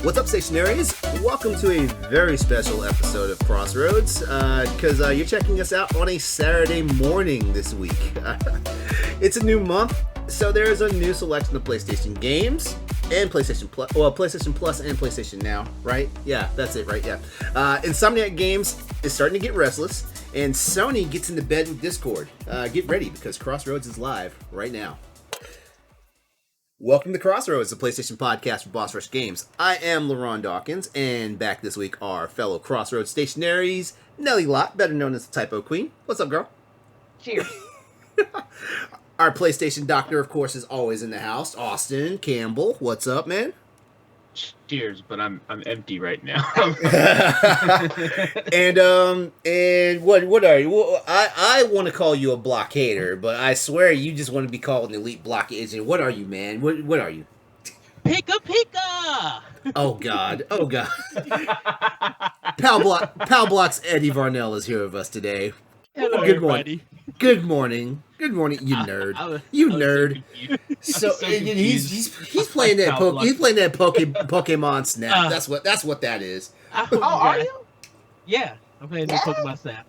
What's up, stationaries? Welcome to a very special episode of Crossroads, because you're checking us out on a Saturday morning this week. It's a new month, so there's a new selection of PlayStation games and PlayStation Plus, PlayStation Plus and PlayStation Now, right? Yeah, that's it, right? Yeah. Insomniac Games is starting to get restless, and Sony gets into bed with Discord. Get ready, because Crossroads is live right now. Welcome to Crossroads, the PlayStation podcast for Boss Rush Games. I am LeRon Dawkins, and back this week are fellow Crossroads stationaries, Nellie Lott, better known as the Typo Queen. What's up, girl? Cheers. Our PlayStation doctor, of course, is always in the house. Austin Campbell, what's up, man? Cheers, but I'm empty right now. and what are you? Well, I want to call you a blockader, but I swear you just want to be called an elite block agent. What are you, man? What are you? Pika! Oh God! Pal Block's Eddie Varnell is here with us today. Hello, Good everybody. Good morning, you nerd. You nerd. So he's playing that Pokemon Snap. That's what that is. Are you? Yeah, I'm playing the Pokemon Snap.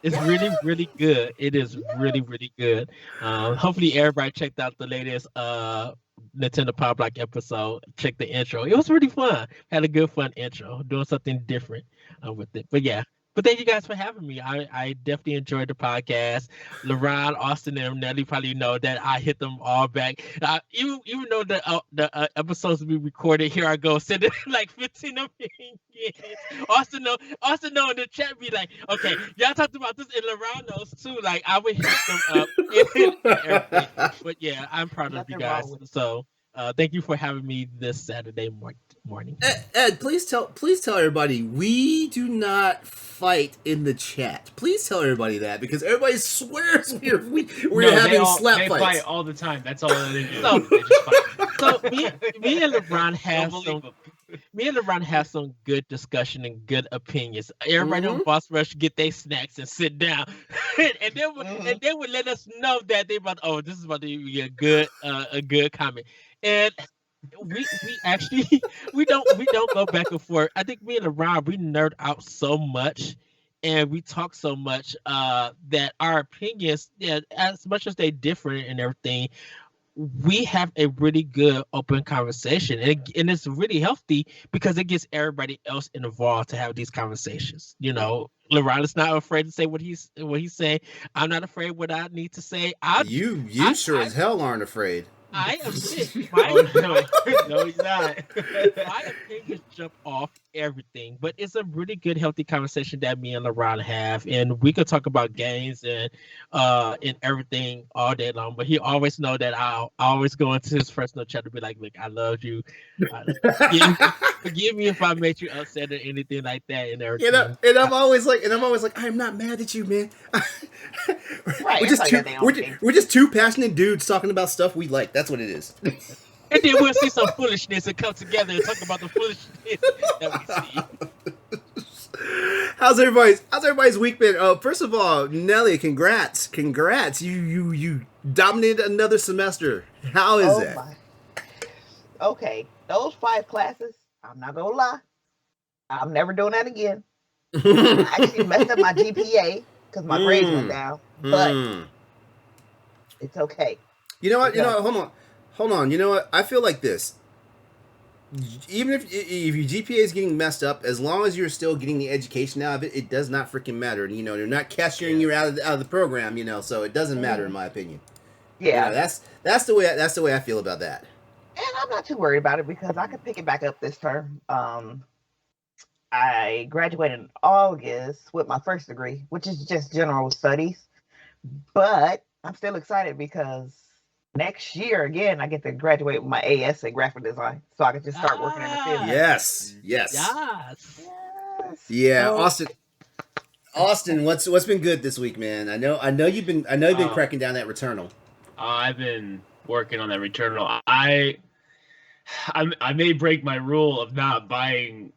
It's really, really good. It is really, really good. Hopefully everybody checked out the latest Nintendo Power Block episode. Check the intro. It was really fun. Had a good fun intro. Doing something different with it. But yeah. But thank you guys for having me. I definitely enjoyed the podcast. LeRon, Austin, and Nellie probably know that I hit them all back. Even though the episodes we recorded, here I go, sending like 15 of me. Austin know in the chat be like, okay, y'all talked about this, and LeRon knows too. Like I would hit them up and everything. But yeah, I'm proud of you guys. So thank you for having me this Saturday morning. Ed, please tell everybody we do not fight in the chat. Please tell everybody that, because everybody swears we're having slap they fights. Fight all the time. That's all they do. So, They just fight. So me and LeRon have some good discussion and good opinions. Everybody on Boss Rush get their snacks and sit down, and they would let us know that this is about to be a good comment. And we actually we don't go back and forth. I think me and LeRon, we nerd out so much and we talk so much that our opinions, as much as they differ and everything, we have a really good open conversation, and it's really healthy because it gets everybody else involved to have these conversations. You know, LeRon is not afraid to say what he's saying. I'm not afraid what I need to say. You sure as hell aren't afraid. I admit, No, he's not. my opinions jump off everything, but it's a really good, healthy conversation that me and LeRon have, and we could talk about games and everything all day long. But he always know that I'll always go into his personal chat to be like, "Look, I love you. Forgive me if I made you upset or anything like that." And everything. And I'm always like, I'm not mad at you, man. Right, we're just two passionate dudes talking about stuff we like. That's what it is. And then we'll see some foolishness and come together and talk about the foolishness that we see. How's everybody's week been? First of all, Nellie, congrats! You dominated another semester. How is it? Okay, those 5 classes, I'm not gonna lie, I'm never doing that again. I actually messed up my GPA because my grades went down, but it's okay. You know what? Hold on. You know what? I feel like this. Even if your GPA is getting messed up, as long as you're still getting the education out of it, it does not freaking matter. You know, they're not cashiering you out of the program. You know, so it doesn't matter in my opinion. Yeah, you know, that's the way I feel about that. And I'm not too worried about it because I could pick it back up this term. I graduated in August with my first degree, which is just general studies. But I'm still excited because next year, again, I get to graduate with my AS in graphic design, so I can just start working in the field. Yes. Yeah, So, Austin, what's been good this week, man? I know you've been cracking down that Returnal. I've been working on that Returnal. I may break my rule of not buying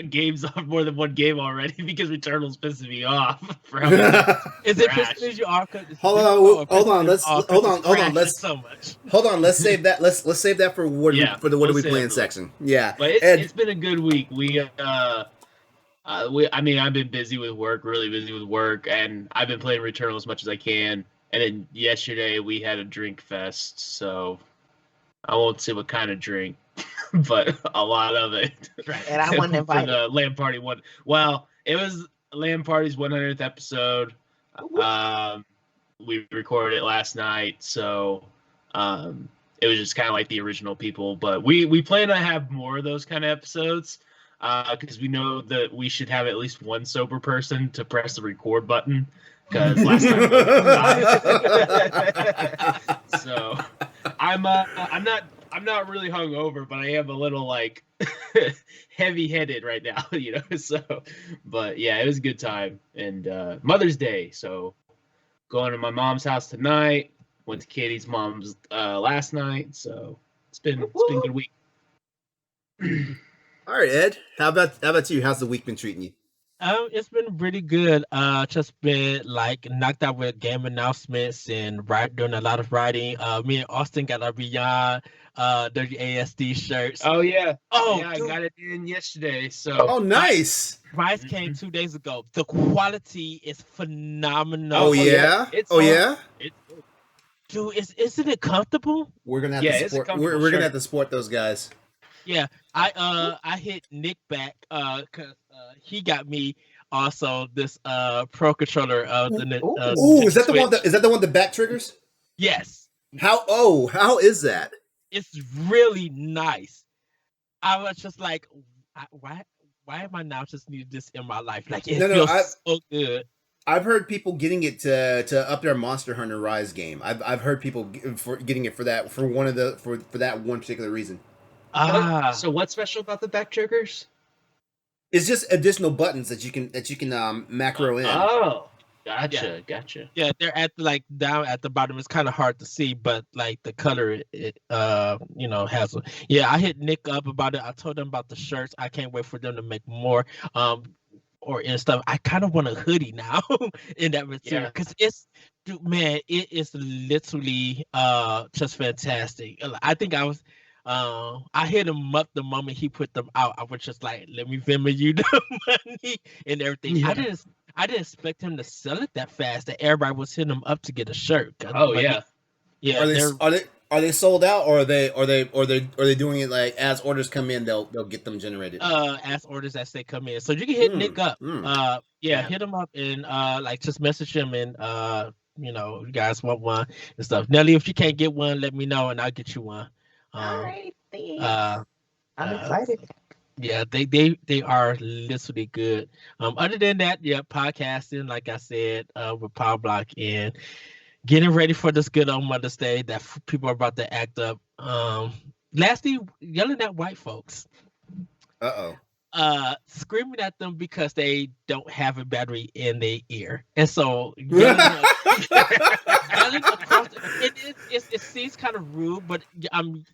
games off more than one game already because Returnal's pissing me off. Is it pissing you off? Hold on. Let's so much. Hold on. Let's save that. Let's save that for what are we playing section. Yeah, but it's been a good week. I've been busy with work, really busy with work, and I've been playing Returnal as much as I can. And then yesterday we had a drink fest, so I won't say what kind of drink, but a lot of it. And I wasn't invited. For the LAN party one. Well, it was LAN party's 100th episode. We recorded it last night, so it was just kind of like the original people. But we plan to have more of those kind of episodes. Because we know that we should have at least one sober person to press the record button. Because last time, so I'm not really hungover, but I am a little like heavy-headed right now, So, but yeah, it was a good time, and Mother's Day. So, going to my mom's house tonight. Went to Katie's mom's last night. So it's been a good week. All right, Ed. How about you? How's the week been treating you? It's been really good. Just been like knocked out with game announcements and doing a lot of writing. Me and Austin got our Beyond WASD shirts. Oh yeah. Oh yeah, dude. I got it in yesterday. So. Oh nice. Price came 2 days ago. The quality is phenomenal. Oh yeah. Dude, isn't it comfortable? We're gonna have to support. We're gonna have to support those guys. Yeah, I hit Nick back because he got me also this Pro controller of the is that the one that back triggers? Yes. How is that? It's really nice. I was just like, why am I now just need this in my life? Like it feels so good. I've heard people getting it to up their Monster Hunter Rise game. I've heard people getting it for that one particular reason. So what's special about the back triggers? It's just additional buttons that you can macro in. Oh, gotcha. Yeah, they're at down at the bottom. It's kind of hard to see, but like the color it has. Yeah, I hit Nick up about it. I told him about the shirts. I can't wait for them to make more. And stuff. I kind of want a hoodie now in that material because it is literally just fantastic. I think I hit him up the moment he put them out. I was just like, let me Venmo you the money and everything. Yeah. I didn't expect him to sell it that fast. That everybody was hitting him up to get a shirt. Yeah. Are they sold out, or are they doing it like as orders come in, they'll get them generated? As orders as they come in, so you can hit Nick up. Hit him up and just message him and you guys want one and stuff. Nellie, if you can't get one, let me know and I'll get you one. All right, I'm excited. Yeah, they are literally good. Other than that, podcasting, like I said, with Power Block and getting ready for this good on Mother's Day that people are about to act up. Lastly, yelling at white folks. Screaming at them because they don't have a battery in their ear, and so yelling across. It seems kind of rude, but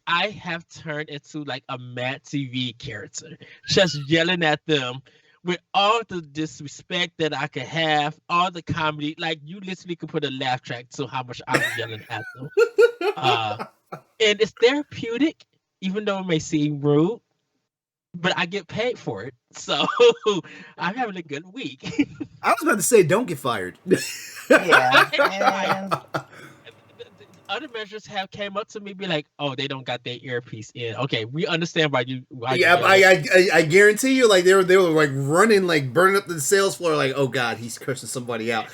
I have turned into like a Mad TV character, just yelling at them with all the disrespect that I could have, all the comedy. Like you literally could put a laugh track to how much I'm yelling at them, and it's therapeutic, even though it may seem rude. But I get paid for it, so I'm having a good week. I was about to say, don't get fired. Yeah. Other measures came up to me, be like, "Oh, they don't got their earpiece in." Okay, we understand why you. I guarantee you, like they were like running, like burning up the sales floor, like, "Oh God, he's cursing somebody out."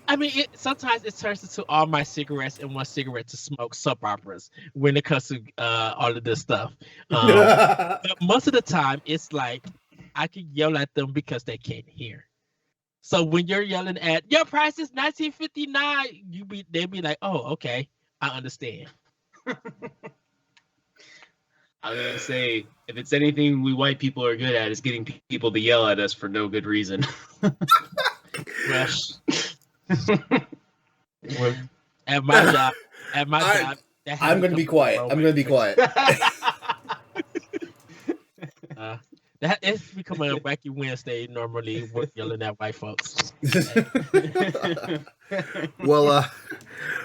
I mean, sometimes it turns into all my cigarettes and one cigarette to smoke soap operas when it comes to all of this stuff. But most of the time, it's like I can yell at them because they can't hear. So when you're yelling at your price is $19.59, they'd be like, "Oh, okay, I understand." I was gonna say, if it's anything we white people are good at, is getting people to yell at us for no good reason. At my job, I'm going to be quiet. I'm going to be quiet. That is becoming a wacky Wednesday normally with yelling at white folks. Well,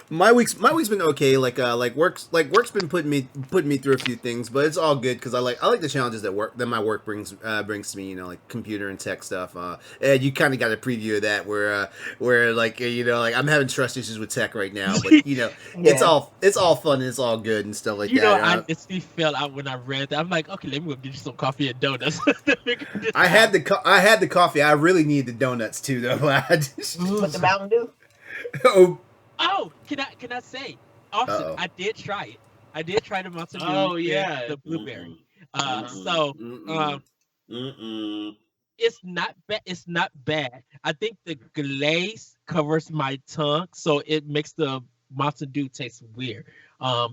my week's been okay. Like work's been putting me through a few things, but it's all good because I like the challenges that my work brings to me. You know, like computer and tech stuff. And you kind of got a preview of that where like you know, like I'm having trust issues with tech right now, but you know, it's all fun and it's all good and stuff like you that. know, I instantly fell out when I read that. I'm like, okay, let me go get you some coffee and donuts. I had the coffee. I really need the donuts too, though. With the Mountain Dew. Oh, can I say? Also, I did try it. I did try the Mountain Dew. Oh yeah, the blueberry. It's not bad. It's not bad. I think the glaze covers my tongue, so it makes the Mountain Dew taste weird.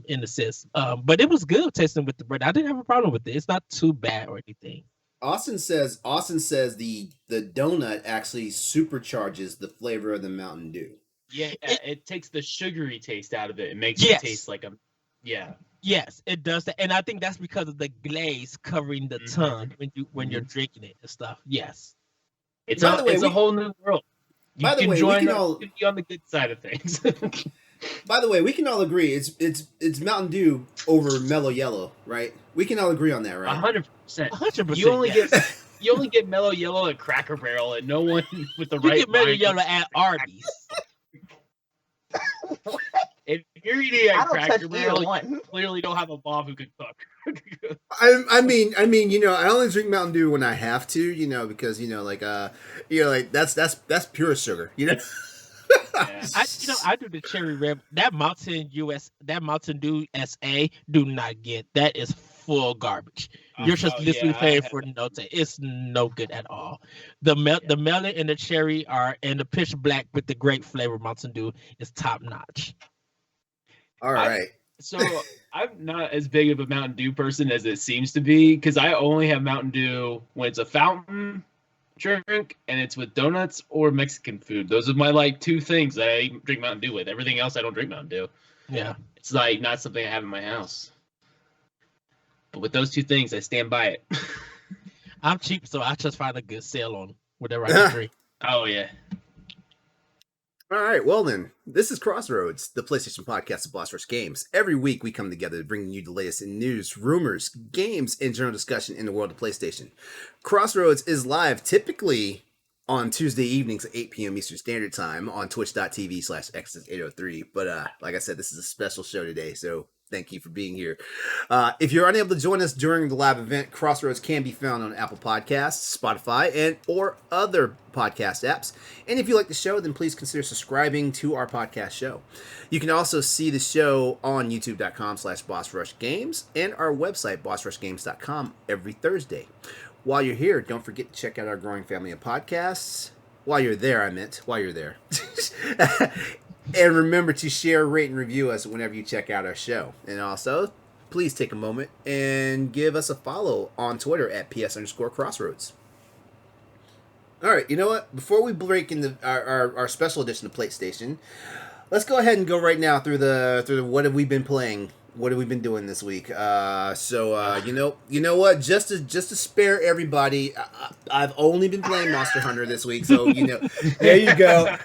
In a sense. But it was good tasting with the bread. I didn't have a problem with it. It's not too bad or anything. Austin says the donut actually supercharges the flavor of the Mountain Dew. Yeah, it takes the sugary taste out of it. It makes it taste like Yes, it does that, and I think that's because of the glaze covering the tongue when you're drinking it and stuff. Yes, it's a whole new world. You can be on the good side of things. By the way, we can all agree it's Mountain Dew over Mellow Yellow, right? We can all agree on that, right? 100%. 100%. You only get Mellow Yellow at Cracker Barrel, and no one with the right. You get Mellow Yellow at Arby's. If you're eating at Cracker Barrel, you clearly don't have a mom who can cook. I mean, you know, I only drink Mountain Dew when I have to, you know, because like that's pure sugar, you know. I do the cherry red. That Mountain Dew SA do not get. That is full garbage. You're just literally paying for no taste. It's no good at all. The melon and the cherry and the pitch black with the grape flavor Mountain Dew is top notch. All right. So I'm not as big of a Mountain Dew person as it seems to be because I only have Mountain Dew when it's a fountain drink and it's with donuts or Mexican food. Those are my two things that I drink Mountain Dew with. Everything else I don't drink Mountain Dew. Yeah. It's not something I have in my house. But with those two things, I stand by it. I'm cheap, so I just find a good sale on whatever I can drink. Oh yeah. All right, well then, this is Crossroads, the PlayStation podcast of Boss Rush Games. Every week we come together to bring you the latest in news, rumors, games, and general discussion in the world of PlayStation. Crossroads is live typically on Tuesday evenings at 8 p.m. Eastern Standard Time on twitch.tv/Exodus803. But like I said, this is a special show today, so thank you for being here. If you're unable to join us during the live event, Crossroads can be found on Apple Podcasts, Spotify, or other podcast apps. And if you like the show, then please consider subscribing to our podcast show. You can also see the show on youtube.com/BossRushGames and our website, bossrushgames.com, every Thursday. While you're here, don't forget to check out our growing family of podcasts. While you're there. And remember to share, rate, and review us whenever you check out our show. And also, please take a moment and give us a follow on Twitter at @PS_Crossroads. All right, you know what? Before we break into our special edition of PlayStation, let's go ahead and go right now through the what have we been playing. What have we been doing this week? You know what? Just to spare everybody, I've only been playing Monster Hunter this week. So there you go.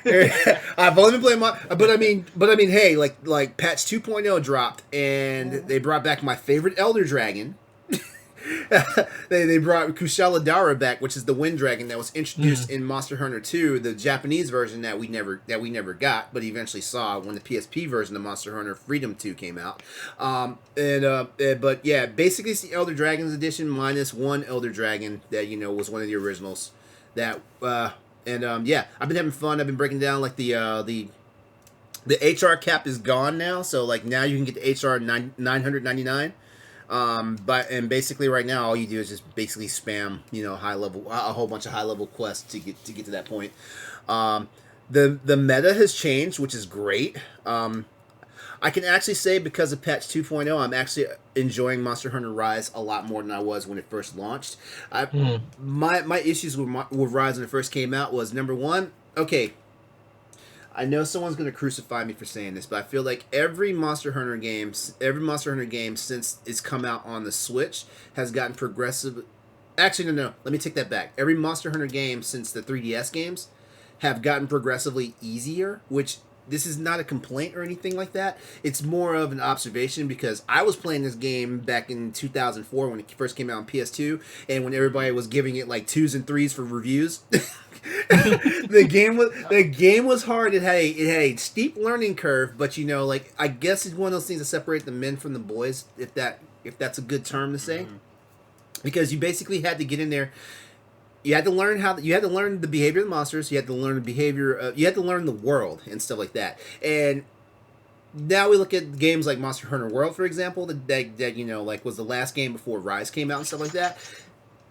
I've only been playing, but I mean, hey, like patch 2.0 dropped, and they brought back my favorite Elder Dragon. They brought Kushala Dara back, which is the wind dragon that was introduced in Monster Hunter 2, the Japanese version that we never got, but eventually saw when the PSP version of Monster Hunter Freedom 2 came out. But yeah, basically it's the Elder Dragons edition minus one Elder Dragon that was one of the originals. That I've been having fun. I've been breaking down like the HR cap is gone now, so like now you can get the HR 999. But basically right now all you do is just basically spam, a whole bunch of high level quests to get to that point. The meta has changed, which is great. I can actually say because of patch 2.0, I'm actually enjoying Monster Hunter Rise a lot more than I was when it first launched. My issues with Rise when it first came out was, number one, okay, I know someone's going to crucify me for saying this, but I feel like every Monster Hunter game since it's come out on the Switch has gotten progressively Actually, no. Let me take that back. Every Monster Hunter game since the 3DS games have gotten progressively easier, which this is not a complaint or anything like that. It's more of an observation because I was playing this game back in 2004 when it first came out on PS2, and when everybody was giving it like 2s and 3s for reviews. the game was hard. It had a steep learning curve, but you know, like I guess it's one of those things that separate the men from the boys, if that's a good term to say. Mm-hmm. Because you basically had to get in there. You had to learn the behavior of the monsters. You had to learn the behavior. You had to learn the world and stuff like that. And now we look at games like Monster Hunter World, for example, that you know, like was the last game before Rise came out and stuff like that.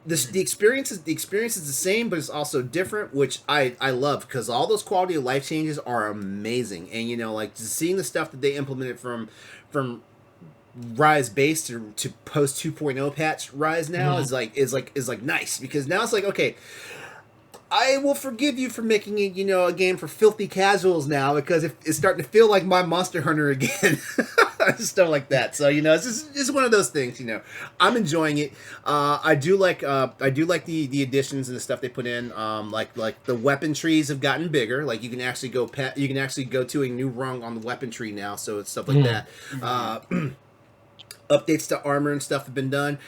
The experience is the same, but it's also different, which I love because all those quality of life changes are amazing. And you know, like just seeing the stuff that they implemented from Rise base to post 2.0 patch Rise now is like nice, because now it's like, okay, I will forgive you for making it, you know, a game for filthy casuals now, because it's starting to feel like my Monster Hunter again. Stuff like that. So, you know, it's just one of those things, you know. I'm enjoying it. I do like the additions and the stuff they put in. Like the weapon trees have gotten bigger. Like you can actually go to a new rung on the weapon tree now, so it's stuff like that. Updates to armor and stuff have been done.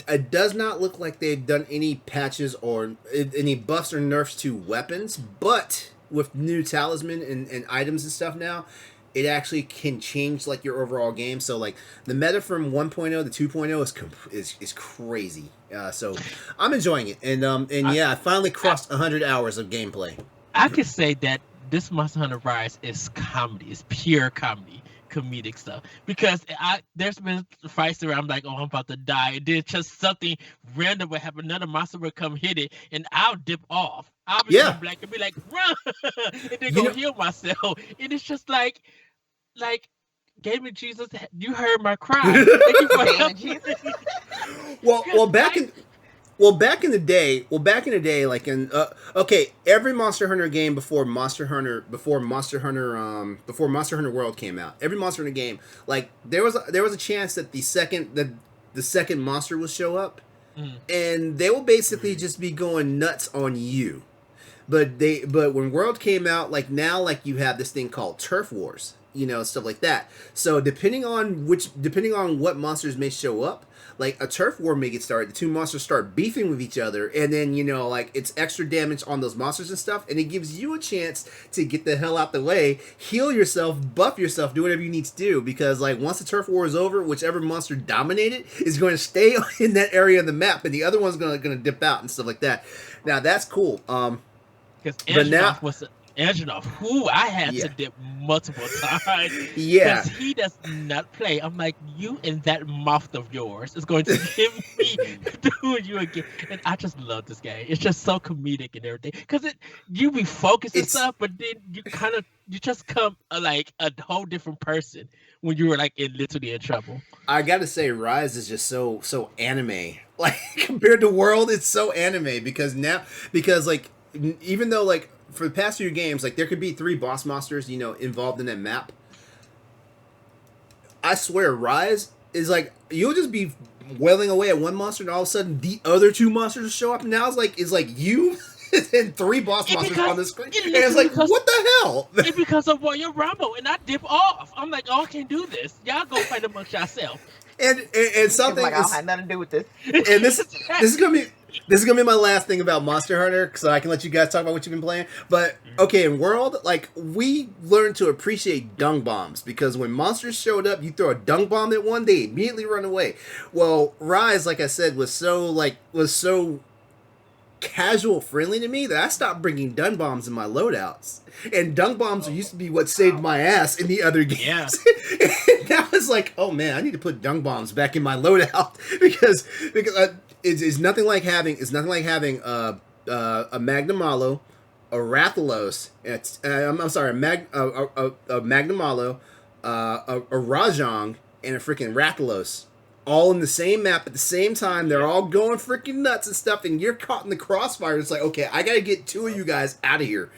It does not look like they've done any patches or any buffs or nerfs to weapons, but with new talisman and items and stuff now, it actually can change like your overall game. So like the meta from 1.0 to 2.0 is crazy. So I'm enjoying it, and I finally crossed 100 hours of gameplay. I could say that this Monster Hunter Rise is comedy. It's pure comedy. Comedic stuff, because there's been fights where I'm like, oh, I'm about to die, and then just something random would happen, another monster would come hit it, and I'll dip off. I'll be black and be like, run, and then go heal myself. And it's just like Gaming Jesus, you heard my cry. Thank you for helping. Back in the day, like in every Monster Hunter game before Monster Hunter World came out, every Monster Hunter game, like there was a chance that the second monster would show up, and they will basically just be going nuts on you. But when World came out, like now, like you have this thing called Turf Wars, you know, stuff like that. So depending on what monsters may show up, like a turf war may get started, the two monsters start beefing with each other, and then, you know, like it's extra damage on those monsters and stuff, and it gives you a chance to get the hell out the way, heal yourself, buff yourself, do whatever you need to do, because like once the turf war is over, whichever monster dominated is going to stay in that area of the map, and the other one's going to dip out and stuff like that. Now that's cool. Because Anjanoff was Anjanoff, who I had to dip multiple times. Yeah. Because he does not play. I'm like, you and that mouth of yours is going to give me doing you again. And I just love this game. It's just so comedic and everything. Because you be focused and stuff, but then you just come like a whole different person when you were like literally in trouble. I gotta say, Rise is just so anime. Like compared to World, it's so anime because like even though like for the past few games, like there could be 3 boss monsters, you know, involved in that map. I swear, Rise is like you'll just be wailing away at one monster, and all of a sudden the other 2 monsters show up, and now it's like you and 3 boss monsters on the screen, and it's like, what the hell? It's because of Royal Rumble, and I dip off. I'm like, oh, I can't do this. Y'all go fight amongst yourself. And something like, I don't have nothing to do with this. And this is gonna be my last thing about Monster Hunter, so I can let you guys talk about what you've been playing. But okay, in World, like we learned to appreciate dung bombs, because when monsters showed up, you throw a dung bomb at one, they immediately run away. Well, Rise, like I said, was so casual friendly to me that I stopped bringing dung bombs in my loadouts. And dung bombs used to be what saved my ass in the other games. Yeah. And now it's like, oh man, I need to put dung bombs back in my loadout because it's nothing like having a Magnum Malo, a Rathalos, a Magnum Malo, a Rajang, and a freaking Rathalos. All in the same map at the same time. They're all going freaking nuts and stuff, and you're caught in the crossfire. It's like, okay, I gotta get 2 of you guys out of here.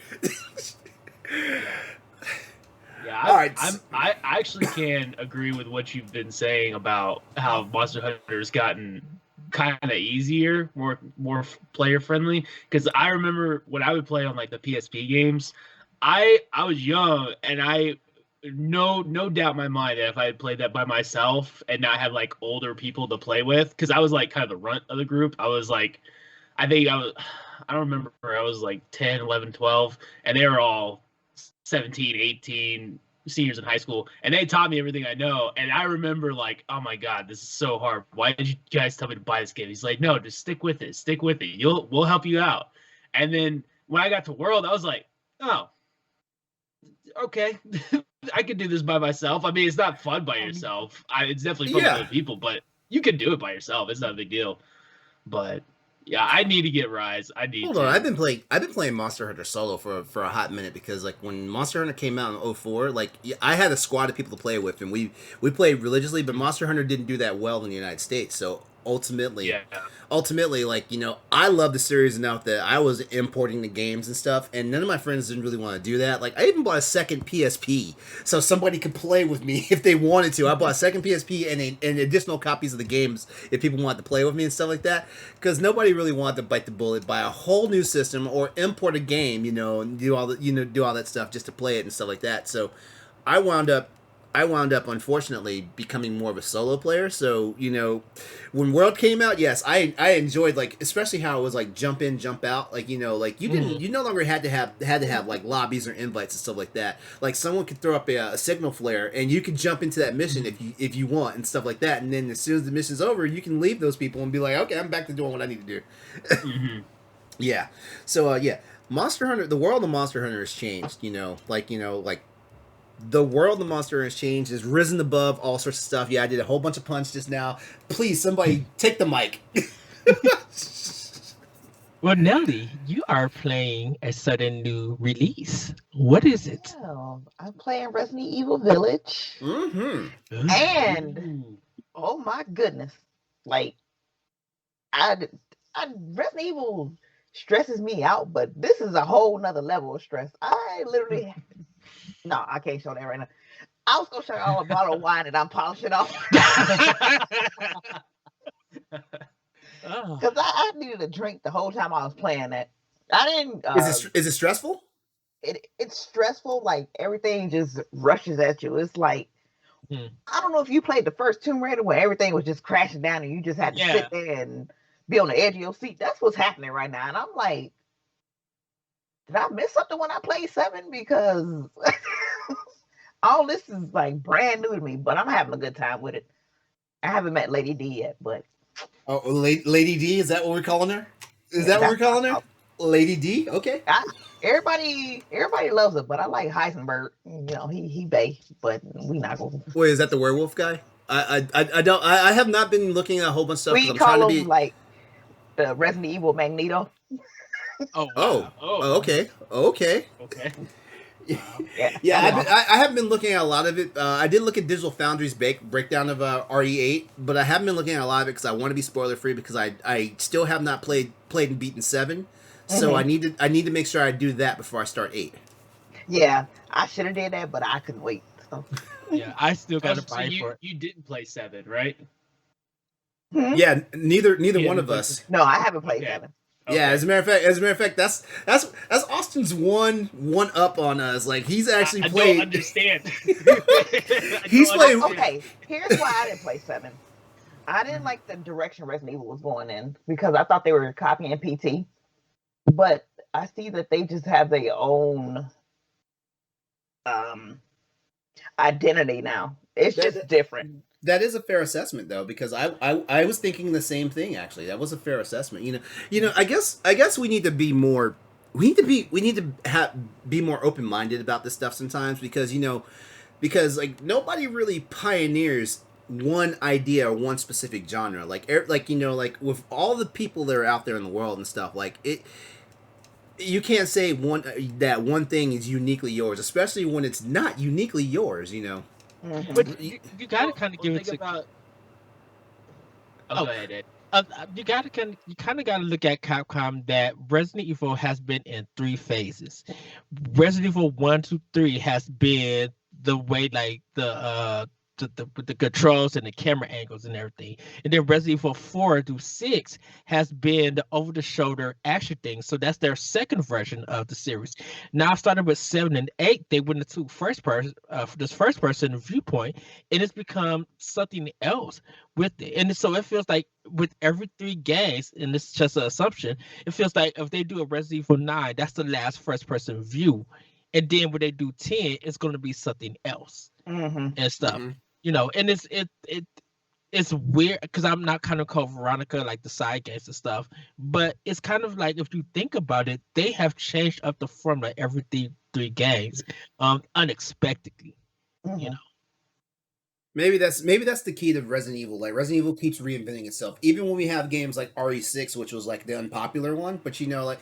Yeah, all right. I actually can agree with what you've been saying about how Monster Hunter's gotten kind of easier, more player friendly. Because I remember when I would play on like the PSP games, I was young and I no doubt in my mind that if I had played that by myself and not had like older people to play with, because I was like kind of the runt of the group. I was like, I don't remember, I was like 10, 11, 12, and they were all 17, 18, seniors in high school, and they taught me everything I know. And I remember like, oh my God, this is so hard. Why did you guys tell me to buy this game? He's like, no, just stick with it. We'll help you out. And then when I got to World, I was like, oh, okay. I could do this by myself. I mean, it's not fun by yourself. It's definitely fun with other people, but you can do it by yourself. It's not a big deal. But yeah, I need to get Rise. Hold on, I've been playing Monster Hunter solo for a hot minute, because like when Monster Hunter came out in 2004, like I had a squad of people to play with, and we played religiously, but Monster Hunter didn't do that well in the United States. So ultimately, like, you know, I love the series enough that I was importing the games and stuff, and none of my friends didn't really want to do that. Like, I even bought a second PSP so somebody could play with me if they wanted to. I bought a second PSP and additional copies of the games if people wanted to play with me and stuff like that, because nobody really wanted to bite the bullet, buy a whole new system or import a game, you know, and do all that stuff just to play it and stuff like that. So I wound up unfortunately becoming more of a solo player. So, you know, when World came out, yes, I enjoyed, like, especially how it was like jump in, jump out. Like, you know, like you no longer had to have like lobbies or invites and stuff like that. Like, someone could throw up a signal flare and you could jump into that mission if you want and stuff like that. And then as soon as the mission's over, you can leave those people and be like, okay, I'm back to doing what I need to do. Yeah. So Monster Hunter, the world of Monster Hunter has changed. You know, like the world of Monster has changed, has risen above all sorts of stuff. Yeah, I did a whole bunch of puns just now. Please, somebody take the mic. Well, Nellie, you are playing a sudden new release. What is it? Well, I'm playing Resident Evil Village. And, oh my goodness, like, Resident Evil stresses me out, but this is a whole nother level of stress. I literally... No, I can't show that right now. I was gonna show y'all a bottle of wine that I'm polishing off. Because I needed a drink the whole time I was playing that. I didn't. Is it stressful? It's stressful. Like, everything just rushes at you. It's like, I don't know if you played the first Tomb Raider where everything was just crashing down and you just had to sit there and be on the edge of your seat. That's what's happening right now, and I'm like, did I miss something when I played 7? Because all this is like brand new to me, but I'm having a good time with it. I haven't met Lady D yet, but Lady D, is that what we're calling her? Is that what we're calling her? Lady D? Okay. Everybody loves her, but I like Heisenberg. You know, he bae, but we not going. Wait, is that the werewolf guy? I have not been looking at a whole bunch of stuff. We call him like the Resident Evil Magneto. Okay. Yeah, I haven't been looking at a lot of it. I did look at Digital Foundry's breakdown of RE8, but I haven't been looking at a lot of it because I want to be spoiler free, because I still have not played and beaten 7, so I need to make sure I do that before I start 8. Yeah, I should have did that, but I couldn't wait. So. Yeah, I still got to buy for it. You didn't play 7, right? Yeah, neither one of us. No, I haven't played 7. Okay. Yeah, as a matter of fact, that's Austin's one up on us. Like, he's actually played. I don't understand. He's played. Okay, here's why I didn't play 7. I didn't like the direction Resident Evil was going in, because I thought they were copying PT. But I see that they just have their own identity now. It's just different. That is a fair assessment, though, because I was thinking the same thing. Actually, that was a fair assessment. You know. I guess we need to be more. We need to be more open minded about this stuff sometimes, because like nobody really pioneers one idea or one specific genre. Like with all the people that are out there in the world and stuff, like it. You can't say that one thing is uniquely yours, especially when it's not uniquely yours. You know. But you gotta kind of give it to. Go ahead, Ed. You kind of gotta look at Capcom, that Resident Evil has been in 3 phases. Resident Evil 1, 2, 3 has been the way, like the the controls and the camera angles and everything. And then Resident Evil 4 through 6 has been the over-the-shoulder action thing. So that's their second version of the series. Now, starting with 7 and 8, they went into first person viewpoint, and it's become something else with it. And so it feels like with every 3 games, and this is just an assumption, it feels like if they do a Resident Evil 9, that's the last first-person view. And then when they do 10, it's going to be something else and stuff, And it's weird because I'm not kind of called Veronica, like the side games and stuff. But it's kind of like, if you think about it, they have changed up the formula every 3 games, unexpectedly. Maybe that's the key to Resident Evil. Like, Resident Evil keeps reinventing itself, even when we have games like RE6, which was like the unpopular one. But like,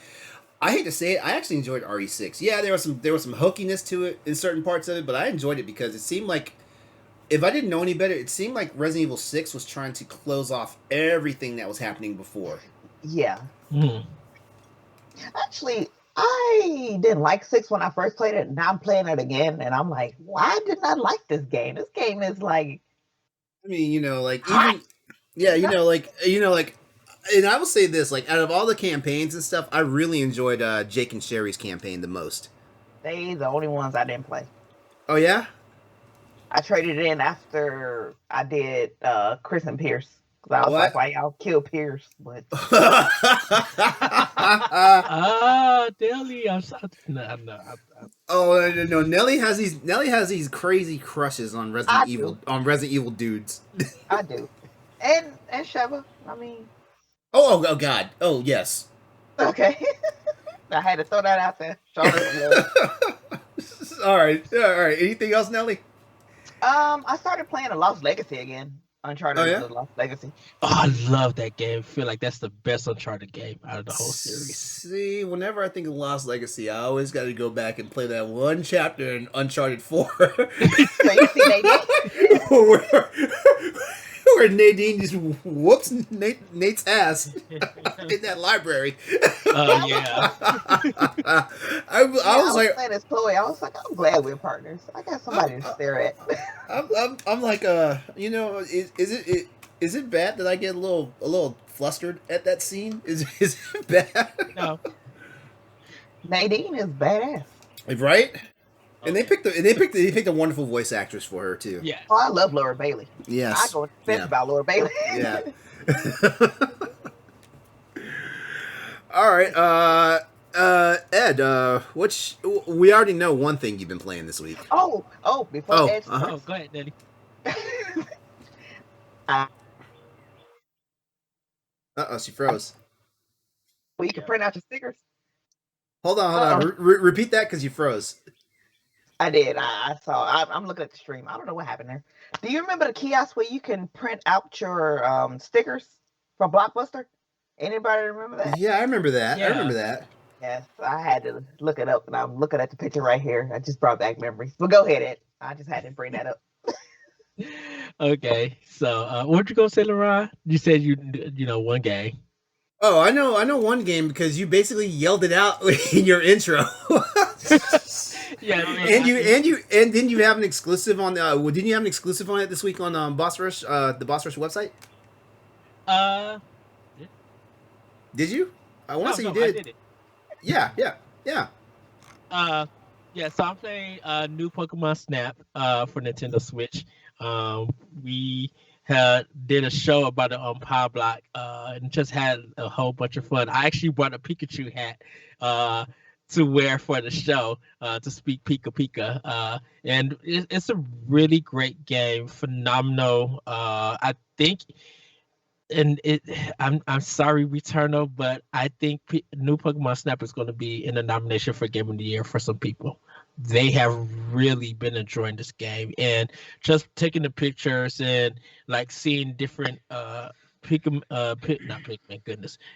I hate to say it, I actually enjoyed RE6. Yeah, there was some hookiness to it in certain parts of it, but I enjoyed it because it seemed like, if I didn't know any better, it seemed like Resident Evil 6 was trying to close off everything that was happening before. Yeah. Actually, I didn't like 6 when I first played it. Now I'm playing it again, and I'm like, why didn't I like this game? This game is like... I mean, like, even... Yeah, like... And I will say this, like, out of all the campaigns and stuff, I really enjoyed Jake and Sherry's campaign the most. They the only ones I didn't play. Oh, yeah? I traded it in after I did Chris and Pierce. Because I was like, why y'all kill Pierce? But... Nellie, no, Nellie has these crazy crushes on Resident Evil dudes. I do. And Sheva, I mean... Oh God. Oh, yes. Okay. I had to throw that out there. All right. Anything else, Nellie? I started playing The Lost Legacy again. Uncharted The Lost Legacy. Oh, I love that game. I feel like that's the best Uncharted game out of the whole series. See, whenever I think of Lost Legacy, I always got to go back and play that one chapter in Uncharted 4. So you see Nadine? Where Nadine just whoops Nate's ass in that library. Oh, yeah. I was like, playing as Chloe. I was like, I'm glad we're partners. I got somebody to stare at. I'm like, is it bad that I get a little flustered at that scene? Is it bad? No. Nadine is badass, right? And they picked a wonderful voice actress for her too. Yeah. Oh, I love Laura Bailey. Yes. I go defense about Laura Bailey. Yeah. All right. Ed, we already know one thing you've been playing this week. Before Ed go ahead, Nelly. She froze. Well, you can print out your stickers. Hold on. Repeat that because you froze. I did. I saw. I'm looking at the stream. I don't know what happened there. Do you remember the kiosk where you can print out your stickers from Blockbuster? Anybody remember that? Yeah, I remember that. Yeah. I remember that. Yes, I had to look it up, and I'm looking at the picture right here. I just brought back memories. But go ahead, Ed. I just had to bring that up. Okay, so what you gonna say, LeRon? You said you know one game. Oh, I know one game because you basically yelled it out in your intro. Yeah, and then you have an exclusive on the. Didn't you have an exclusive on it this week on Boss Rush, the Boss Rush website? Did you? I want to say you did. I did it. Yeah. So I'm playing new Pokemon Snap for Nintendo Switch. We did a show about it on Power Block and just had a whole bunch of fun. I actually brought a Pikachu hat to wear for the show to speak Pika Pika. And it's a really great game, phenomenal. I think, and I'm sorry, Returnal, but I think new Pokemon Snap is going to be in the nomination for Game of the Year for some people. They have really been enjoying this game, and just taking the pictures and like seeing different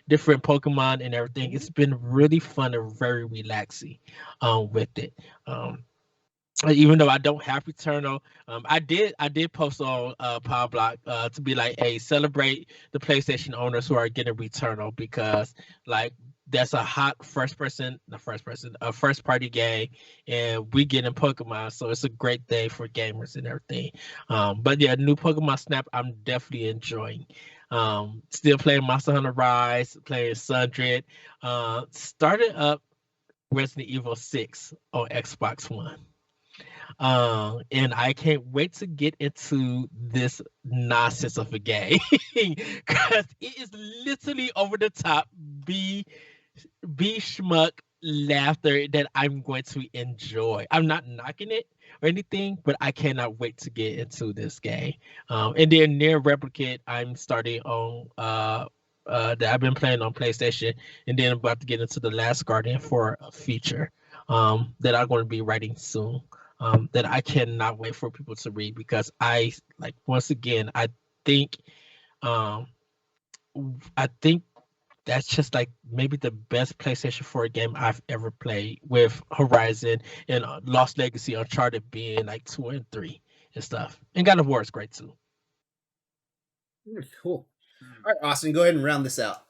different Pokemon and everything. It's been really fun and very relaxing with it. Even though I don't have Returnal, I did post on Power Block to be like, hey, celebrate the PlayStation owners who are getting Returnal, because like that's a hot first party game, and we get in Pokemon, so it's a great day for gamers and everything. But yeah, new Pokemon Snap, I'm definitely enjoying. Still playing Monster Hunter Rise, playing Sundred, started up Resident Evil 6 on Xbox One. And I can't wait to get into this nonsense of a game because it is literally over the top B schmuck laughter that I'm going to enjoy. I'm not knocking it or anything, but I cannot wait to get into this game. And then Near Replicate, I'm starting on that I've been playing on PlayStation, and then I'm about to get into The Last Guardian for a feature that I'm going to be writing soon. That I cannot wait for people to read, because I once again I think that's just like maybe the best PlayStation 4 game I've ever played, with Horizon and Lost Legacy, Uncharted being like 2 and 3 and stuff. And God of War is great too. Cool. All right, Austin, go ahead and round this out.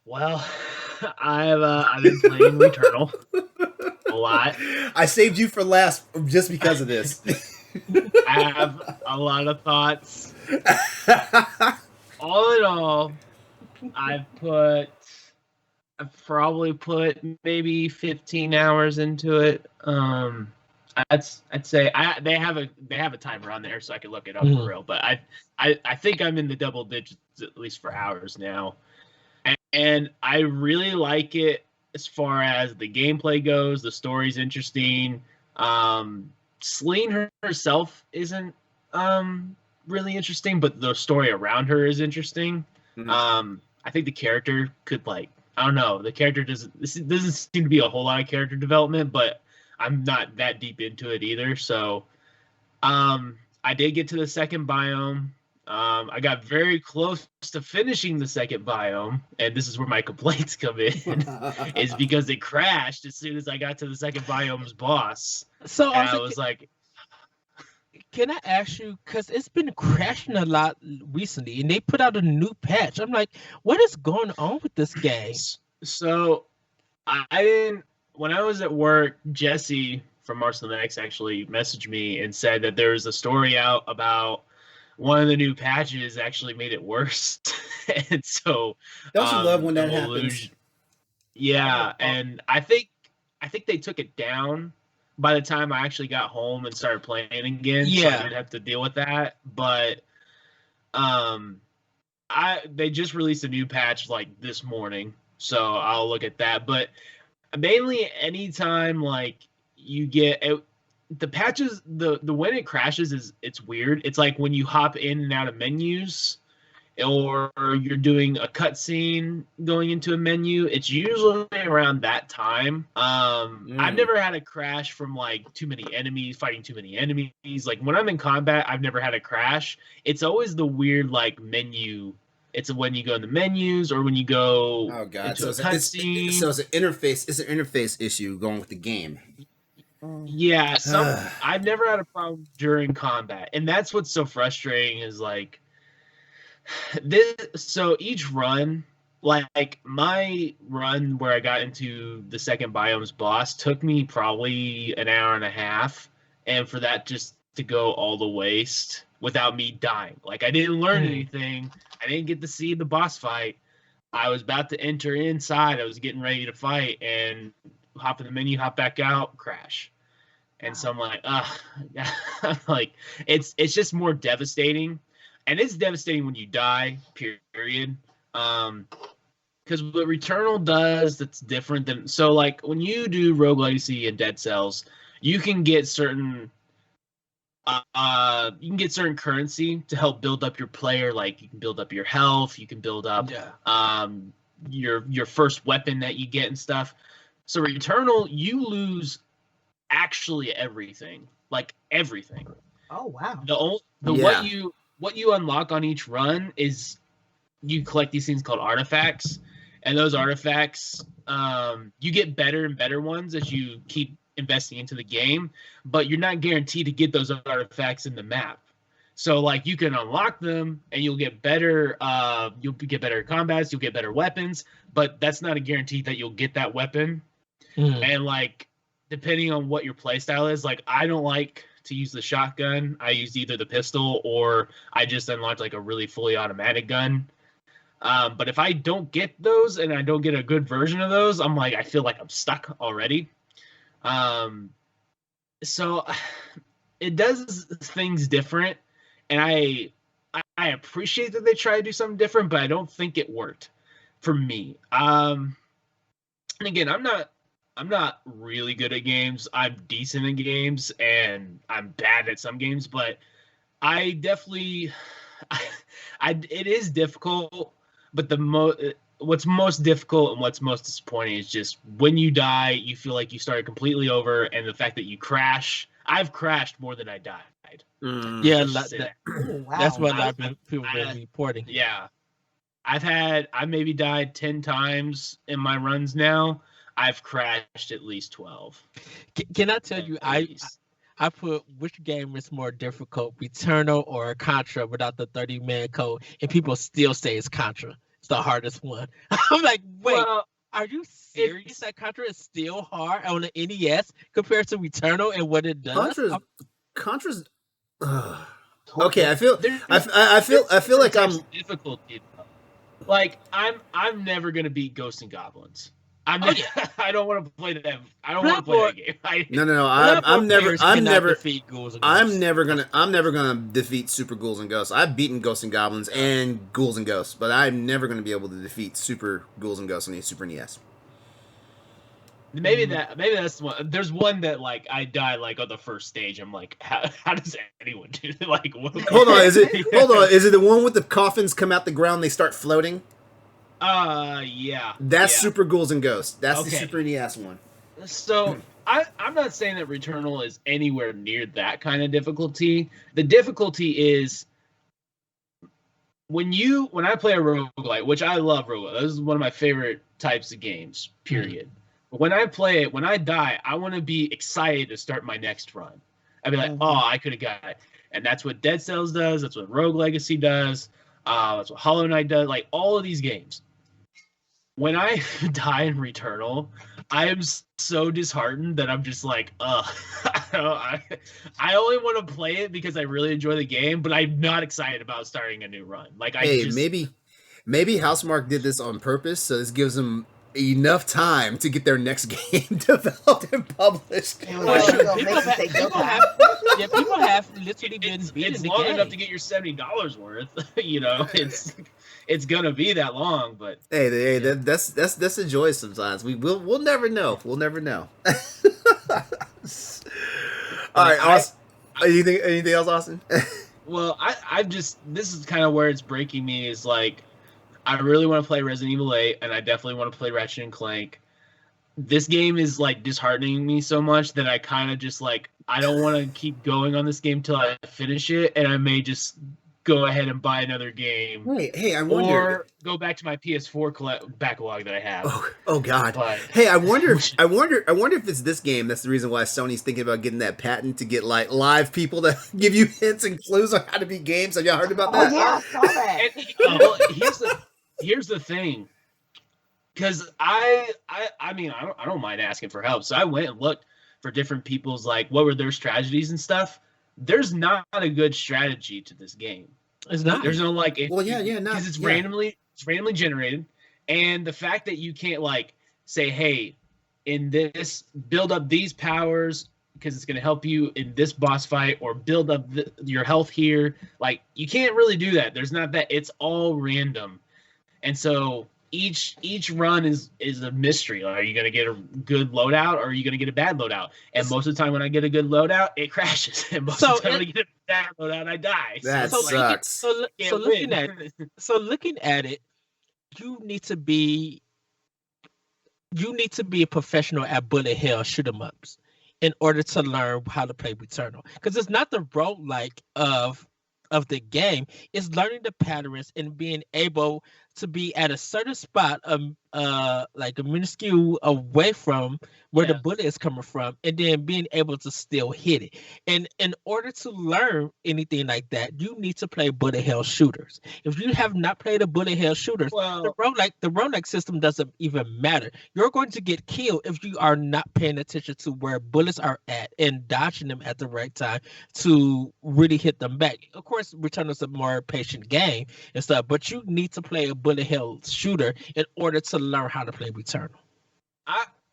Well, I've been playing Returnal a lot. I saved you for last just because of this. I have a lot of thoughts. All in all, I've probably put maybe 15 hours into it. I'd say they have a timer on there, so I can look it up for real. But I think I'm in the double digits, at least for hours now, and I really like it as far as the gameplay goes. The story's interesting. Celine herself isn't really interesting, but the story around her is interesting. I think the character could, I don't know, the character doesn't seem to be a whole lot of character development, but I'm not that deep into it either. So I did get to the second biome. I got very close to finishing the second biome, and this is where my complaints come in, is because it crashed as soon as I got to the second biome's boss. So I was like, can I ask you, because it's been crashing a lot recently, and they put out a new patch. I'm like, what is going on with this game? So I didn't, when I was at work, Jesse from Marcel X actually messaged me and said that there was a story out about one of the new patches actually made it worse. And so don't you love when that happens? Yeah, and I think they took it down by the time I actually got home and started playing again. Yeah, so I didn't have to deal with that. But they just released a new patch this morning, so I'll look at that. But mainly anytime you get the patches, the when it crashes it's weird. It's like when you hop in and out of menus, or you're doing a cutscene going into a menu. It's usually around that time. I've never had a crash from too many enemies, fighting too many enemies. When I'm in combat, I've never had a crash. It's always the weird menu. It's when you go in the menus or when you go into a cutscene. So it's an interface issue going with the game. Yeah, I've never had a problem during combat, and that's what's so frustrating is this. So each run, my run where I got into the second biome's boss took me probably an hour and a half, and for that just to go all the waste without me dying. I didn't learn anything. I didn't get to see the boss fight. I was about to enter inside. I was getting ready to fight, and hop in the menu, hop back out, crash. And so I'm like, it's just more devastating. And it's devastating when you die, period. Because what Returnal does that's different than... So, when you do Rogue Legacy and Dead Cells, you can get certain... currency to help build up your player. You can build up your health, you can build up your first weapon that you get and stuff. So Returnal, you lose actually everything. Everything. Oh wow. What you unlock on each run is you collect these things called artifacts, and those artifacts, you get better and better ones as you keep investing into the game, but you're not guaranteed to get those artifacts in the map. So like you can unlock them and you'll get better combats, you'll get better weapons, but that's not a guarantee that you'll get that weapon. And like depending on what your playstyle is, like I don't like to use the shotgun. I use either the pistol or I just unlocked like a really fully automatic gun. But if I don't get those and I don't get a good version of those, I'm like I feel like I'm stuck already. So it does things different. And I appreciate that they try to do something different, but I don't think it worked for me. And again, I'm not really good at games. I'm decent in games, and I'm bad at some games. But I definitely, it is difficult. But what's most difficult and what's most disappointing is just when you die, you feel like you started completely over, and the fact that you crash. I've crashed more than I died. Yeah, Wow. that's what a lot of people have been reporting. Yeah. I maybe died 10 times in my runs now. I've crashed at least 12. Can I tell you, I put which game is more difficult, Returnal or Contra without the 30-man code, and people still say it's Contra. It's the hardest one. I'm like, wait, Well, are you serious that Contra is still hard on the NES compared to Returnal and what it does? Contra's. Okay, I feel like I'm difficulty. Like I'm never gonna beat Ghosts and Goblins. I don't want to play that. I don't want to play that game. No. I'm never defeat Ghouls and I'm Ghosts. never gonna defeat Super Ghouls and Ghosts. I've beaten Ghosts and Goblins and Ghouls and Ghosts, but I'm never gonna be able to defeat Super Ghouls and Ghosts on the Super NES. Maybe that's one. There's one that like I die like on the first stage. I'm like, how does anyone do that? Like, what? Hold on, is it the one with the coffins come out the ground, they start floating? Yeah. That's yeah. Super Ghouls and Ghosts. That's the Okay. Super NES one. So I'm not saying that Returnal is anywhere near that kind of difficulty. The difficulty is when I play a roguelite, which I love roguelite. This is one of my favorite types of games, period. But when I play it, when I die, I want to be excited to start my next run. I'd be like, oh, I could have got it. And that's what Dead Cells does. That's what Rogue Legacy does. That's what Hollow Knight does. Like, all of these games. When I die in Returnal, I am so disheartened that I'm just like, I only want to play it because I really enjoy the game, but I'm not excited about starting a new run. Like, maybe Housemarque did this on purpose, so this gives them enough time to get their next game developed and published. People have literally been beating it's the long game. enough to get your $70 worth. It's gonna be that long, but that's the joy sometimes. We'll never know. We'll never know. All right, Austin. Anything else, Austin? Well, this is kind of where it's breaking me. Is like, I really want to play Resident Evil 8, and I definitely want to play Ratchet and Clank. This game is like disheartening me so much that I kind of just like, I don't want to keep going on this game till I finish it, and I may just go ahead and buy another game. Hey, I wonder. Or go back to my PS4 backlog that I have. Oh God. But, hey, I wonder if it's this game that's the reason why Sony's thinking about getting that patent to get like live people to give you hints and clues on how to beat games. Have y'all heard about that? Oh yeah, I saw that. Well, here's the thing, because I mean I don't mind asking for help. So I went and looked for different people's like what were their strategies and stuff. There's not a good strategy to this game. It's not. There's no like. Because it's randomly generated, and the fact that you can't like say, hey, in this build up these powers because it's going to help you in this boss fight, or build up your health here. Like, you can't really do that. There's not that. It's all random. And so each run is a mystery. Like, are you going to get a good loadout, or are you going to get a bad loadout? And most of the time when I get a good loadout, it crashes. And most of the time when I get a bad loadout, I die. That sucks. So looking at it, you need to be a professional at bullet hell shoot 'em ups in order to learn how to play Returnal. Because it's not the roguelike of the game. It's learning the patterns and being able to be at a certain spot, like a minuscule away from where the bullet is coming from, and then being able to still hit it. And in order to learn anything like that, you need to play bullet hell shooters. If you have not played a bullet hell shooters, the roguelike system doesn't even matter. You're going to get killed if you are not paying attention to where bullets are at and dodging them at the right time to really hit them back. Of course, Returnal is a more patient game and stuff, but you need to play a bullet hell shooter in order to learn how to play Returnal.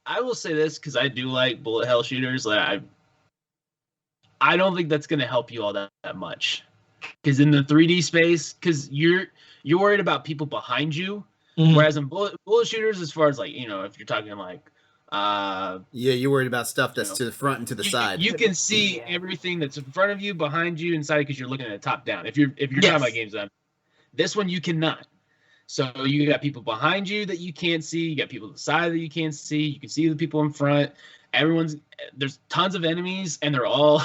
I will say this because I do like bullet hell shooters. Like I don't think that's going to help you all that much. Because in the 3D space, because you're worried about people behind you, whereas in bullet shooters, as far as like, you know, if you're talking like you're worried about stuff that's to the front and to the side. You can see everything that's in front of you, behind you, inside because you're looking at it top down. If you're talking about games on this one, you cannot. So you got people behind you that you can't see. You got people to the side that you can't see. You can see the people in front. There's tons of enemies, and they're all.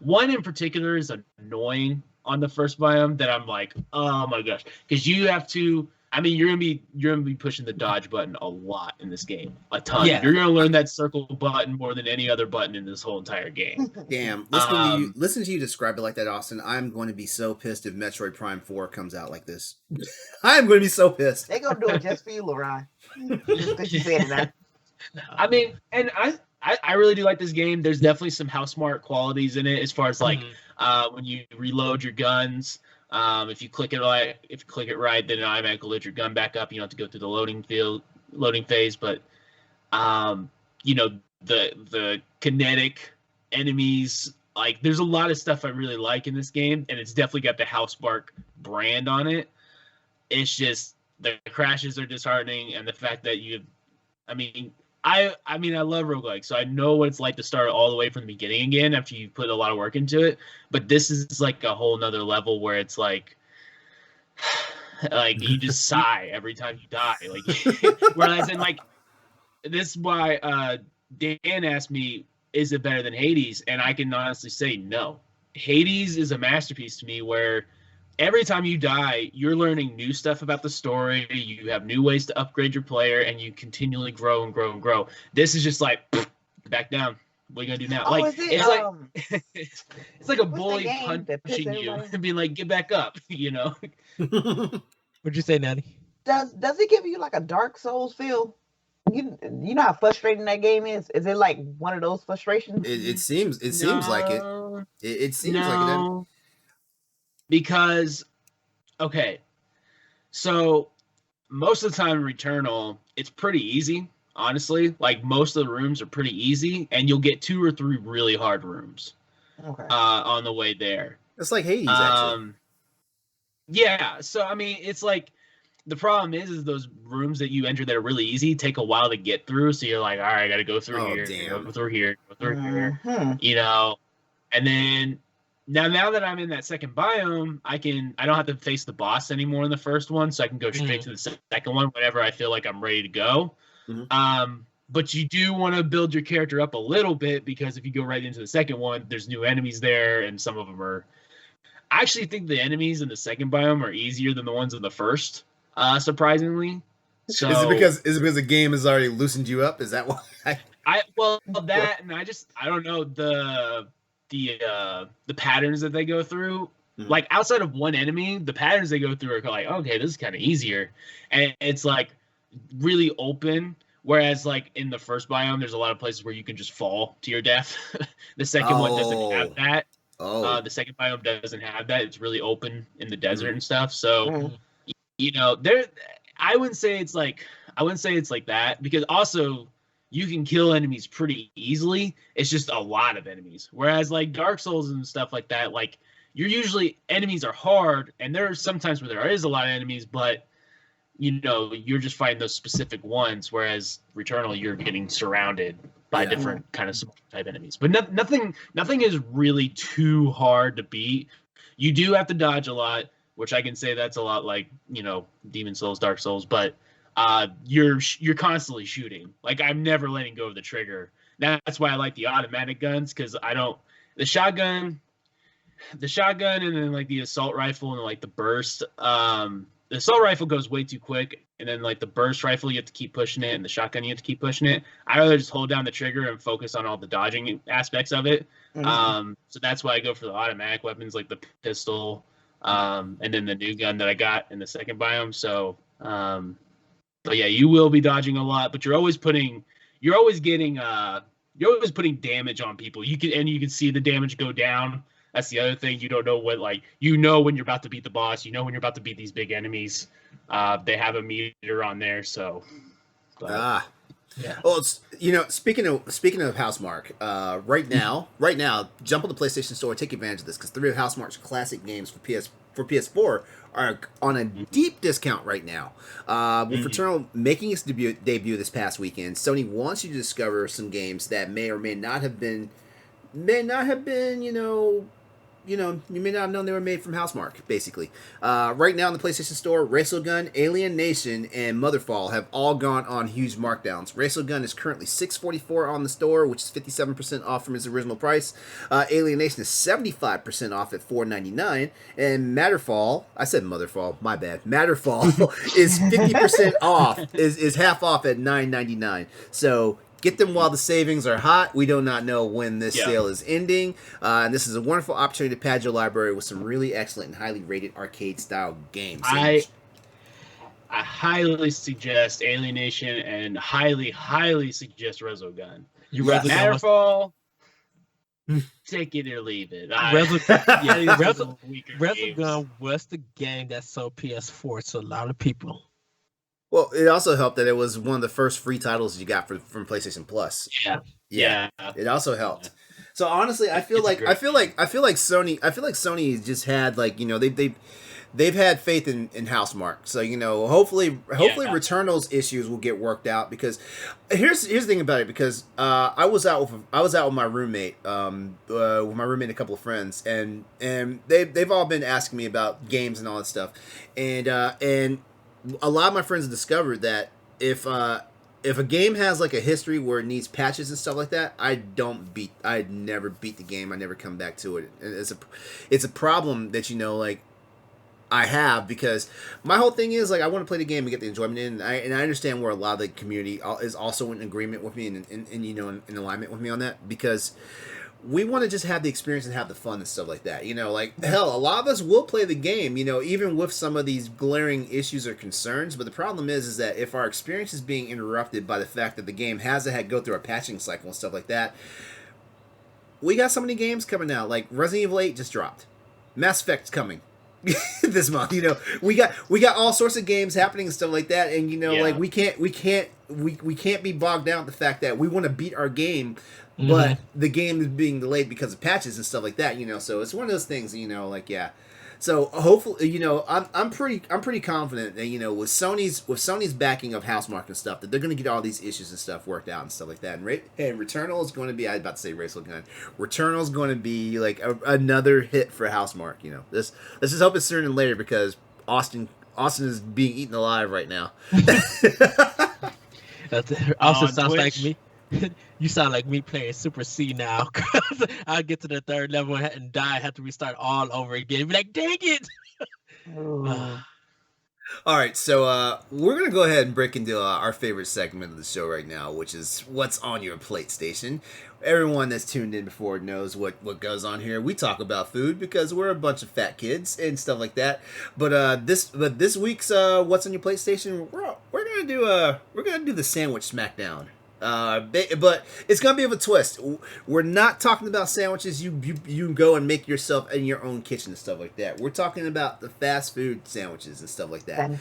One in particular is annoying on the first biome that I'm like, oh my gosh, because you have to. I mean, you're gonna be pushing the dodge button a lot in this game, a ton. Yeah. You're gonna learn that circle button more than any other button in this whole entire game. Damn, listen to you describe it like that, Austin. I'm going to be so pissed if Metroid Prime 4 comes out like this. I'm going to be so pissed. They're gonna do it just for you, LeRon. Just because you said that. I mean, and I really do like this game. There's definitely some Housemarque qualities in it, as far as like when you reload your guns. If you click it right, then it automatically loads your gun back up. You don't have to go through the loading phase. But you know, the kinetic enemies, like there's a lot of stuff I really like in this game, and it's definitely got the Housemarque brand on it. It's just the crashes are disheartening, and the fact that I love roguelikes, so I know what it's like to start all the way from the beginning again after you put a lot of work into it. But this is like a whole nother level where it's like you just sigh every time you die. Like, whereas in like this is why Dan asked me, is it better than Hades? And I can honestly say no. Hades is a masterpiece to me where every time you die, you're learning new stuff about the story. You have new ways to upgrade your player, and you continually grow and grow and grow. This is just like, back down. What are you gonna do now? Oh, like it's like a bully punching you and being like, get back up. You know. What'd you say, Nellie? Does it give you like a Dark Souls feel? You know how frustrating that game is. Is it like one of those frustrations? It seems like it. It seems like it. Because, okay, so most of the time in Returnal, it's pretty easy, honestly. Like, most of the rooms are pretty easy, and you'll get 2 or 3 really hard rooms on the way there. It's like Hades, actually. Yeah, so, I mean, it's like, the problem is those rooms that you enter that are really easy take a while to get through, so you're like, all right, I gotta go through go through here, you know, and then... Now that I'm in that second biome, I don't have to face the boss anymore in the first one, so I can go straight to the second one whenever I feel like I'm ready to go. But you do want to build your character up a little bit, because if you go right into the second one, there's new enemies there, and some of them are... I actually think the enemies in the second biome are easier than the ones in the first, surprisingly. So is it because the game has already loosened you up? Is that why? I don't know, the patterns that they go through, like outside of one enemy, the patterns they go through are like, okay, this is kind of easier, and it's like really open. Whereas like in the first biome, there's a lot of places where you can just fall to your death. The second one doesn't have that. The second biome doesn't have that. It's really open in the desert and stuff. So you know, I wouldn't say it's like that, because also you can kill enemies pretty easily. It's just a lot of enemies. Whereas like Dark Souls and stuff like that, like enemies are hard, and there are some times where there is a lot of enemies, but you know, you're just fighting those specific ones. Whereas Returnal, you're getting surrounded by different kind of type enemies. But nothing is really too hard to beat. You do have to dodge a lot, which I can say that's a lot like, you know, Demon Souls, Dark Souls, but you're constantly shooting. Like, I'm never letting go of the trigger. That's why I like the automatic guns, because the shotgun and then like the assault rifle and like the burst, assault rifle goes way too quick, and then like the burst rifle, you have to keep pushing it, and the shotgun, you have to keep pushing it. I rather just hold down the trigger and focus on all the dodging aspects of it. So that's why I go for the automatic weapons like the pistol, and then the new gun that I got in the second biome. So, but yeah, you will be dodging a lot, but you're always putting damage on people. You can see the damage go down. That's the other thing. You don't know when you're about to beat the boss. You know when you're about to beat these big enemies. They have a meter on there, so. But, yeah. Well, it's, speaking of Housemarque, right now, jump on the PlayStation Store, take advantage of this because 3 of Housemarque's classic games for PS4 are on a deep discount right now. With Returnal making its debut this past weekend, Sony wants you to discover some games that may or may not have been, you may not have known they were made from Housemarque, basically. Right now in the PlayStation Store, Racegun, Alien Nation, and Motherfall have all gone on huge markdowns. Racegun is currently $6.44 on the store, which is 57% off from its original price. Alien Nation is 75% off at $4.99. And Matterfall, I said Motherfall, my bad. Matterfall is 50% off, is half off at $9.99. So get them while the savings are hot. We do not know when this sale is ending. And this is a wonderful opportunity to pad your library with some really excellent and highly rated arcade-style games. I highly suggest Alienation and highly, highly suggest Resogun. Matterfall, take it or leave it. Resogun was the game that sold PS4 to a lot of people. Well, it also helped that it was one of the first free titles you got from PlayStation Plus. Yeah. It also helped. So honestly, I feel like Sony just had they've had faith in Housemarque. So hopefully Returnal's issues will get worked out because here's the thing about it because I was out with my roommate and a couple of friends and they've all been asking me about games and all that stuff and a lot of my friends have discovered that if a game has like a history where it needs patches and stuff like that, I never beat the game. I never come back to it. And it's a problem that I have because my whole thing is I want to play the game and get the enjoyment in. And I understand where a lot of the community is also in agreement with me and in alignment with me on that because we want to just have the experience and have the fun and stuff like that. Hell, a lot of us will play the game, even with some of these glaring issues or concerns. But the problem is that if our experience is being interrupted by the fact that the game has to go through a patching cycle and stuff like that, we got so many games coming out. Like Resident Evil 8 just dropped. Mass Effect's coming this month. We got all sorts of games happening and stuff like that. And we can't be bogged down with the fact that we want to beat our game. But the game is being delayed because of patches and stuff like that, So it's one of those things, So hopefully, I'm pretty confident that with Sony's backing of Housemarque and stuff that they're going to get all these issues and stuff worked out and stuff like that. And Returnal is going to be, I was about to say Racegun. Returnal is going to be another hit for Housemarque. Let's just hope it's sooner than later because Austin is being eaten alive right now. Austin sounds like me. You sound like me playing Super C now. Cause I'll get to the 3rd level and die. Have to restart all over again. Be like, dang it! All right, so we're gonna go ahead and break into our favorite segment of the show right now, which is what's on your plate station. Everyone that's tuned in before knows what goes on here. We talk about food because we're a bunch of fat kids and stuff like that. But this week's what's on your plate station, we're gonna do the sandwich smackdown. But it's gonna be of a twist. We're not talking about sandwiches you go and make yourself in your own kitchen and stuff like that. We're talking about the fast food sandwiches and stuff like that.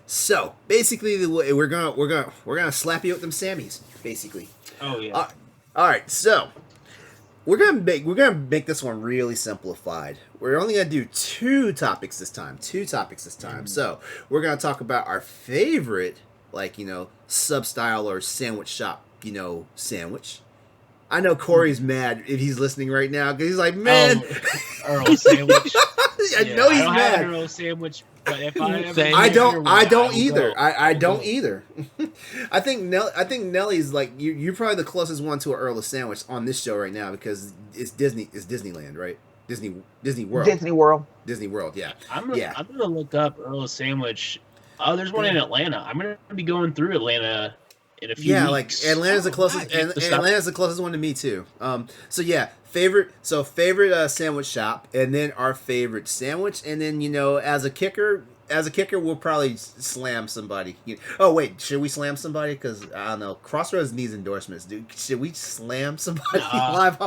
So basically, we're gonna slap you with them Sammies. Basically. Oh yeah. All right. So we're gonna make this one really simplified. We're only gonna do two topics this time. So we're gonna talk about our favorite, sub-style or sandwich shop, sandwich. I know Corey's mad if he's listening right now because he's like, man, Earl sandwich. I know he's I don't mad. have an Earl sandwich, but if I ever I don't either. I don't either. I think Nellie's you're probably the closest one to an Earl sandwich on this show right now because it's Disneyland, right? Disney World. Disney World. Disney World, yeah. I'm gonna look up Earl Sandwich. Oh, there's one in Atlanta. I'm gonna be going through Atlanta in a few weeks. Like Atlanta's the closest. Atlanta's the closest one to me too. So yeah, favorite sandwich shop, and then our favorite sandwich, and then as a kicker, we'll probably slam somebody. Oh wait, should we slam somebody? Because I don't know. Crossroads needs endorsements, dude. Should we slam somebody live?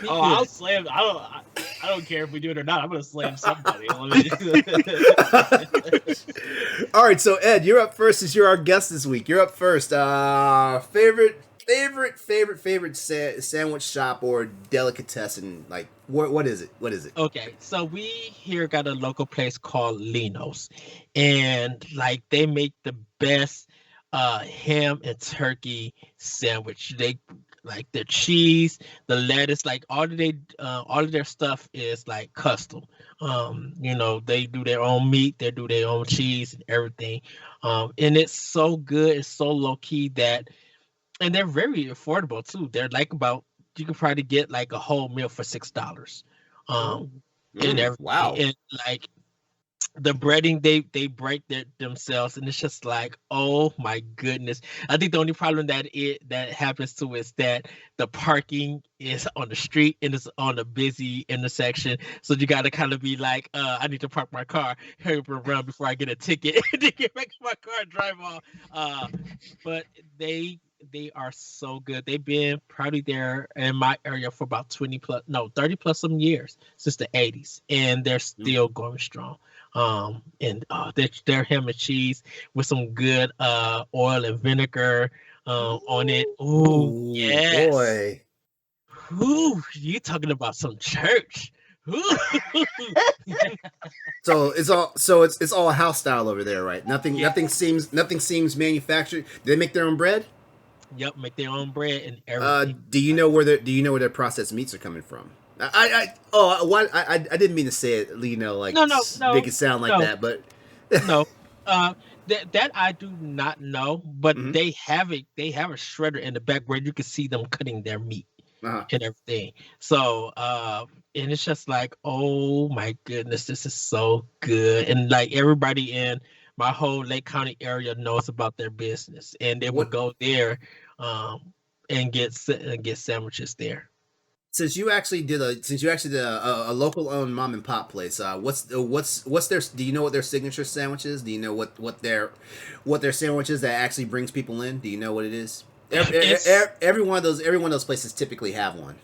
I'll slam. I don't care if we do it or not. I'm gonna slam somebody. All right, so Ed, you're up first since you're our guest this week. You're up first. Favorite sandwich shop or delicatessen? Like, what is it? What is it? Okay, so we here got a local place called Lino's, and like they make the best ham and turkey sandwich. They like their cheese, the lettuce, like all of their stuff is like custom. They do their own meat, they do their own cheese and everything. And it's so good, it's so low key and they're very affordable too. They're like you could probably get like a whole meal for $6. And everything. Wow. And like the breading, they break themselves, and it's just like, oh my goodness. I think the only problem that happens to is that the parking is on the street and it's on a busy intersection, so you got to kind of be like, I need to park my car, hurry up and run before I get a ticket to get back in my car and drive off. But they are so good. They've been probably there in my area for about 30 plus some years, since the 80s, and they're still going strong. Their ham and cheese with some good oil and vinegar on it. Ooh, yes. Boy. Ooh, you talking about some church. So it's all house style over there, right? Nothing seems manufactured. Do they make their own bread? Yep, make their own bread and everything. Do you know where their processed meats are coming from? I didn't mean to say it, no, make it sound like that, but no, that I do not know. But they have a shredder in the back where you can see them cutting their meat and everything. So and it's just like, oh my goodness, this is so good, and like everybody in my whole Lake County area knows about their business, and they would go there and get sandwiches there. Since you actually did a local owned mom and pop place, what's their? Do you know what their signature sandwich is? Do you know what their sandwiches that actually brings people in? Do you know what it is? Every one of those places typically have one.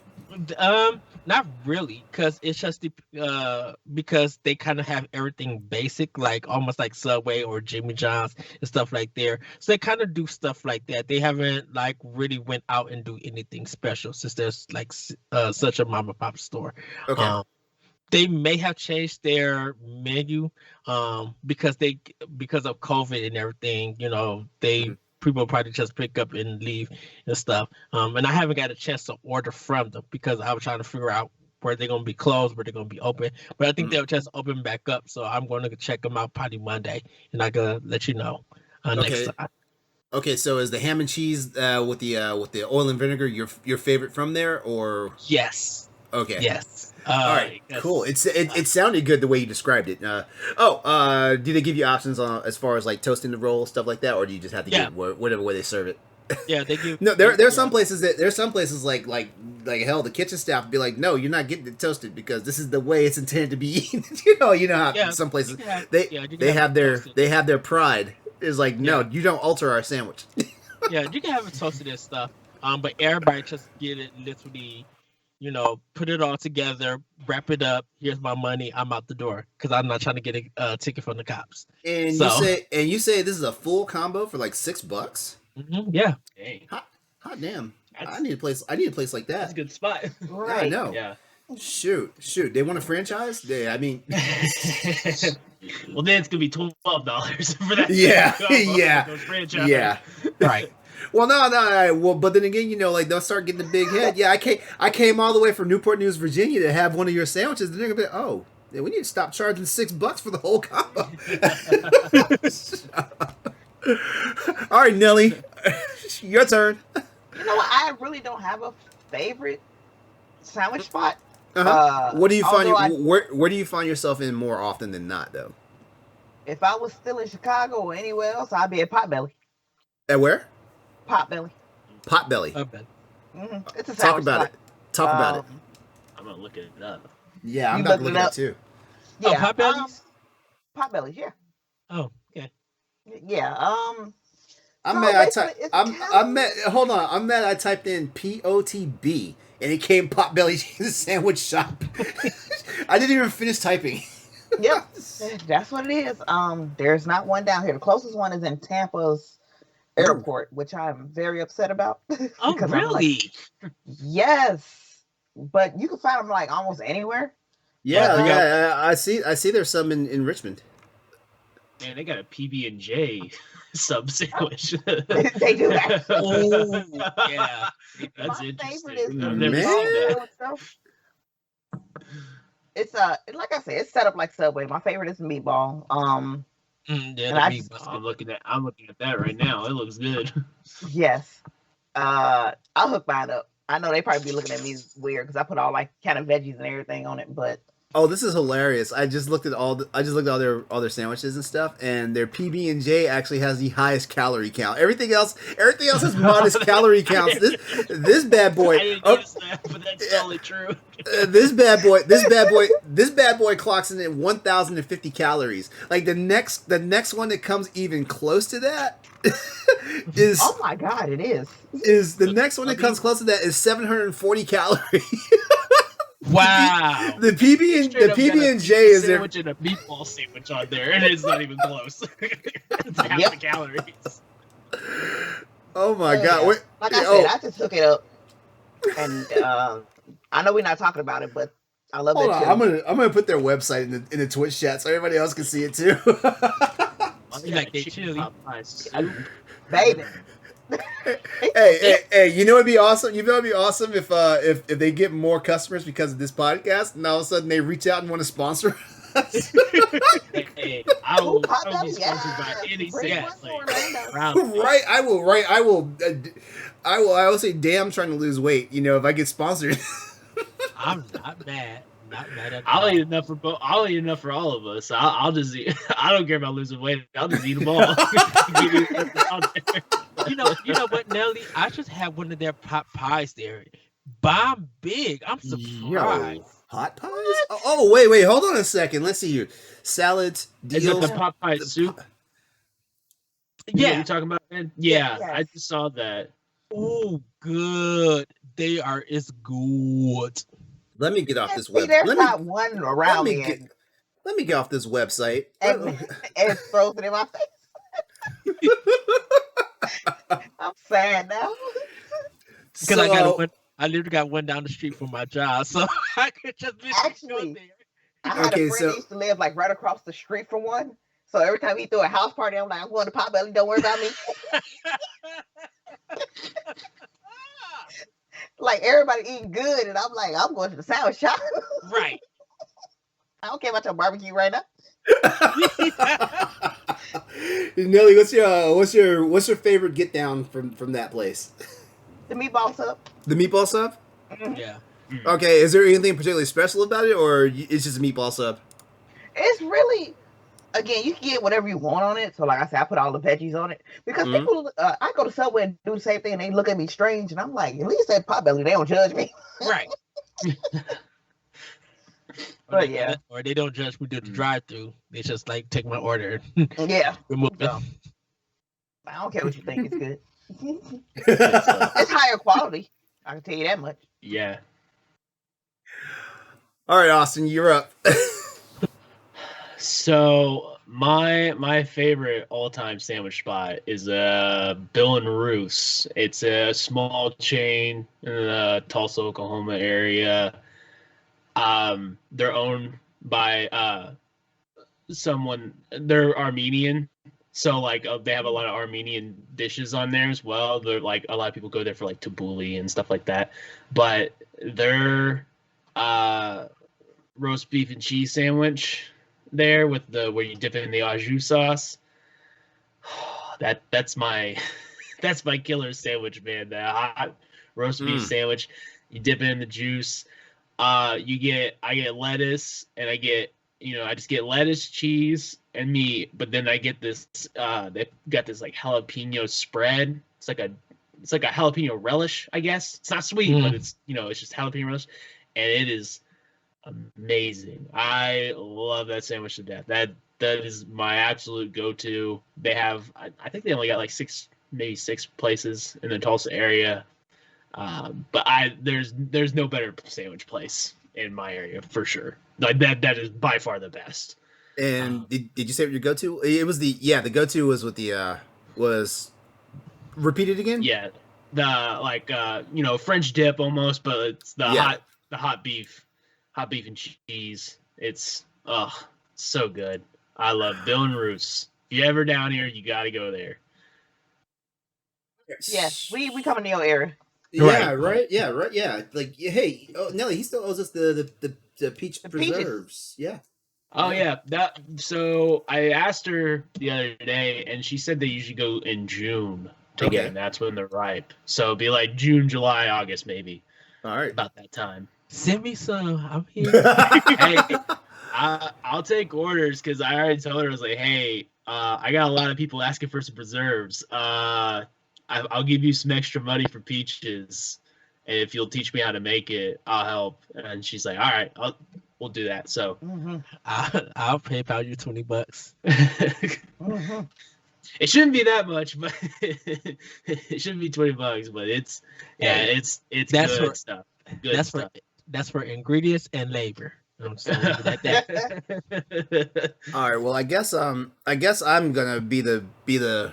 Not really, because it's just because they kind of have everything basic, like almost like Subway or Jimmy John's and stuff like there. So they kind of do stuff like that. They haven't like really went out and do anything special since there's like such a mom and pop store. Okay. They may have changed their menu because of COVID and everything. People probably just pick up and leave and stuff. And I haven't got a chance to order from them because I was trying to figure out where they're going to be closed, where they're going to be open. But I think they'll just open back up. So I'm going to check them out probably Monday, and I'm going to let you know next time. Okay, so is the ham and cheese with the oil and vinegar your favorite from there, or? Yes. Okay. Yes. All right, yes. Cool. It sounded good the way you described it. Do they give you options on as far as like toasting the roll, stuff like that, or do you just have to get whatever way they serve it? Yeah, they give. No, there's some places like hell, the kitchen staff would be like, no, you're not getting it toasted because this is the way it's intended to be eaten. you know how some places they have their pride. Is like, no, you don't alter our sandwich. Yeah, you can have it toasted and stuff. But everybody just get it literally. Put it all together, wrap it up. Here's my money. I'm out the door because I'm not trying to get a ticket from the cops. And you say this is a full combo for like $6? Mm-hmm, yeah. Dang. Hot damn. I need a place like that. That's a good spot. Right. I know. Yeah. Shoot. They want a franchise? I mean. Well, then it's gonna be $12 for that. Yeah. Right. Well, no. Well, but then again, they'll start getting the big head. Yeah, I came all the way from Newport News, Virginia, to have one of your sandwiches. And they're gonna be, oh, yeah, we need to stop charging $6 for the whole combo. All right, Nellie, your turn. You know what? I really don't have a favorite sandwich spot. What do you find? although Where do you find yourself in more often than not, though? If I was still in Chicago or anywhere else, I'd be at Potbelly. At where? Potbelly. Potbelly. It's a Talk sandwich about spot. it. Talk about it. I'm gonna look it up. Yeah, I'm You not looked it looking at up? it too. Yeah, Potbelly's? Potbelly's, yeah. Oh, okay. Yeah. I'm So mad. I basically, typed. it's I'm mad. Hold on. I'm mad. I typed in POTB and it came Potbelly sandwich shop. I didn't even finish typing. Yep, that's what it is. There's not one down here. The closest one is in Tampa's airport, which I'm very upset about. Oh, because really? Yes, but you can find them like almost anywhere. Yeah. I see. There's some in Richmond. Man, they got a PB and J sub sandwich. They do that. Oh, yeah. That's My interesting. favorite is I've the never Man. seen that. sandwich though. It's like I said, it's set up like Subway. My favorite is the meatball. Yeah, And the I meat just- I'm looking at that right now. It looks good. Yes. I'll hook mine up. I know they probably be looking at me weird because I put all like kind of veggies and everything on it, but Oh, this is hilarious! I just looked at all their sandwiches and stuff, and their PB and J actually has the highest calorie count. Everything else has modest calorie counts. This bad boy. I didn't notice that, but that's totally true. This bad boy clocks in at 1,050 calories. Like the next one that comes even close to that is oh my god, it is. the next one that comes close to that is 740 calories. Wow. The PB and J is their sandwich and a meatball sandwich on there, and it's not even close. It's half the calories. Oh my Oh, god! yeah. Wait, Like I said, I just hook it up, and I know we're not talking about it, but I love hold that on, chili. I'm gonna put their website in the Twitch chat so everybody else can see it too. You like that chili? Baby. hey! You know it'd be awesome. You know it'd be awesome if they get more customers because of this podcast, and all of a sudden they reach out and want to sponsor us. Hey, I will be Potbelly, sponsored by any Pretty sandwich. much Orlando. Right? I will say, damn, trying to lose weight. You know, if I get sponsored. I'm not mad. Not mad at I'll all. eat enough for both. I'll eat enough for all of us. I'll just eat. I don't care about losing weight. I'll just eat them all. You know what, Nellie? I just had one of their pot pies there. Bomb big. I'm surprised. Hot pies? Oh, wait, hold on a second. Let's see here. Salads, Is it deals. the Popeye soup? Yeah. You talking about, man? Yeah, Yes. I just saw that. Oh, good. They are. It's good. Let me get off this See, web. there's Let not me one around me me, get- let me get off this website. and it throws it in my face. I'm sad now. Because I got one. I literally got one down the street from my job, so I could just literally go Actually, there. I had Okay, a friend so- that used to live like right across the street from one. So every time he threw a house party, I'm like, I'm going to Potbelly. Don't worry about me. Like everybody eating good, and I'm like, I'm going to the sandwich shop. Right. I don't care about your barbecue right now. Nelly, what's your favorite get down from that place? The meatball sub. The meatball sub? Yeah. Okay, is there anything particularly special about it, or it's just a meatball sub? It's really, again, you can get whatever you want on it. So like I said, I put all the veggies on it because Mhm. people, I go to Subway and do the same thing, and they look at me strange, and I'm like, at least at Potbelly, they don't judge me. Right. But yeah. Or they don't judge me through the drive-through. They just like take my order. Yeah, Remove it. So, I don't care what you think. It's good. All It's higher quality. I can tell you that much. Yeah. right, Austin, you're up. So my favorite all-time sandwich spot is Bill and Roos. It's a small chain in the Tulsa, Oklahoma area. They're owned by someone. They're Armenian, so like they have a lot of Armenian dishes on there as well. They're like a lot of people go there for like tabbouleh and stuff like that. But their roast beef and cheese sandwich there with the where you dip it in the au jus sauce. That's my killer sandwich, man. The hot roast beef sandwich. You dip it in the juice. I get lettuce, and I just get lettuce, cheese, and meat. But then I get this. They've got this like jalapeno spread. It's like a jalapeno relish, I guess. It's not sweet, but it's just jalapeno relish, and it is amazing. I love that sandwich to death. That is my absolute go-to. They have, I think they only got like maybe six places in the Tulsa area. But there's no better sandwich place in my area for sure. Like that is by far the best. And did you say what your go-to? It was the go-to was with the was repeat it again? Yeah. The French dip almost, but it's the hot beef and cheese. It's so good. I love Bill and Roos. If you're ever down here, you got to go there. Yes, we coming to your area. Yeah, right. Yeah, right. Yeah, like hey, Nellie, he still owes us the peach preserves. Yeah. Oh yeah, So I asked her the other day, and she said they usually go in June to get them. That's when they're ripe. So it'd be like June, July, August, maybe. All right, about that time. Send me some. I'm here. Hey, I'll take orders because I already told her I was like, hey, I got a lot of people asking for some preserves. I'll give you some extra money for peaches, and if you'll teach me how to make it, I'll help. And she's like, all right, we'll do that. So I'll PayPal you $20. It shouldn't be that much, but it shouldn't be $20. But it's that's good stuff. Good stuff. That's for ingredients and labor. I'm sorry, all right. Well, I guess I'm gonna be the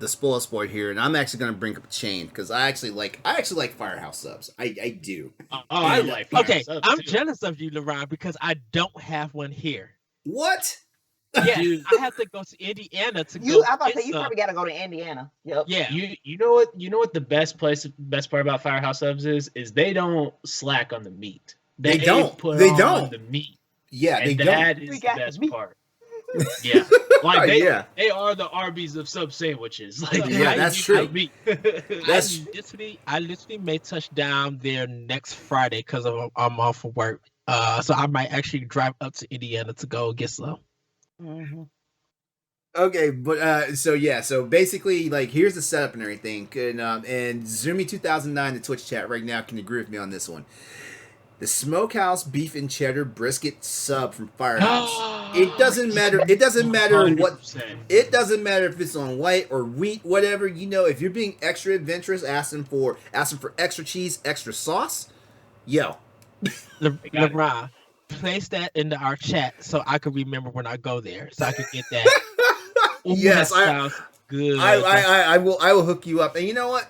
spoil sport here, and I'm actually gonna bring up a chain because I actually like Firehouse Subs. I do. I like Firehouse Subs I'm too. jealous of you, LeRon, because I don't have one here. What? Yeah, I have to go to Indiana to go. I thought you probably gotta go to Indiana. Yep. Yeah. You know what the best part about Firehouse Subs is they don't slack on the meat. They don't put on the meat. Yeah, and they that don't. is the best part. Yeah, like they are the Arby's of sub sandwiches. Like that's true. I literally may touch down there next Friday because I'm off for work. So I might actually drive up to Indiana to go get some. Mm-hmm. Okay, but so basically, like, here's the setup and everything, and Zoomy2009, the Twitch chat right now, can agree with me on this one. The Smokehouse beef and cheddar brisket sub from Firehouse. It doesn't matter. It doesn't matter what. 100%. It doesn't matter if it's on white or wheat, whatever. If you're being extra adventurous, asking for extra cheese, extra sauce, yo. LeRon, place that into our chat so I can remember when I go there, so I can get that. Yes, that sounds good. I will hook you up. And you know what?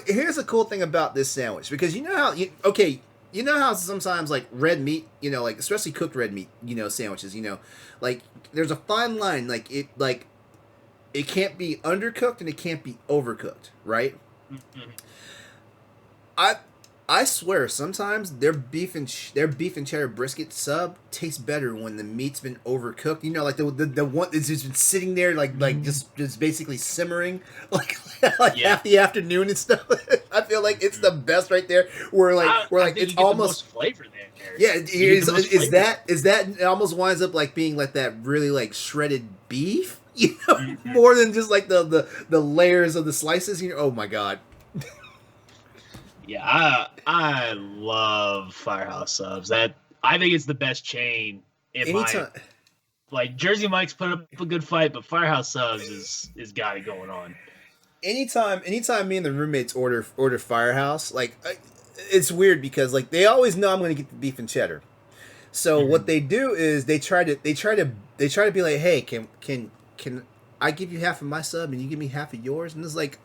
Here's the cool thing about this sandwich, because you know how sometimes like red meat, like especially cooked red meat, sandwiches, like there's a fine line, like it can't be undercooked and it can't be overcooked, right? Mm-hmm. I swear sometimes their beef and cheddar brisket sub tastes better when the meat's been overcooked. Like the one that's just been sitting there like just basically simmering like half the afternoon and stuff. I feel like it's the best right there. Where it's almost flavor there. Yeah, is that it almost winds up like being like that really like shredded beef, Mm-hmm. more than just like the layers of the slices. Oh my god. Yeah, I love Firehouse Subs. I think it's the best chain in like Jersey Mike's put up a good fight, but Firehouse Subs is got it going on. Anytime me and the roommates order Firehouse, like it's weird because like they always know I'm going to get the beef and cheddar. So what they do is they try to be like, hey, can I give you half of my sub and you give me half of yours? And it's like,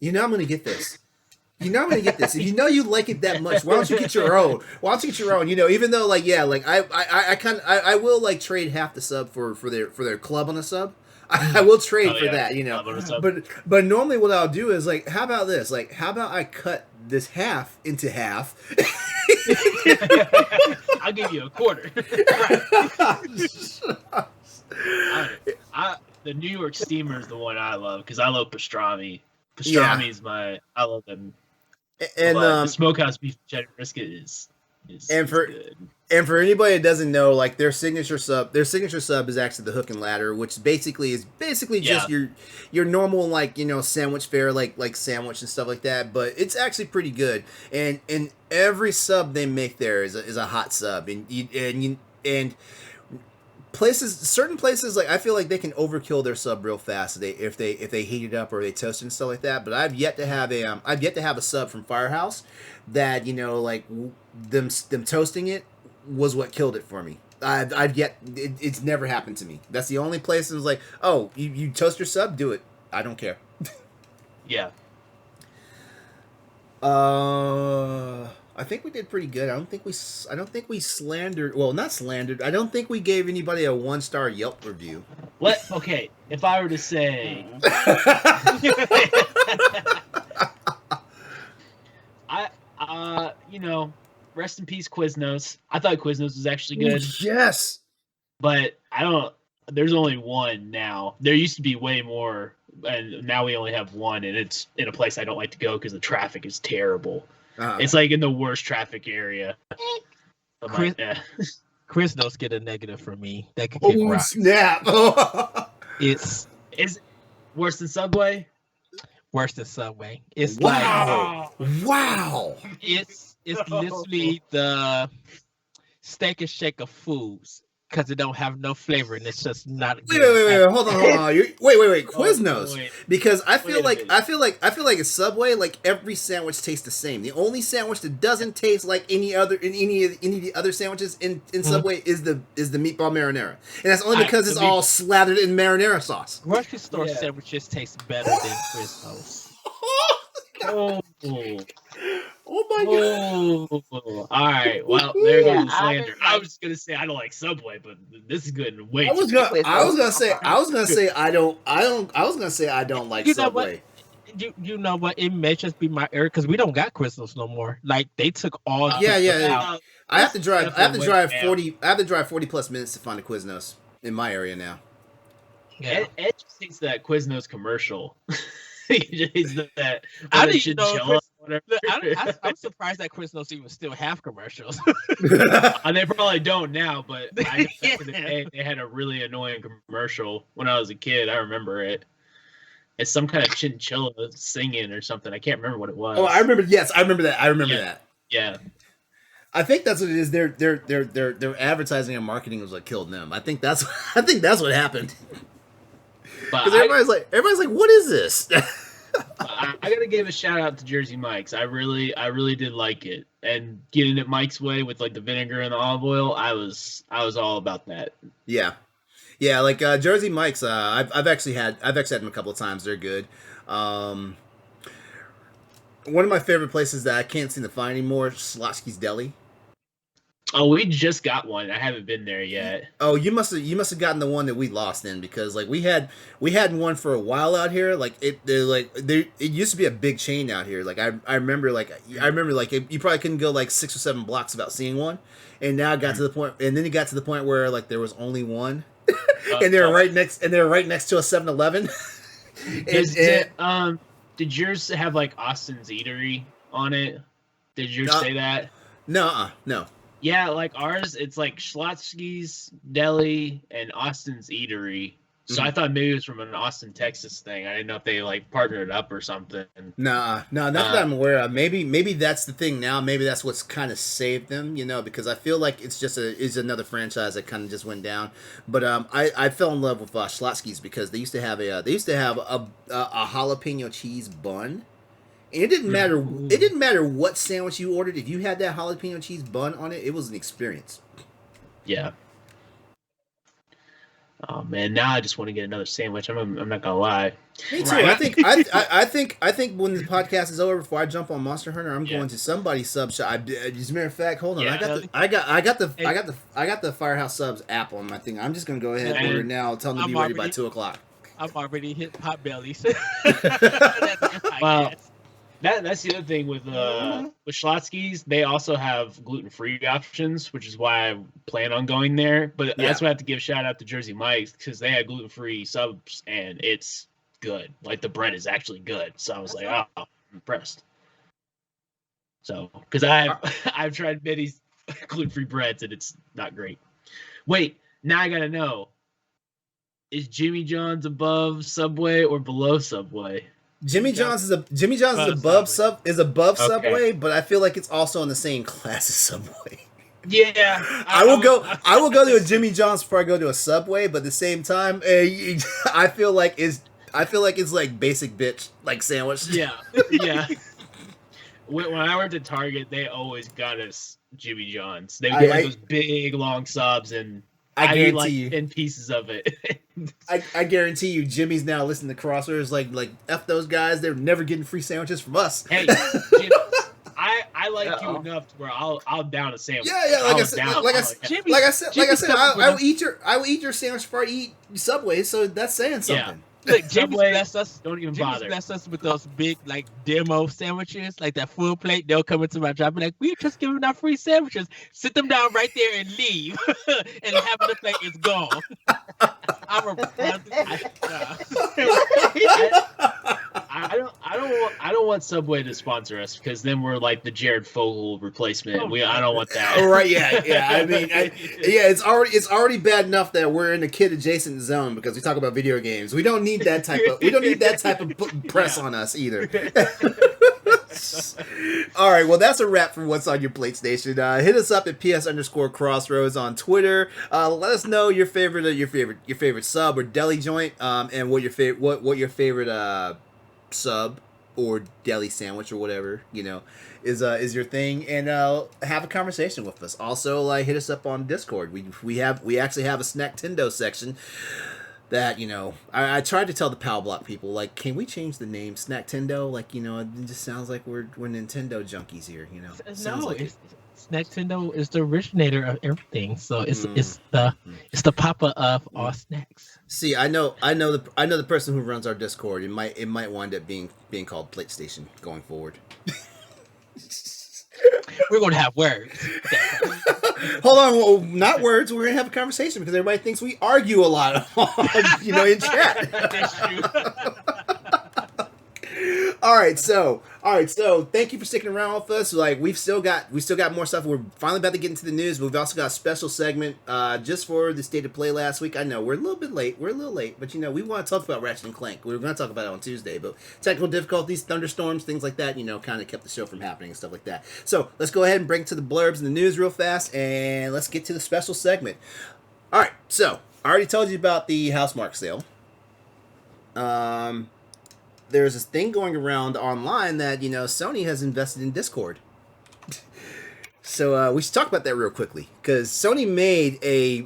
I'm going to get this. I'm going to get this. If you like it that much, why don't you get your own? Even though I will like trade half the sub for their club on the sub. I will trade for that, But normally what I'll do is like, how about this? Like, how about I cut this half into half? I'll give you a quarter. The New York steamer is the one I love because I love pastrami. Pastrami is I love them. And the smokehouse beef cheddar brisket is good. And for anybody that doesn't know, like their signature sub is actually the hook and ladder, which basically is just your normal like sandwich fare like sandwich and stuff like that. But it's actually pretty good, and every sub they make there is a hot sub, and certain places like I feel like they can overkill their sub real fast if they heat it up or they toast it and stuff like that. But I've yet to have a sub from Firehouse that like them toasting it was what killed it for me. It's never happened to me. That's the only place that was like, oh, you toast your sub, do it. I don't care. Yeah. I think we did pretty good. I don't think we slandered. Well, not slandered. I don't think we gave anybody a 1-star Yelp review. What? Okay, if I were to say, rest in peace, Quiznos. I thought Quiznos was actually good. Ooh, yes. But there's only one now. There used to be way more, and now we only have one, and it's in a place I don't like to go because the traffic is terrible. It's like in the worst traffic area. Quiznos get a negative from me. That could kick rocks. Snap. Is it worse than Subway? Worse than Subway. It's wow. It's literally the Steak and Shake of foods because it don't have no flavor and it's just not. Wait, hold on. Wait, Quiznos. Because I feel like it's Subway. Like every sandwich tastes the same. The only sandwich that doesn't taste like any of the other sandwiches in Subway is the meatball marinara, and that's only because it's all slathered in marinara sauce. Grocery store sandwiches taste better than Quiznos. Oh my god! All right, well there goes the slander. I was gonna say I don't like Subway, but this is good. I was gonna say I don't like Subway. You know what? It may just be my area because we don't got Quiznos no more. Like they took all. Yeah. I have to drive 40. I have to drive 40 plus minutes to find a Quiznos in my area now. Yeah. Ed just thinks that Quiznos commercial. I didn't know. I'm surprised that Quiznos even still have commercials. They probably don't now, but back in the day, they had a really annoying commercial when I was a kid. I remember it. It's some kind of chinchilla singing or something. I can't remember what it was. Oh, I remember. Yes, I remember that. That. Yeah. I think that's what it is. Their advertising and marketing was what killed them. I think that's what happened. Because everybody's like, what is this? I gotta give a shout out to Jersey Mike's. I really did like it, and getting it Mike's way with like the vinegar and the olive oil. I was all about that. Yeah, like Jersey Mike's. I've actually had them a couple of times. They're good. One of my favorite places that I can't seem to find anymore, Slotsky's Deli. Oh, we just got one. I haven't been there yet. Oh, you must have gotten the one that we lost then, because like we had one for a while out here. Like it used to be a big chain out here. Like I remember you probably couldn't go like 6 or 7 blocks without seeing one, and now it got to the point, and then it got to the point where like there was only one, and they were right next to a 7-Eleven. Did yours have like Austin's Eatery on it? Did yours say that? No. Yeah, like ours, it's like Schlotsky's Deli and Austin's Eatery. So I thought maybe it was from an Austin, Texas thing. I didn't know if they like partnered up or something. No, not that I'm aware of. Maybe that's the thing now. Maybe that's what's kind of saved them, because I feel like it's another franchise that kind of just went down. But I fell in love with Schlotsky's because they used to have a jalapeno cheese bun. And it didn't matter. It didn't matter what sandwich you ordered. If you had that jalapeno cheese bun on it, it was an experience. Yeah. Oh man, now I just want to get another sandwich. I'm not gonna lie. Me too. Right? I think when the podcast is over, before I jump on Monster Hunter, I'm going to somebody's sub shop. As a matter of fact, hold on. Yeah. I got the Firehouse Subs app on my thing. I'm just gonna go ahead and order it now. Tell them to be ready by 2:00. I'm already hit pot bellies. Wow. That's the other thing with Schlotsky's. They also have gluten-free options, which is why I plan on going there. But that's why I have to give a shout out to Jersey Mike's, because they had gluten-free subs, and it's good. Like the bread is actually good. So I was like, oh, I'm impressed. So, because I've tried many gluten-free breads and it's not great. Wait, now I gotta know: is Jimmy John's above Subway or below Subway? Jimmy John's is above Subway, but I feel like it's also in the same class as Subway. Yeah, I will go to a Jimmy John's before I go to a Subway, but at the same time, I feel like it's like basic bitch like sandwich. Yeah. When I went to Target, they always got us Jimmy John's. They would get those big long subs, and I eat like in pieces of it. I guarantee you, Jimmy's now listening to Crossroads like F those guys. They're never getting free sandwiches from us. Hey, Jimmy, I like you enough to where I'll down a sandwich. Yeah. Like I said, I will eat your sandwich before I eat Subway. So that's saying something. Yeah. Look, Jimmy's blessed us. Don't even Jimmy's bother. blessed us with those big like demo sandwiches, like that full plate. They'll come into my job and be like, "We're just giving out free sandwiches. Sit them down right there and leave, and half of the plate is gone." I don't want Subway to sponsor us because then we're like the Jared Fogle replacement. I don't want that. Right? Yeah. I mean, it's already bad enough that we're in a kid adjacent zone because we talk about video games. We don't need that type of press on us either. All right, well that's a wrap for what's on your plate station. Hit us up at ps_crossroads on Twitter. Let us know your favorite sub or deli joint, and what your favorite sub or deli sandwich or whatever is your thing, and have a conversation with us. Also, hit us up on Discord. We actually have a Snack-Tendo section. That I tried to tell the Pal Block people, like, can we change the name Snack-Tendo? It just sounds like we're Nintendo junkies here. Snack-Tendo is the originator of everything, so it's the papa of all snacks. See, I know the person who runs our Discord. It might wind up being called PlayStation going forward. We're gonna have words. Hold on, well, not words. We're gonna have a conversation because everybody thinks we argue a lot, in chat. That's true. All right, so thank you for sticking around with us. We've still got more stuff. We're finally about to get into the news, but we've also got a special segment just for the State of Play last week. I know we're a little late, but we want to talk about Ratchet and Clank. We were going to talk about it on Tuesday, but technical difficulties, thunderstorms, things like that, kind of kept the show from happening and stuff like that. So let's go ahead and bring to the blurbs and the news real fast, and let's get to the special segment. All right, so I already told you about the Housemarque sale. There's this thing going around online that, Sony has invested in Discord. So we should talk about that real quickly, because Sony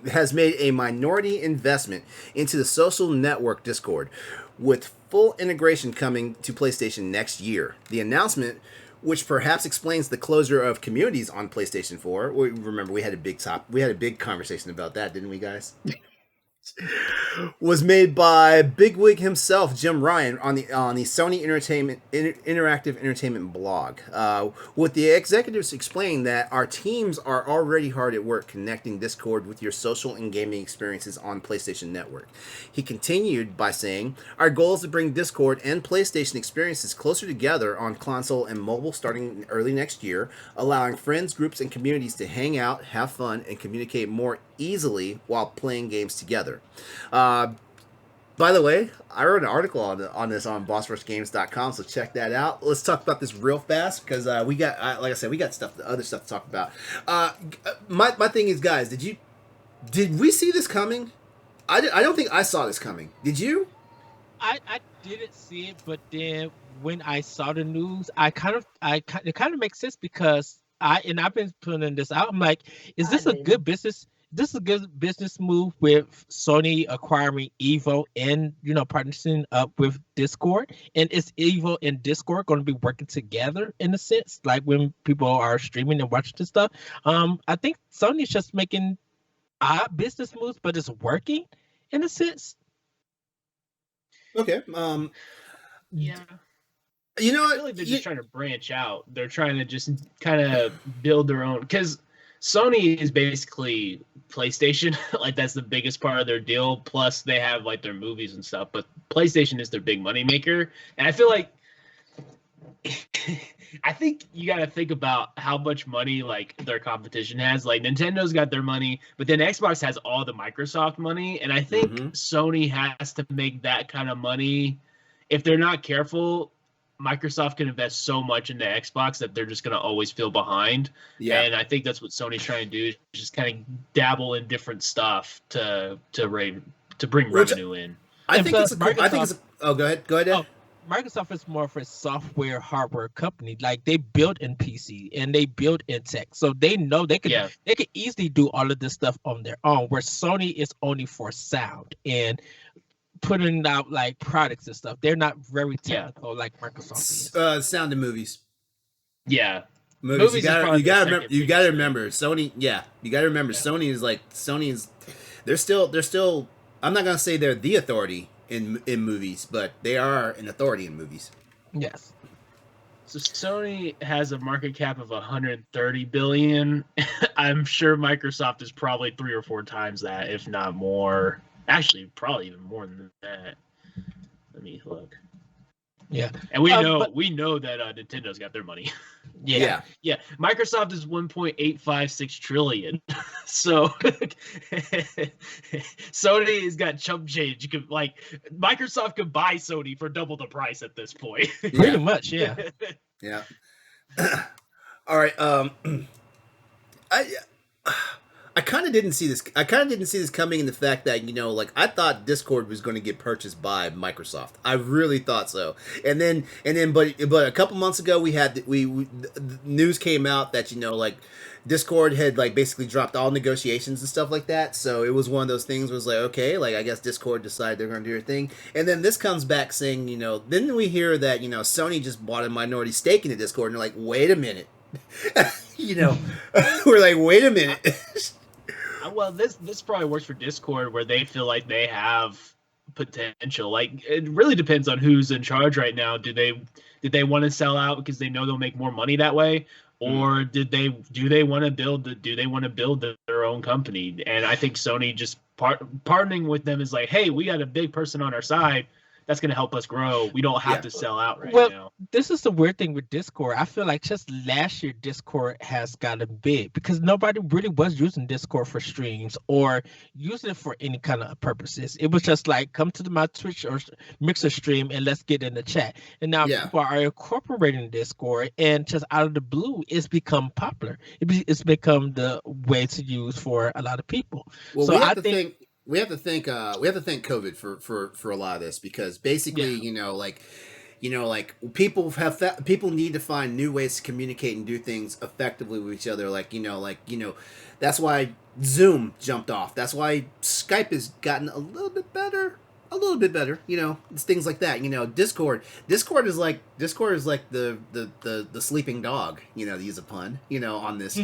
has made a minority investment into the social network Discord, with full integration coming to PlayStation next year. The announcement, which perhaps explains the closure of communities on PlayStation 4. Remember, we had a big conversation about that, didn't we, guys? Was made by bigwig himself, Jim Ryan, on the Sony Interactive Entertainment blog. With the executives explaining that our teams are already hard at work connecting Discord with your social and gaming experiences on PlayStation Network. He continued by saying, our goal is to bring Discord and PlayStation experiences closer together on console and mobile starting early next year, allowing friends, groups, and communities to hang out, have fun, and communicate more easily while playing games together. By the way, I wrote an article on this on bossrushgames.com, so check that out. Let's talk about this real fast because we got, like I said, we got other stuff to talk about. My thing is, guys, did we see this coming? I don't think I saw this coming. Did you? I didn't see it, but then when I saw the news, it kind of makes sense because I've been putting this out. I'm like, is this a good business? This is a good business move with Sony acquiring Evo and partnering up with Discord. And is Evo and Discord going to be working together in a sense, like when people are streaming and watching this stuff? I think Sony's just making odd business moves, but it's working in a sense. Okay. Yeah. You know I feel like they're just trying to branch out. They're trying to just kind of build their own, because Sony is basically PlayStation. Like that's the biggest part of their deal. Plus they have like their movies and stuff. But PlayStation is their big money maker. And I feel like I think you got to think about how much money like their competition has. Like Nintendo's got their money, but then Xbox has all the Microsoft money, and I think Sony has to make that kind of money. If they're not careful, Microsoft can invest so much into Xbox that they're just going to always feel behind. Yeah. And I think that's what Sony's trying to do, is just kind of dabble in different stuff to bring revenue in. I think it's oh, go ahead. Ed. Oh, Microsoft is more of a software hardware company. Like they build in PC and they build in tech, so they know they could easily do all of this stuff on their own. Where Sony is only for sound and putting out like products and stuff. They're not very technical like Microsoft is. Sound and movies. Yeah, movies. You gotta remember Sony. Yeah, you gotta remember Sony is they're still. I'm not gonna say they're the authority in movies, but they are an authority in movies. Yes. So Sony has a market cap of 130 billion. I'm sure Microsoft is probably 3 or 4 times that, if not more. Actually, probably even more than that. Let me look. Yeah, and we know that Nintendo's got their money. Yeah. Microsoft is 1.856 trillion. So Sony has got chump change. You could Microsoft could buy Sony for double the price at this point. Pretty much, yeah. Yeah. All right. I kind of didn't see this. I kind of didn't see this coming in the fact that, I thought Discord was going to get purchased by Microsoft. I really thought so. But a couple months ago, the news came out that, Discord had basically dropped all negotiations and stuff like that. So it was one of those things was okay, I guess Discord decided they're going to do their thing. And then this comes back saying, then we hear that, Sony just bought a minority stake in the Discord, and they're like, wait a minute. We're like, wait a minute. Well, this probably works for Discord, where they feel like they have potential. It really depends on who's in charge right now. Do they want to sell out because they know they'll make more money that way, or do they want to build their own company? And I think Sony just partnering with them is like, hey, we got a big person on our side. That's going to help us grow. We don't have to sell out right now. This is the weird thing with Discord. I feel like just last year, Discord has gotten big because nobody really was using Discord for streams or using it for any kind of purposes. It was just come to my Twitch or Mixer stream and let's get in the chat. And now people are incorporating Discord, and just out of the blue, it's become popular. It's become the way to use for a lot of people. Well, so I think we have to thank COVID for a lot of this, because basically, people need to find new ways to communicate and do things effectively with each other. That's why Zoom jumped off. That's why Skype has gotten a little bit better. It's things like that. Discord is like the sleeping dog, to use a pun, on this.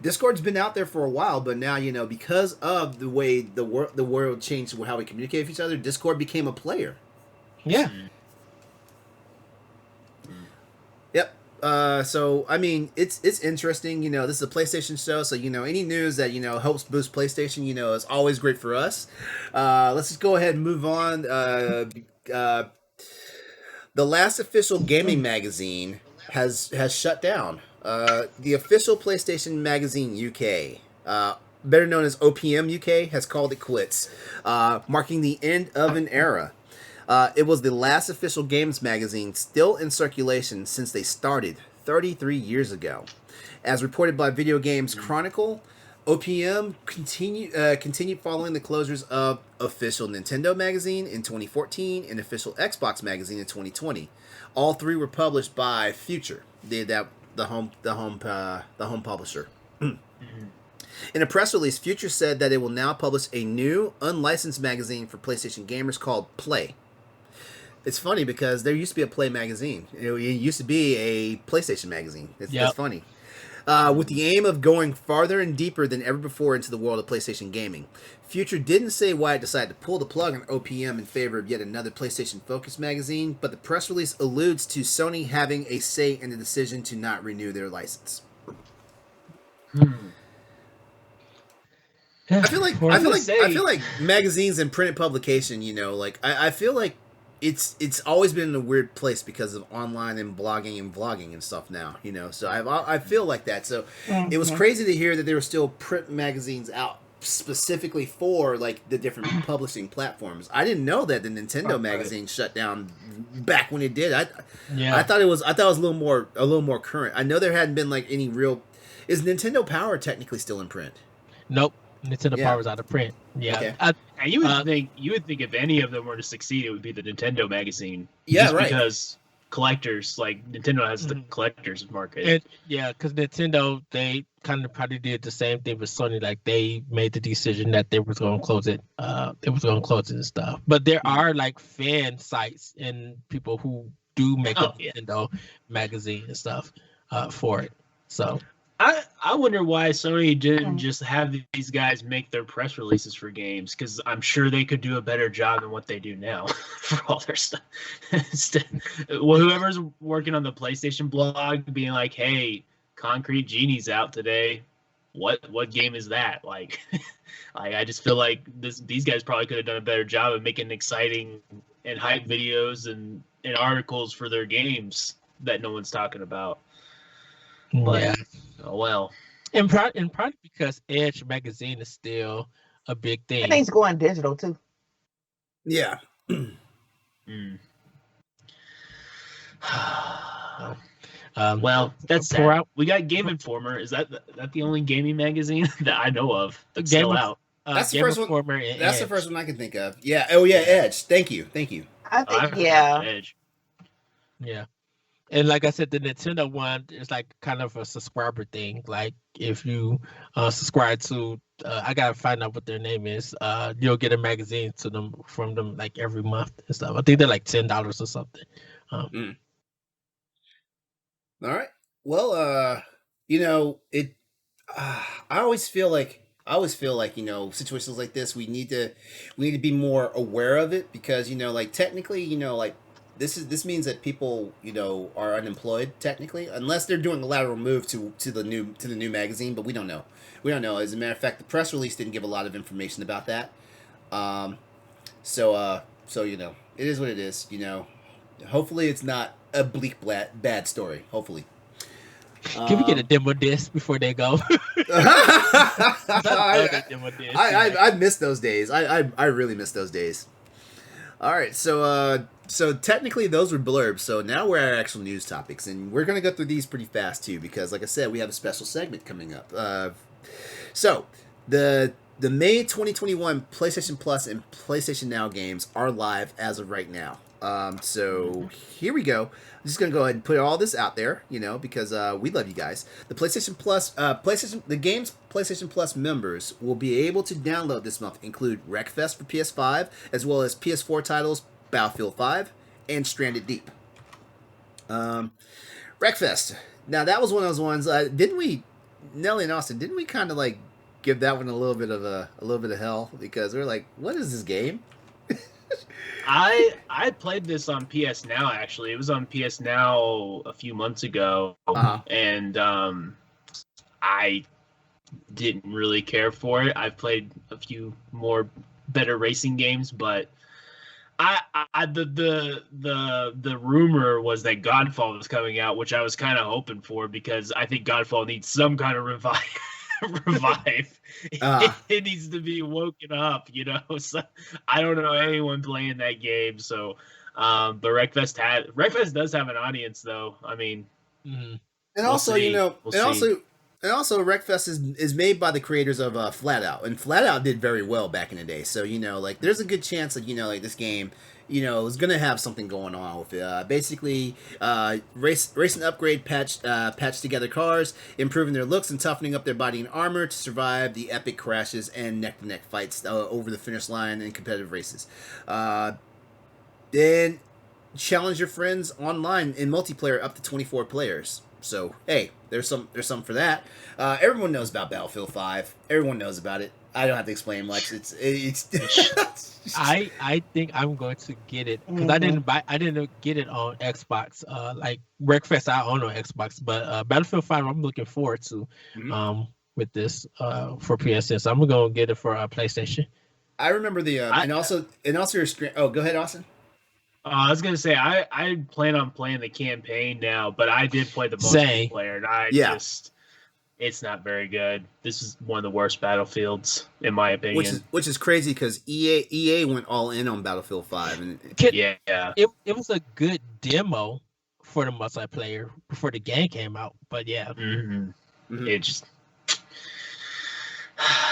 Discord's been out there for a while, but now, because of the way the world changed how we communicate with each other, Discord became a player. Yeah. Yep. So I mean, it's interesting. This is a PlayStation show, so any news that helps boost PlayStation, is always great for us. Let's just go ahead and move on. The last official gaming magazine has shut down. The official PlayStation magazine UK, better known as OPM UK, has called it quits, marking the end of an era. It was the last official games magazine still in circulation since they started 33 years ago. As reported by Video Games Chronicle, OPM continued following the closures of official Nintendo magazine in 2014 and official Xbox magazine in 2020. All three were published by Future, the home publisher. In a press release, Future said that it will now publish a new unlicensed magazine for PlayStation gamers called Play. It's funny because there used to be a Play magazine. It used to be a PlayStation magazine. It's funny. With the aim of going farther and deeper than ever before into the world of PlayStation gaming. Future didn't say why it decided to pull the plug on OPM in favor of yet another PlayStation-focused magazine, but the press release alludes to Sony having a say in the decision to not renew their license. I feel like magazines and printed publication, like I feel like it's always been in a weird place because of online and blogging and vlogging and stuff now, so I feel like that. So it was crazy to hear that there were still print magazines out specifically for like the different publishing platforms. I didn't know that the Nintendo magazine shut down back when it did. I thought it was a little more current. I know there hadn't been like any real. Is Nintendo Power technically still in print? Nope. Nintendo Power is out of print. Yeah. Okay. You would think if any of them were to succeed, it would be the Nintendo magazine. Yeah, just right. Because collectors, like Nintendo has the collectors market. Because Nintendo, they kind of probably did the same thing with Sony. Like they made the decision that they was going to close it. They was going to close it and stuff. But there are like fan sites and people who do make a Nintendo magazine and stuff for it. So. I wonder why Sony didn't just have these guys make their press releases for games, because I'm sure they could do a better job than what they do now for all their stuff. Well, whoever's working on the PlayStation blog being like, hey, Concrete Genie's out today. What game is that? Like I just feel like these guys probably could have done a better job of making exciting and hype videos and articles for their games that no one's talking about. But, yeah. Oh well. And probably because Edge magazine is still a big thing. I think it's going digital too. Yeah. Well, that's sad. We got Game Informer. Is that the only gaming magazine that I know of that's still out? That's the first one. That's the first one I can think of. Yeah. Oh yeah, Edge. Thank you. I think Edge. Yeah. And like I said, the Nintendo one is like kind of a subscriber thing. Like if you subscribe to, I gotta find out what their name is. You'll get a magazine from them like every month and stuff. I think they're like $10 or something. All right. Well, I always feel like situations like this we need to be more aware of it, because like technically like. This means that people, are unemployed technically, unless they're doing a lateral move to the new magazine. But we don't know. As a matter of fact, the press release didn't give a lot of information about that. So it is what it is. Hopefully it's not a bleak bad story. Hopefully. Can we get a demo disc before they go? I miss those days. I really miss those days. All right, so technically those were blurbs. So now we're at our actual news topics, and we're gonna go through these pretty fast too, because like I said, we have a special segment coming up. So the May 2021 PlayStation Plus and PlayStation Now games are live as of right now. So here we go. I'm just gonna go ahead and put all this out there, because we love you guys. The PlayStation Plus, PlayStation Plus members will be able to download this month include Wreckfest for PS5, as well as PS4 titles Battlefield 5 and Stranded Deep. Wreckfest. Now that was one of those ones. Didn't we, Nellie and Austin? Didn't we kind of like give that one a little bit of hell, because we're like, what is this game? I played this on PS Now, actually. It was on PS Now a few months ago, and I didn't really care for it. I've played a few more better racing games, but the rumor was that Godfall was coming out, which I was kind of hoping for, because I think Godfall needs some kind of revive. It needs to be woken up, so I don't know anyone playing that game. So but Wreckfest does have an audience, though. I mean, and also also Wreckfest is made by the creators of Flatout, and Flatout did very well back in the day. So like there's a good chance that like this game is gonna have something going on with it. Basically, race and upgrade patch together cars, improving their looks and toughening up their body and armor to survive the epic crashes and neck to neck fights over the finish line in competitive races. Then challenge your friends online in multiplayer up to 24 players. So hey, there's some for that. Everyone knows about Battlefield 5. Everyone knows about it. I don't have to explain much. It's I think I'm going to get it, because I didn't get it on Xbox. Like Wreckfest, I own on Xbox, but Battlefield 5 I'm looking forward to. with this for PSN. So I'm gonna get it for PlayStation. I remember the and also your screen. Oh, go ahead, Austin. I was gonna say I plan on playing the campaign now, but I did play the multiplayer, and just it's not very good. This is one of the worst Battlefields in my opinion. Which is crazy because EA went all in on Battlefield 5, and it was a good demo for the multiplayer before the game came out, but it just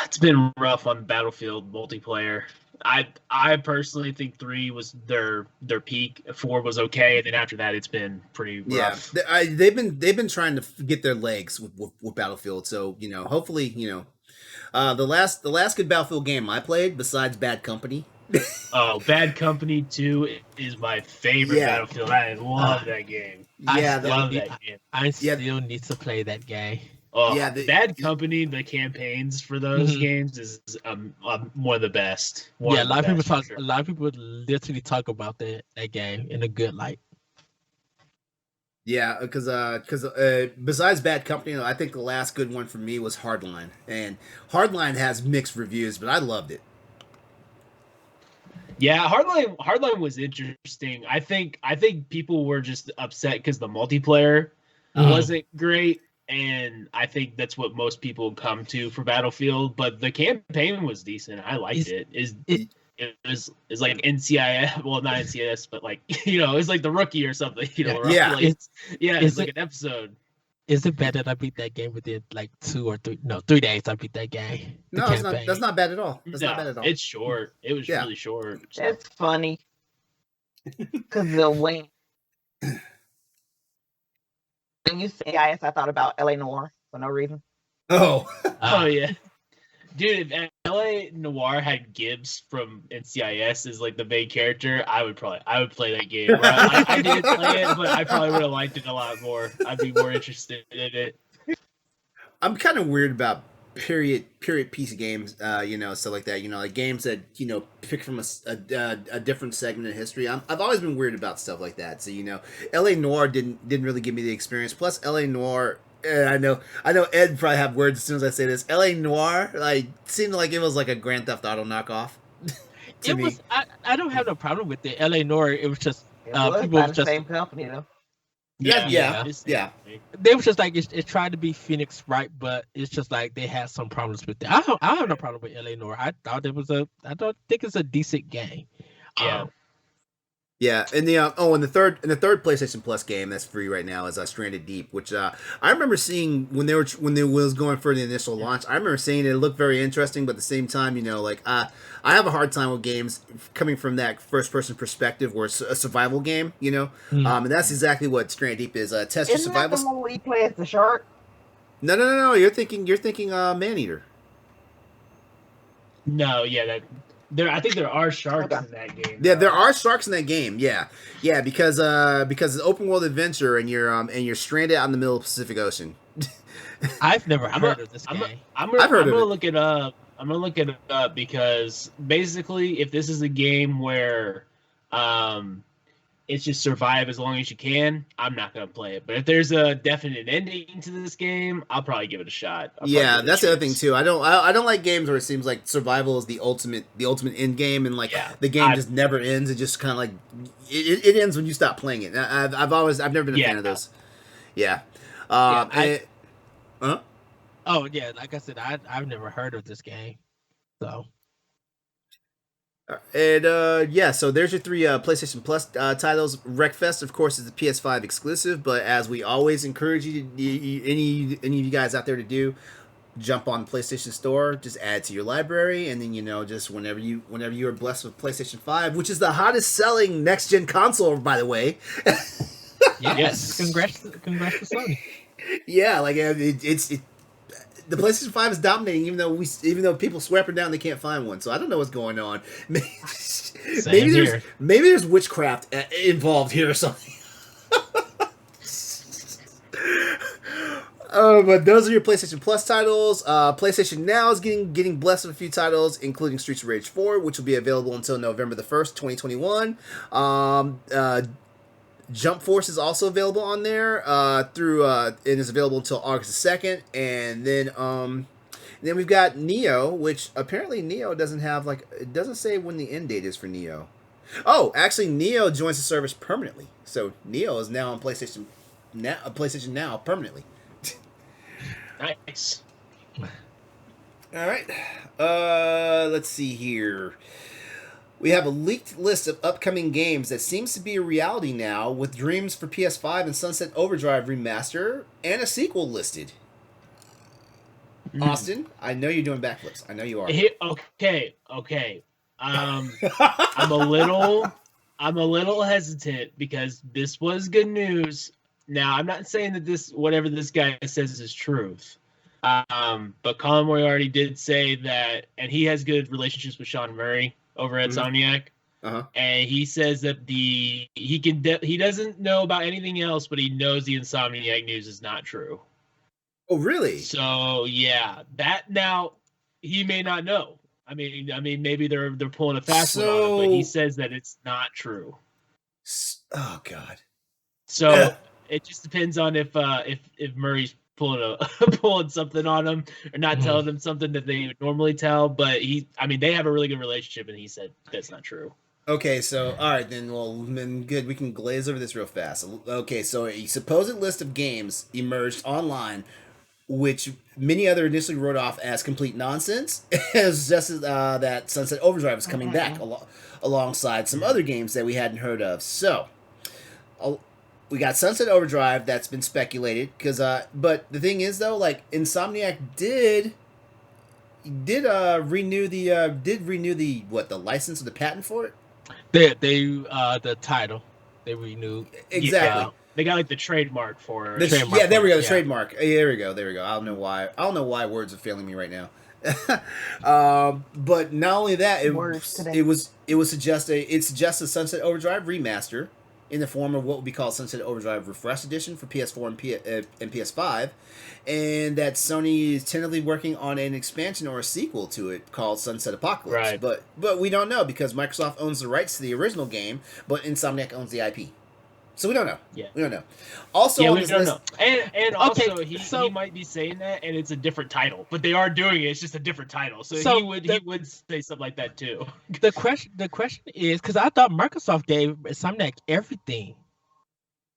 it's been rough on Battlefield multiplayer. I personally think 3 was their peak. 4 was okay, and then after that, it's been pretty rough. Yeah, they've been trying to get their legs with Battlefield. So hopefully, the last good Battlefield game I played besides Bad Company. Bad Company 2 is my favorite Battlefield. I love that game. I still need to play that game. Bad Company, the campaigns for those games is one of the best. A lot of people literally talk about that game in a good light. Yeah, because besides Bad Company, I think the last good one for me was Hardline, and Hardline has mixed reviews, but I loved it. Yeah, Hardline was interesting. I think people were just upset because the multiplayer wasn't great. And I think that's what most people come to for Battlefield, but the campaign was decent. I liked it. It was like NCIS, well, not NCIS, but like it's like the Rookie or something. It's like an episode. Is it bad that I beat that game within like 3 days? I beat that game. No, it's not. That's not bad at all. That's not bad at all. It's short. It was really short. So. It's funny because they'll win. When you say IS, I thought about LA Noire for no reason. Oh yeah, dude! If LA Noire had Gibbs from NCIS as like the main character, I would play that game. I didn't play it, but I probably would have liked it a lot more. I'd be more interested in it. I'm kind of weird about period piece games, stuff like that. Like games that pick from a different segment of history. I've always been weird about stuff like that. So L.A. Noire didn't really give me the experience. Plus L.A. Noire, I know Ed probably have words as soon as I say this. L.A. Noire seemed like it was like a Grand Theft Auto knockoff. I don't have no problem with it. L.A. Noire, it was just people was just the same company though. Yeah. They was just like it tried to be Phoenix Wright, but it's just like they had some problems with it. I have no problem with LA Noire. I don't think it's a decent game. Yeah, and the third PlayStation Plus game that's free right now is Stranded Deep, which I remember seeing when they was going for the initial launch. I remember seeing it looked very interesting, but at the same time, I have a hard time with games coming from that first person perspective, where it's a survival game, and that's exactly what Stranded Deep is. Test your survival. Isn't that the one where you play as the shark? No. You're thinking Maneater. No, yeah, I think there are sharks in that game. Yeah, there are sharks in that game. Yeah, because it's an open world adventure, and you're stranded out in the middle of the Pacific Ocean. I've never heard of this game. I'm gonna look it up. I'm gonna look it up because basically, if this is a game where it's just survive as long as you can, I'm not gonna play it. But if there's a definite ending to this game, I'll probably give it a shot. Yeah, that's the other thing too. I don't like games where it seems like survival is the ultimate end game, and the game just never ends. It just kind of like it ends when you stop playing it. I've never been a fan of those. Yeah. Oh yeah, like I said, I've never heard of this game, so. And so there's your 3 PlayStation Plus titles. Wreckfest, of course, is the PS5 exclusive, but as we always encourage any of you guys out there to do, jump on the PlayStation Store, just add to your library, and then just whenever you are blessed with PlayStation 5, which is the hottest selling next gen console, by the way. Yes, congrats to Sony. Yeah, it's the PlayStation 5 is dominating, even though people swear up and down they can't find one. So I don't know what's going on. Maybe there's witchcraft involved here or something. But those are your PlayStation Plus titles. PlayStation Now is getting blessed with a few titles, including Streets of Rage 4, which will be available until November the 1st, 2021. Jump Force is also available on there and is available until August 2nd. And then And then we've got Neo, which apparently Neo doesn't have it doesn't say when the end date is for Neo. Oh, actually, Neo joins the service permanently, so Neo is now on PlayStation Now permanently. Nice. All right, let's see here. We have a leaked list of upcoming games that seems to be a reality now, with Dreams for PS5 and Sunset Overdrive Remaster and a sequel listed. Austin, I know you're doing backflips. I know you are. Okay. I'm a little hesitant because this was good news. Now, I'm not saying that whatever this guy says is truth. But Colin Moriarty did say that, and he has good relationships with Sean Murray over at Insomniac. And he says that he doesn't know about anything else, but he knows the Insomniac news is not true. Oh, really? So yeah, that now he may not know. I mean, maybe they're pulling a fast one on him, but he says that it's not true. Oh God. So it just depends on if Murray's pulling something on him or not telling them something that they would normally tell. But they have a really good relationship, and he said that's not true. Okay, so all right then. Well, then good. We can glaze over this real fast. Okay, so a supposed list of games emerged online, which many other initially wrote off as complete nonsense. It's just that Sunset Overdrive is coming back alongside some other games that we hadn't heard of. So, we got Sunset Overdrive that's been speculated but the thing is though, like Insomniac did renew the license or the patent for it. The title they renewed exactly. Yeah. They got like the trademark for trademark. Yeah, there we go. The trademark. There we go. I don't know why words are failing me right now. But not only that, it suggests a Sunset Overdrive remaster in the form of what would be called Sunset Overdrive Refresh Edition for PS4 and PS5, and that Sony is tentatively working on an expansion or a sequel to it called Sunset Apocalypse. Right. But we don't know because Microsoft owns the rights to the original game, but Insomniac owns the IP. So we don't know. Yeah. We don't know. Also, yeah, on we this don't list, know. And also, he might be saying that, and it's a different title, but they are doing it. It's just a different title. So he would say something like that too. The question is, because I thought Microsoft gave Insomniac everything.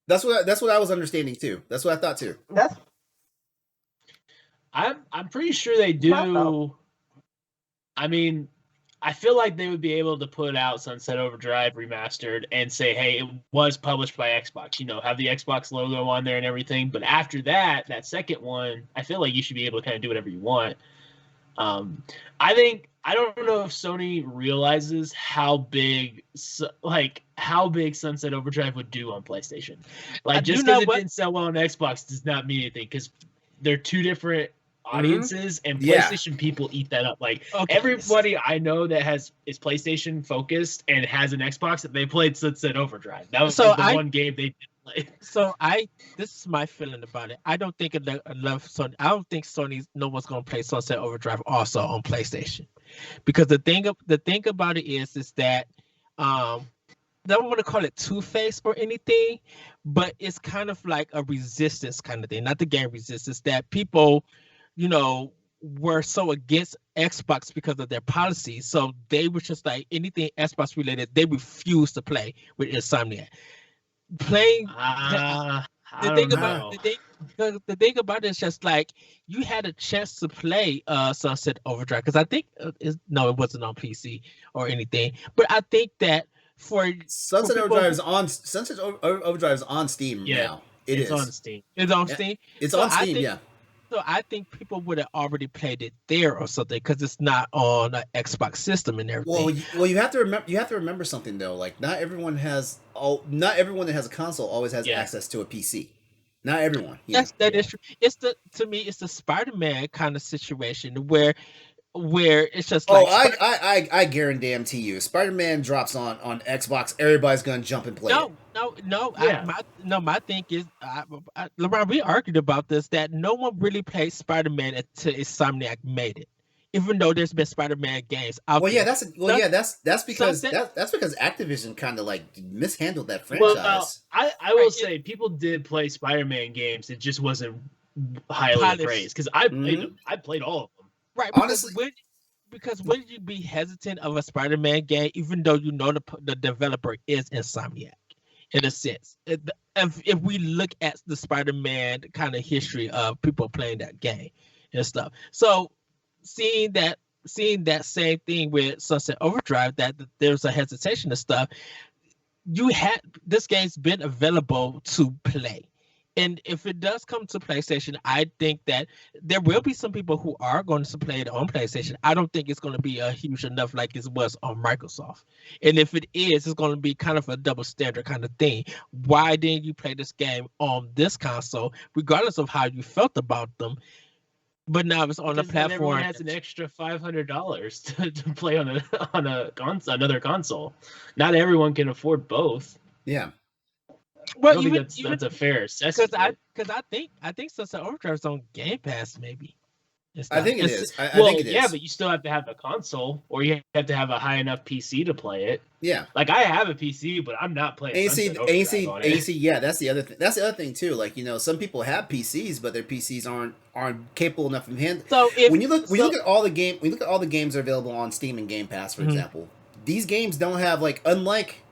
That's what I was understanding too. That's what I thought too. I'm pretty sure they do. I mean, I feel like they would be able to put out Sunset Overdrive Remastered and say, hey, it was published by Xbox, have the Xbox logo on there and everything. But after that second one, I feel like you should be able to kind of do whatever you want. I don't know if Sony realizes how big Sunset Overdrive would do on PlayStation. Like, just because it didn't sell well on Xbox does not mean anything, because they're two different audiences, and PlayStation people eat that up. Like, everybody I know that is PlayStation focused and has an Xbox, that they played Sunset Overdrive. That was the one game they did play. So this is my feeling about it. I don't think enough Sony. I don't think Sony no one's gonna play Sunset Overdrive also on PlayStation, because the thing about it is that I don't want to call it two-faced or anything, but it's kind of like a resistance kind of thing, not the game resistance, that people were so against Xbox because of their policies. So they were just like anything Xbox related, they refused to play with Insomniac. The thing about it is just like you had a chance to play Sunset Overdrive, because I think it wasn't on PC or anything, but I think that for Sunset Overdrive is on Steam now. It's on Steam. It's on Steam. It's on Steam. So I think people would have already played it there or something, because it's not on an Xbox system and everything. Well, you have to remember something though. Like, not everyone that has a console always has access to a PC. Not everyone. Is true. To me, it's the Spider-Man kind of situation where it's just like. I guarantee you, Spider-Man drops on Xbox, everybody's gonna jump and play it. No. My thing is, LeRon, we argued about this, that no one really played Spider-Man until Insomniac made it, even though there's been Spider-Man games out there. That's because Activision kind of like mishandled that franchise. Well, I will say people did play Spider-Man games. It just wasn't highly praised, because I played all of them. Right, honestly, because would you be hesitant of a Spider-Man game, even though you know the developer is Insomniac, in a sense? If we look at the Spider-Man kind of history of people playing that game and stuff, so seeing that same thing with Sunset Overdrive, that there's a hesitation and stuff. This game's been available to play. And if it does come to PlayStation, I think that there will be some people who are going to play it on PlayStation. I don't think it's going to be a huge enough like it was on Microsoft. And if it is, it's going to be kind of a double standard kind of thing. Why didn't you play this game on this console, regardless of how you felt about them? But now it's on a platform. Everyone has an extra $500 to play on another console. Not everyone can afford both. yeah. Well, that's a fair assessment. Because I think Sunset Overdrive is on Game Pass, maybe. I think it is. I think it is. Yeah, but you still have to have the console, or you have to have a high enough PC to play it. Yeah. Like I have a PC, but I'm not playing. AC. Yeah, that's the other thing. That's the other thing too. Like, some people have PCs, but their PCs aren't capable enough of handling. So when you look at all the games that are available on Steam and Game Pass, for example, these games don't have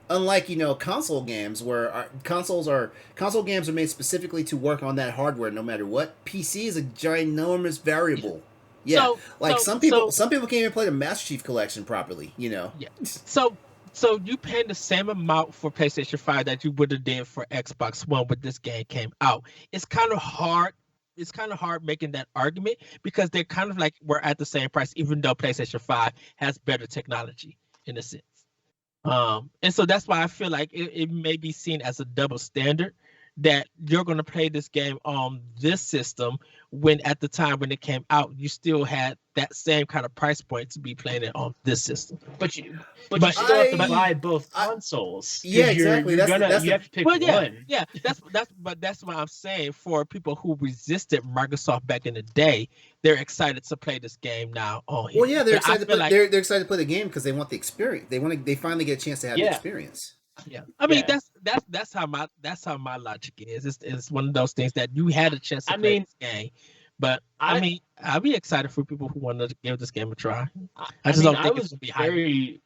unlike console games where console games are made specifically to work on that hardware no matter what. PC is a ginormous variable. Yeah, some people can't even play the Master Chief Collection properly. Yeah. So you paying the same amount for PlayStation 5 that you would have did for Xbox One when this game came out. It's kind of hard. It's kind of hard making that argument because they're kind of like we're at the same price, even though PlayStation 5 has better technology in a sense. And so that's why I feel like it may be seen as a double standard that you're going to play this game on this system when at the time when it came out, you still had that same kind of price point to be playing it on this system. But you still have to buy both consoles. Yeah, exactly. You have to pick one. Yeah, that's what I'm saying. For people who resisted Microsoft back in the day, they're excited to play this game now on here. Well, yeah, they're excited. They're excited to play the game because they want the experience. They finally get a chance to have the experience. Yeah, I mean that's how my logic is. It's one of those things that you had a chance to play this game, but I mean I'll be excited for people who want to give this game a try. I just don't think it's gonna be high.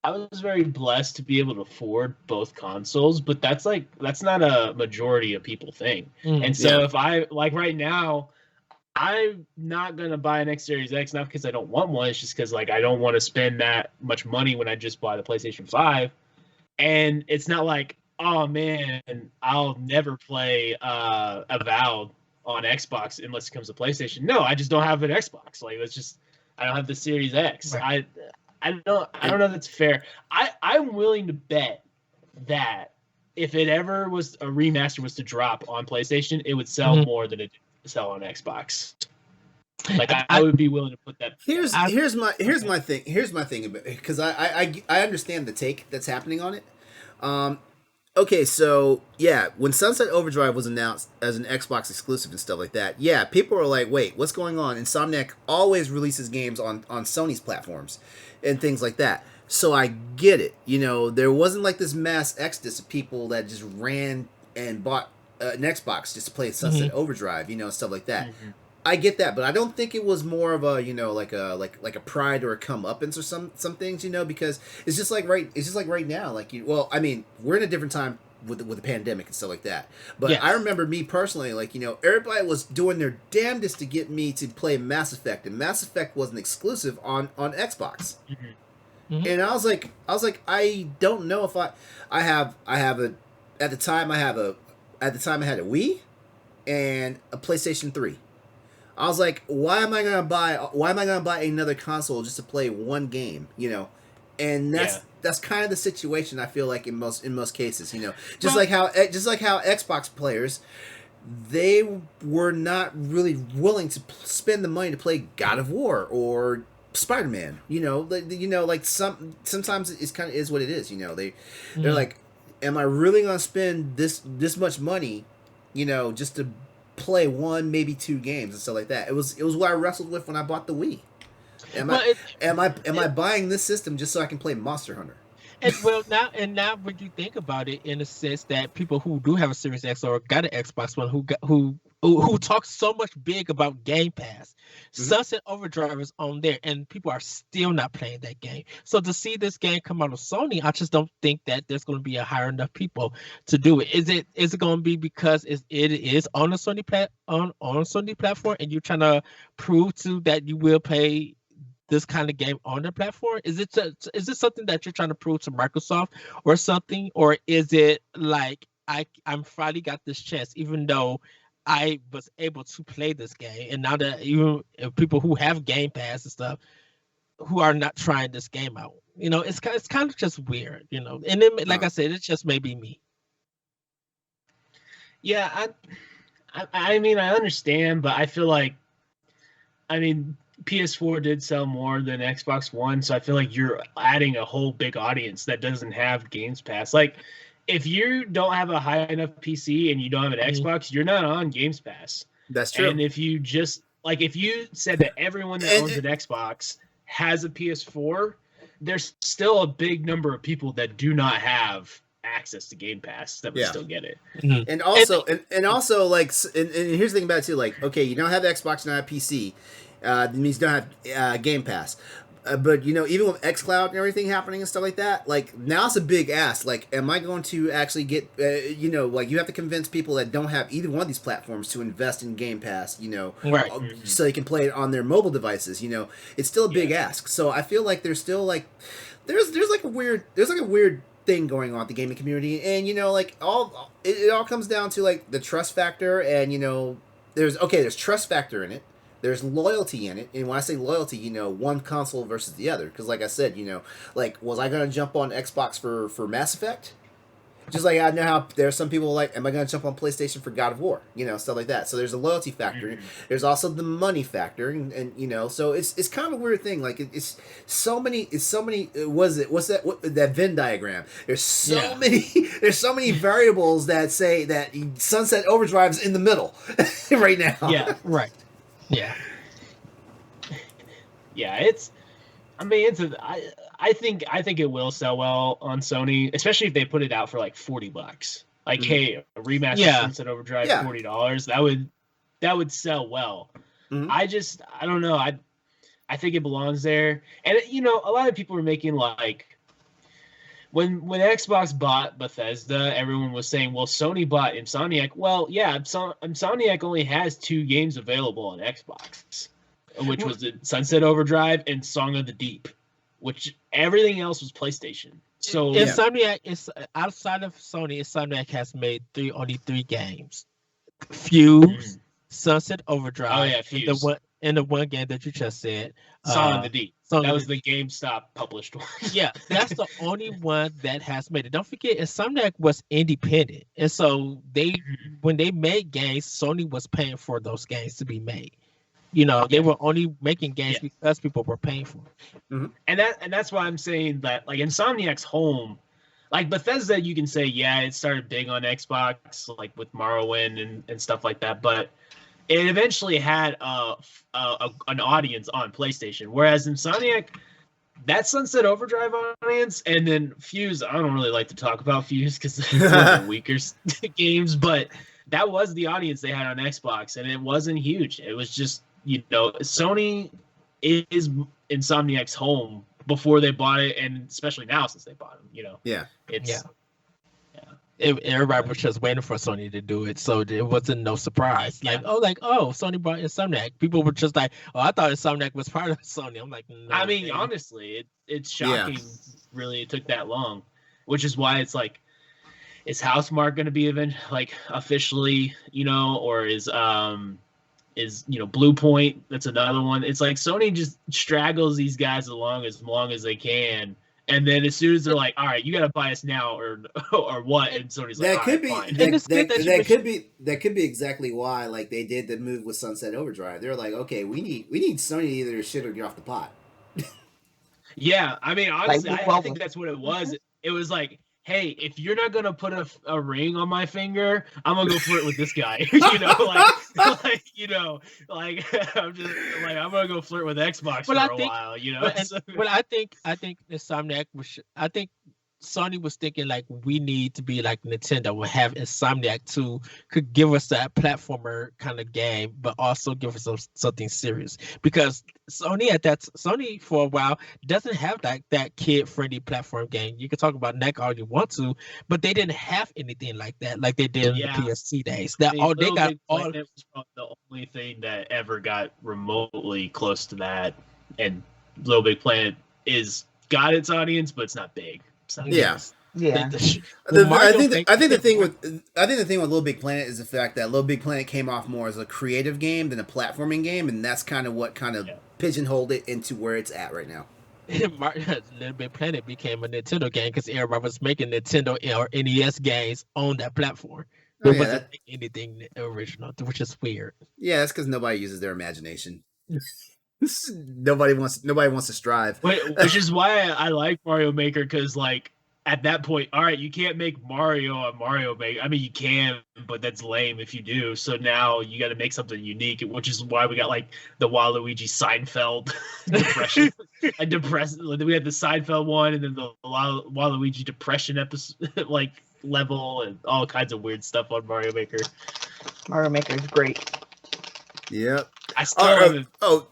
I was very blessed to be able to afford both consoles, but that's not a majority of people thing. And so if I right now, I'm not gonna buy an X Series X, not because I don't want one. It's just because I don't want to spend that much money when I just buy the PlayStation 5. And it's not like, oh man, I'll never play Avowed on Xbox unless it comes to PlayStation. No, I just don't have an Xbox. I don't have the Series X. Right. I don't know that's fair. I'm willing to bet that if it ever was a remaster was to drop on PlayStation, it would sell more than it did sell on Xbox. I would be willing to put that. Here's my thing about it, because I understand the take that's happening on it. Okay, so yeah, when Sunset Overdrive was announced as an Xbox exclusive and stuff like that, yeah, people were like, "Wait, what's going on?" Insomniac always releases games on Sony's platforms and things like that. So I get it. There wasn't this mass exodus of people that just ran and bought an Xbox just to play Sunset Overdrive, stuff like that. I get that, but I don't think it was more of a like a pride or a comeuppance or some things, because it's just like right now, we're in a different time with the pandemic and stuff like that. But yes. I remember me personally, everybody was doing their damnedest to get me to play Mass Effect, and Mass Effect wasn't exclusive on Xbox. And I was like, I don't know if I have at the time I had a Wii and a PlayStation 3. I was like, why am I gonna buy another console just to play one game? And that's kind of the situation I feel like in most cases. Just like how Xbox players, they were not really willing to spend the money to play God of War or Spider-Man. Sometimes it's kind of is what it is. They're like, am I really gonna spend this much money? Just to play one, maybe two games and stuff like that. It was what I wrestled with when I bought the Wii. Am I buying this system just so I can play Monster Hunter? And now when you think about it, in a sense that people who do have a Series X or got an Xbox One who who talks so much big about Game Pass. Mhm. Sunset Overdrive is on there, and people are still not playing that game. So to see this game come out of Sony, I just don't think that there's going to be a higher enough people to do it. Is it going to be because it is on the Sony on Sony platform, and you're trying to prove to that you will play this kind of game on the platform? Is it something that you're trying to prove to Microsoft or something, or is it like I'm finally got this chance, even though I was able to play this game, and now that even people who have Game Pass and stuff who are not trying this game out, it's kind of just weird, And then, like I said, it's just maybe me. Yeah, I mean, I understand, but I feel like, PS4 did sell more than Xbox One, so I feel like you're adding a whole big audience that doesn't have Games Pass. Like, if you don't have a high enough PC and you don't have an Xbox, you're not on Games Pass. That's true. And if you if you said that everyone that owns an Xbox has a PS4, there's still a big number of people that do not have access to Game Pass that would still get it. Mm-hmm. And also, and here's the thing about it too. Like, okay, you don't have Xbox, you don't have PC. That means you don't have Game Pass. But even with xCloud and everything happening and stuff like that, like now it's a big ask. Like, am I going to actually get, like you have to convince people that don't have either one of these platforms to invest in Game Pass, right, so they can play it on their mobile devices. It's still a big ask. So I feel like there's still like there's a weird thing going on with the gaming community, and it all comes down to like the trust factor, and there's trust factor in it. There's loyalty in it, and when I say loyalty, one console versus the other. Because, like I said, like, was I going to jump on Xbox for Mass Effect? Just like I know how there are some people like, am I going to jump on PlayStation for God of War? Stuff like that. So there's a loyalty factor. Mm-hmm. There's also the money factor, and so it's kind of a weird thing. Like it's so many. What's that Venn diagram? There's so many variables that say that Sunset Overdrive's in the middle right now. Yeah. Right. Yeah. Yeah, I think it will sell well on Sony, especially if they put it out for like $40. Like, hey, a remastered Sunset Overdrive, $40. That would sell well. Mm-hmm. I don't know. I think it belongs there. And a lot of people were making like when Xbox bought Bethesda, everyone was saying, well, Sony bought Insomniac. Well, yeah, Insomniac only has 2 games available on Xbox, which was the Sunset Overdrive and Song of the Deep, which everything else was PlayStation. So Insomniac is outside of Sony. Insomniac has made only 3 games: Fuse, Sunset Overdrive, and the one game that you just said, Song of the Deep. That was the GameStop published one. Yeah, that's the only one that has made it. Don't forget, Insomniac was independent, and so when they made games, Sony was paying for those games to be made. They were only making games because people were paying for it. Mm-hmm. And that's why I'm saying that, like, Insomniac's home, like Bethesda, you can say, it started big on Xbox, like with Morrowind and stuff like that, but it eventually had an audience on PlayStation, whereas Insomniac, that Sunset Overdrive audience, and then Fuse, I don't really like to talk about Fuse because it's one of the weaker games, but that was the audience they had on Xbox, and it wasn't huge. It was just, Sony is Insomniac's home before they bought it, and especially now since they bought them, Everybody was just waiting for Sony to do it, so it wasn't no surprise. Like, Sony bought Insomniac. People were just like, I thought Insomniac was part of Sony. I'm like, no. I mean, honestly, it's shocking. Really, it took that long, which is why it's like, is Housemarque going to be officially, or is Blue Point? That's another one. It's like Sony just straggles these guys along as long as they can. And then as soon as they're like, all right, you got to buy us now or what? And Sony's like, that could be exactly why like they did the move with Sunset Overdrive. They're like, okay, we need Sony to either shit or get off the pot. Yeah, I mean, honestly, I think that's what it was. It was like, hey, if you're not gonna put a ring on my finger, I'm gonna go flirt with this guy. I'm just like, I'm gonna go flirt with Xbox for a while. But I think Insomniac was. I think Sony was thinking like we need to be like Nintendo, will have Insomniac to could give us that platformer kind of game, but also give us something serious. Because Sony for a while doesn't have that kid friendly platform game. You can talk about NEC all you want to, but they didn't have anything like that, like they did in the PSC days. That all they got all was probably the only thing that ever got remotely close to that. And Little Big Planet got its audience, but it's not big. Yeah. I think the thing with Little Big Planet is the fact that Little Big Planet came off more as a creative game than a platforming game, and that's kind of what pigeonholed it into where it's at right now. Little Big Planet became a Nintendo game because everybody was making Nintendo or NES games on that platform. It wasn't anything original, which is weird. Yeah, that's because nobody uses their imagination. Nobody wants to strive. Which is why I like Mario Maker, because like at that point, all right, you can't make Mario a Mario Maker. I mean, you can, but that's lame if you do. So now you got to make something unique, which is why we got like the Waluigi Seinfeld depression. We had the Seinfeld one, and then the Waluigi depression episode, like level, and all kinds of weird stuff on Mario Maker. Mario Maker is great. Yep. I still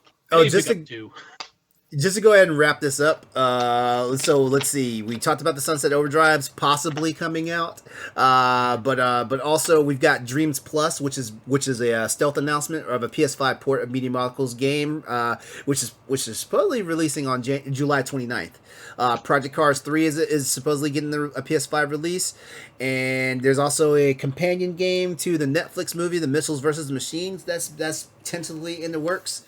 just to go ahead and wrap this up. So let's see. We talked about the Sunset Overdrives possibly coming out, but also we've got Dreams Plus, which is a stealth announcement of a PS5 port of Media Molecules game, which is supposedly releasing on July 29th. Project Cars 3 is supposedly getting a PS5 release, and there's also a companion game to the Netflix movie The Missiles vs. the Machines that's tentatively in the works.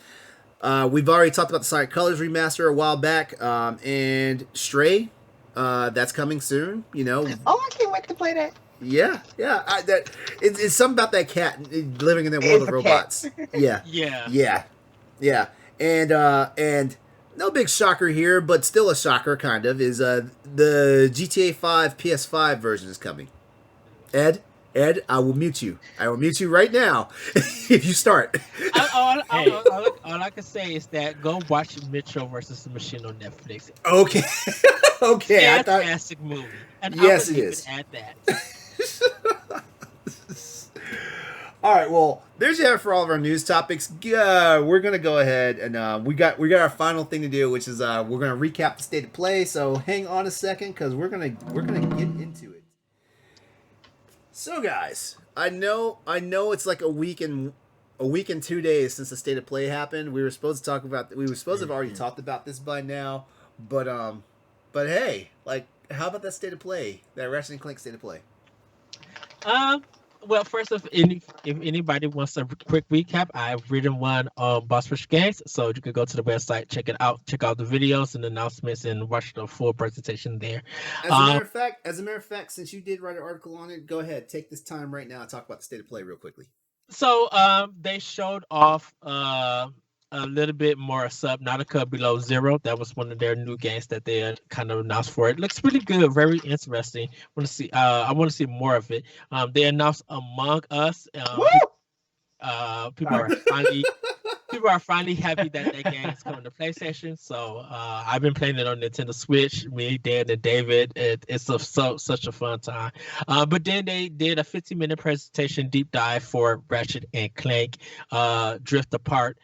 We've already talked about the Sonic Colors remaster a while back, and Stray, that's coming soon. I can't wait to play that. Yeah. It's something about that cat living in that world of robots. Yeah. And no big shocker here, but still a shocker kind of is the GTA 5 PS5 version is coming. Ed, I will mute you. I will mute you right now if you start. All I can say is that go watch Mitchell versus the Machine on Netflix. Okay. Okay. Fantastic movie. And yes, it is. Add that. All right. Well, there's you have it for all of our news topics. We're gonna go ahead and we got our final thing to do, which is we're gonna recap the state of play. So hang on a second, because we're gonna get into it. So guys, I know it's like a week and 2 days since the state of play happened. We were supposed to have already talked about this by now, but hey, like, how about that state of play? That Ratchet and Clank state of play? Well, first, if anybody wants a quick recap, I've written one on Boss Rush Games, so you can go to the website, check it out, check out the videos and announcements, and watch the full presentation there. As a matter of fact, since you did write an article on it, go ahead, take this time right now and talk about the state of play real quickly. So they showed off a little bit more Subnautica Below Zero. That was one of their new games that they had kind of announced for it. Looks really good, very interesting. I want to see more of it. They announced Among Us. People are finally happy that game is coming to PlayStation. So I've been playing it on Nintendo Switch. Me, Dan, and David. It's such a fun time. But then they did a 15-minute presentation deep dive for Ratchet and Clank Drift Apart.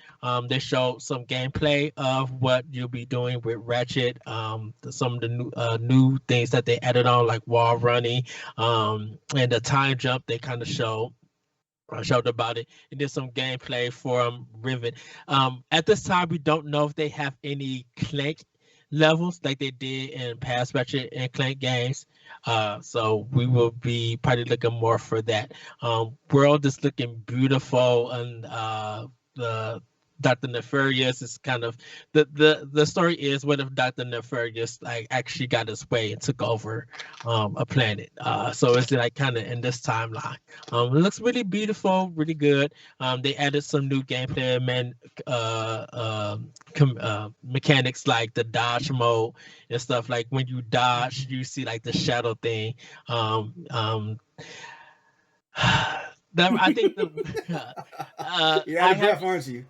They showed some gameplay of what you'll be doing with Ratchet. Some of the new things that they added on, like wall running, and the time jump. They kind of showed about it, and did some gameplay for Rivet. At this time, we don't know if they have any Clank levels like they did in past Ratchet and Clank games. So we will be probably looking more for that. World is looking beautiful, and the Dr. Nefarious is kind of the story is, what if Dr. Nefarious like actually got his way and took over a planet? So it's like kind of in this timeline. It looks really beautiful, really good. They added some new gameplay mechanics like the dodge mode and stuff. Like when you dodge, you see like the shadow thing. I think you're out of breath, aren't you?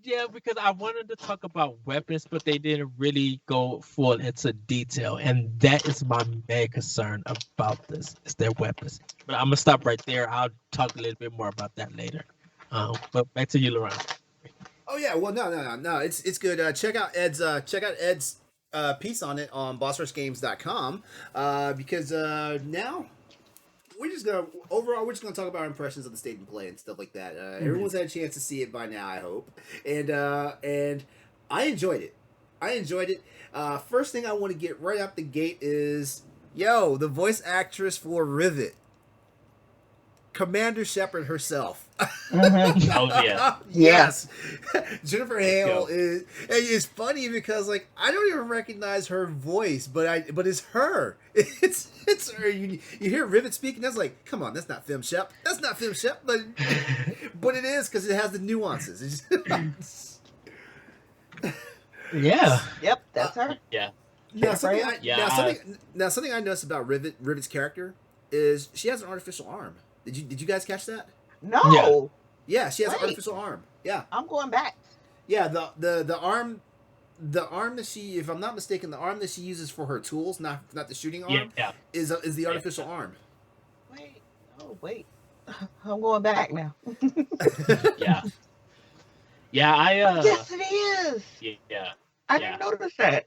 Yeah, because I wanted to talk about weapons, but they didn't really go full into detail, and that is my main concern about this is their weapons. But I'm gonna stop right there. I'll talk a little bit more about that later. But back to you, LeRon. Oh yeah, well no. It's good. Check out Ed's piece on it on bossrushgames.com because now we're just gonna talk about our impressions of the state and play and stuff like that. Everyone's had a chance to see it by now, I hope, and I enjoyed it. First thing I want to get right out the gate is the voice actress for Rivet, Commander Shepard herself. Mhm. Oh yeah. Yes. Jennifer Hale is. It's funny because like I don't even recognize her voice, but it's her. It's her. You hear Rivet speaking. That's like, come on, that's not Film Shep. That's not Film Shep. But it is because it has the nuances. It's just, Yeah. Yep, that's her. Yeah. now, Jennifer something I noticed about Rivet's character is she has an artificial arm. Did you guys catch that? No, Yeah, she has an Wait. artificial arm. Yeah. I'm going back. Yeah, the arm that she, if I'm not mistaken, the arm that she uses for her tools, not the shooting arm, Yeah. is the artificial arm. Wait, oh wait, I'm going back now. Yeah. Yeah. I. Yes, it is. Yeah. I Yeah. didn't notice that.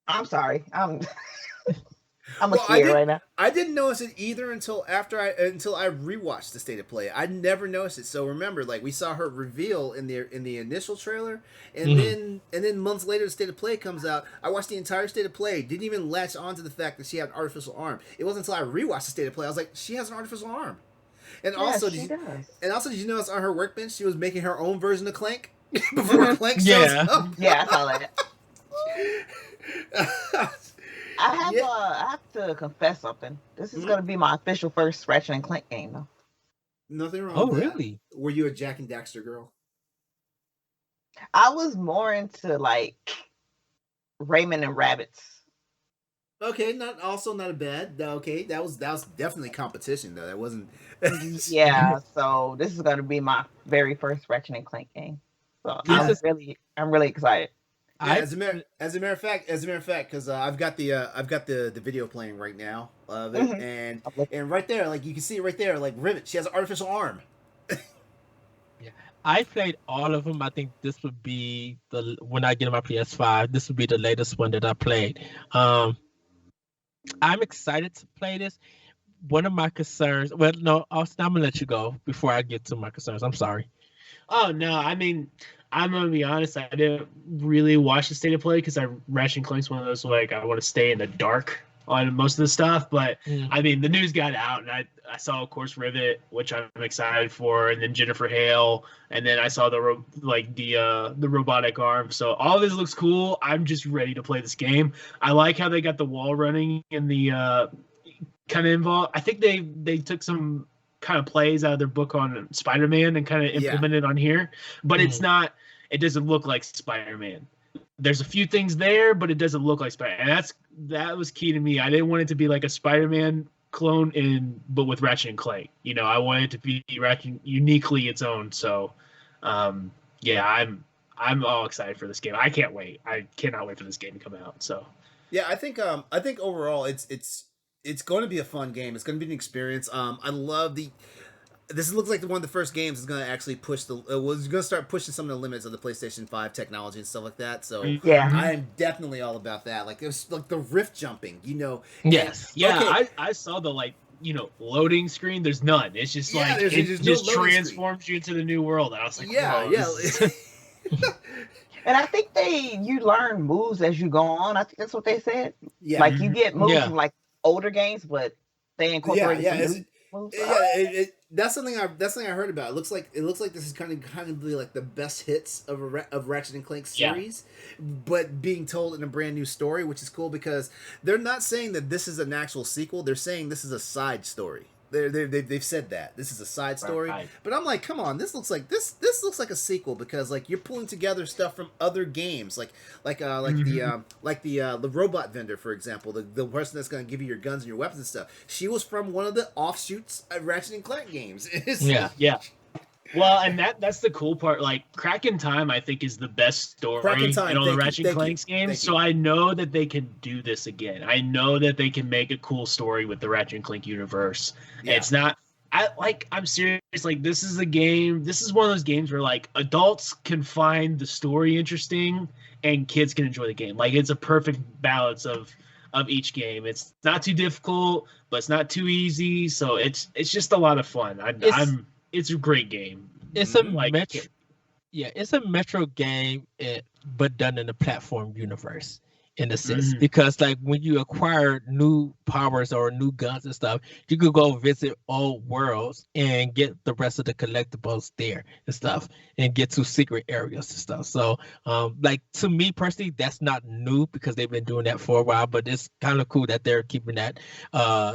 I'm sorry. I'm a Well, I kid did- right now. I didn't notice it either until I rewatched the state of play. I never noticed it. So remember, like we saw her reveal in the initial trailer, and then months later the state of play comes out. I watched the entire state of play. Didn't even latch onto the fact that she had an artificial arm. It wasn't until I rewatched the state of play I was like, she has an artificial arm. And also, she does. did you notice on her workbench she was making her own version of Clank before Clank shows up? Yeah, I saw that. I Yeah. have to confess something. This is gonna be my official first Ratchet and Clank game, though. Nothing wrong. Oh, with that. really? Were you a Jack and Daxter girl? I was more into like Raymond and Rabbits. Okay, not a bad. Okay, that was definitely competition though. That wasn't. Yeah, so this is gonna be my very first Ratchet and Clank game. So This I'm really excited. Yeah, as a matter of fact, because I've got the video playing right now of it, and right there, like you can see it right there, like Rivet, she has an artificial arm. I played all of them. I think this would be when I get my PS5. This would be the latest one that I played. I'm excited to play this. One of my concerns. Well, no, I'm gonna let you go before I get to my concerns. I'm sorry. Oh no, I mean, I'm gonna be honest. I didn't really watch the state of play because Ratchet and Clank's one of those like I want to stay in the dark on most of the stuff. But I mean, the news got out, and I saw, of course, Rivet, which I'm excited for, and then Jennifer Hale, and then I saw the robotic arm. So all of this looks cool. I'm just ready to play this game. I like how they got the wall running and the kind of involved. I think they took some kind of plays out of their book on Spider-Man and kind of implemented on here, but it doesn't look like Spider-Man. There's a few things there, but it doesn't look like Spider-Man. And that was key to me. I didn't want it to be like a Spider-Man clone but with Ratchet and Clank. You know, I wanted it to be Ratchet uniquely its own. So yeah, I'm all excited for this game. I can't wait. I cannot wait for this game to come out. So yeah, I think overall it's going to be a fun game. It's going to be an experience. I love this looks like one of the first games is going to actually push was going to start pushing some of the limits of the PlayStation 5 technology and stuff like that. So Yeah. I am definitely all about that. Like there's like the rift jumping, you know. Yes. yeah, Okay. I saw the loading screen. There's none. It's just Yeah, like there's it no just loading transforms you into the new world. And I was like, Yeah, whoa, yeah. this is- And I think you learn moves as you go on. I think that's what they said. Yeah. Like you get moves Yeah. from like older games, but they incorporate Yeah, some new moves. Yeah, that's something I heard about. It looks like this is kind of like the best hits of Ratchet and Clank series, but being told in a brand new story, which is cool because they're not saying that this is an actual sequel. They're saying this is a side story. They've said that this is a side story, Right. but I'm like, come on, this looks like a sequel because like you're pulling together stuff from other games, like the robot vendor, for example, the person that's going to give you your guns and your weapons and stuff. She was from one of the offshoots of Ratchet and Clank games. Yeah. yeah. Well, and that's the cool part. Like Crack in Time, I think is the best story in all the Ratchet and Clank games. So I know that they can do this again. I know that they can make a cool story with the Ratchet and Clank universe. Yeah. It's not. I'm serious. Like this is a game. This is one of those games where like adults can find the story interesting and kids can enjoy the game. Like it's a perfect balance of each game. It's not too difficult, but it's not too easy. So it's just a lot of fun. It's a great game. It's a Metro. Yeah, it's a Metro game, but done in the platform universe in a sense. Because like when you acquire new powers or new guns and stuff, you could go visit old worlds and get the rest of the collectibles there and stuff, and get to secret areas and stuff. So, like to me personally, that's not new because they've been doing that for a while. But it's kind of cool that they're keeping that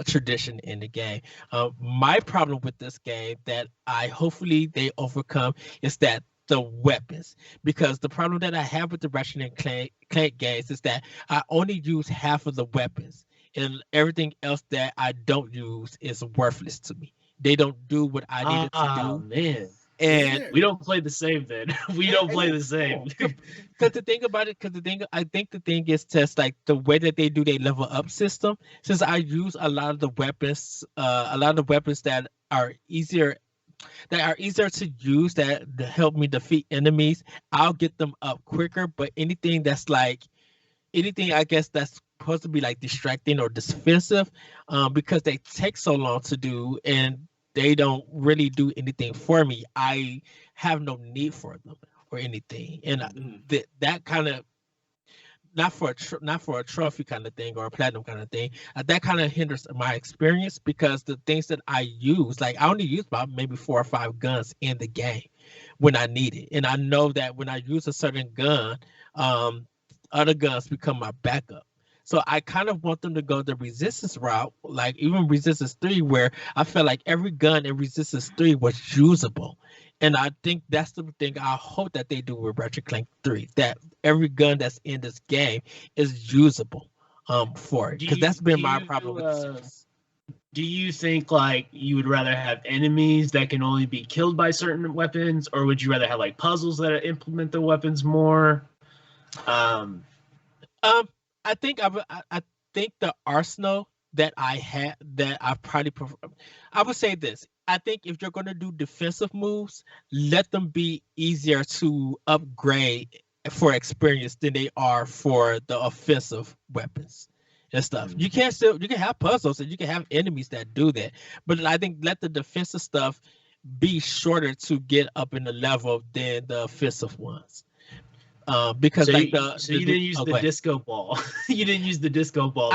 tradition in the game. My problem with this game that hopefully they overcome is that the weapons, because the problem that I have with the Ratchet and Clank games is that I only use half of the weapons, and everything else that I don't use is worthless to me. They don't do what I needed to do. Oh man. And we don't play the same then. We don't play the same. Because the thing about it, I think the thing is just like the way that they do their level up system. Since I use a lot of the weapons that are easier to use that help me defeat enemies, I'll get them up quicker. But anything I guess that's supposed to be like distracting or defensive, because they take so long to do and they don't really do anything for me, I have no need for them or anything. And that kind of, not for a trophy kind of thing or a platinum kind of thing, that kind of hinders my experience, because the things that I use, like I only use about maybe 4 or 5 guns in the game when I need it. And I know that when I use a certain gun, other guns become my backup. So I kind of want them to go the Resistance route, like even Resistance 3, where I felt like every gun in Resistance 3 was usable. And I think that's the thing I hope that they do with Ratchet Clank 3, that every gun that's in this game is usable for it. Because that's been my problem with the series. Do you think like you would rather have enemies that can only be killed by certain weapons, or would you rather have like puzzles that implement the weapons more? I think the arsenal that I had, that I probably prefer, I would say this. I think if you're going to do defensive moves, let them be easier to upgrade for experience than they are for the offensive weapons and stuff. You can have puzzles and you can have enemies that do that, but I think let the defensive stuff be shorter to get up in the level than the offensive ones. Because you didn't use the disco ball. You didn't use the disco ball.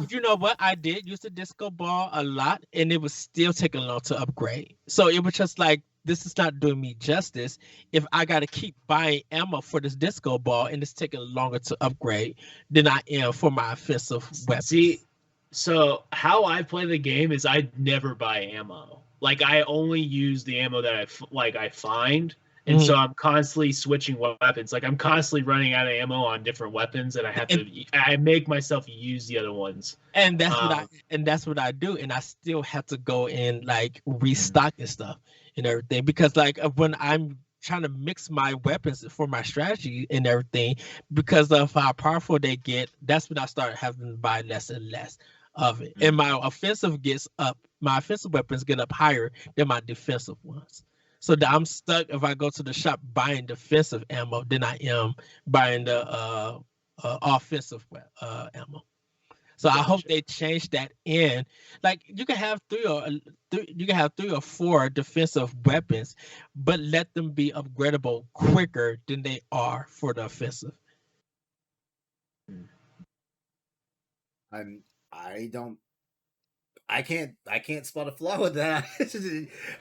You know what? I did use the disco ball a lot, and it was still taking long to upgrade. So it was just like, this is not doing me justice if I got to keep buying ammo for this disco ball, and it's taking longer to upgrade than I am for my offensive weapons. See, so how I play the game is I never buy ammo. Like I only use the ammo that I find. And so I'm constantly switching weapons. Like I'm constantly running out of ammo on different weapons, and I make myself use the other ones. And that's what I do. And I still have to go and like restock and stuff and everything, because like when I'm trying to mix my weapons for my strategy and everything, because of how powerful they get, that's when I start having to buy less and less of it. And my offensive weapons get up higher than my defensive ones. So that I'm stuck if I go to the shop buying defensive ammo than I am buying the offensive ammo. So I hope they change that in. Like you can have three or four defensive weapons, but let them be upgradable quicker than they are for the offensive. I can't spot a flaw with that.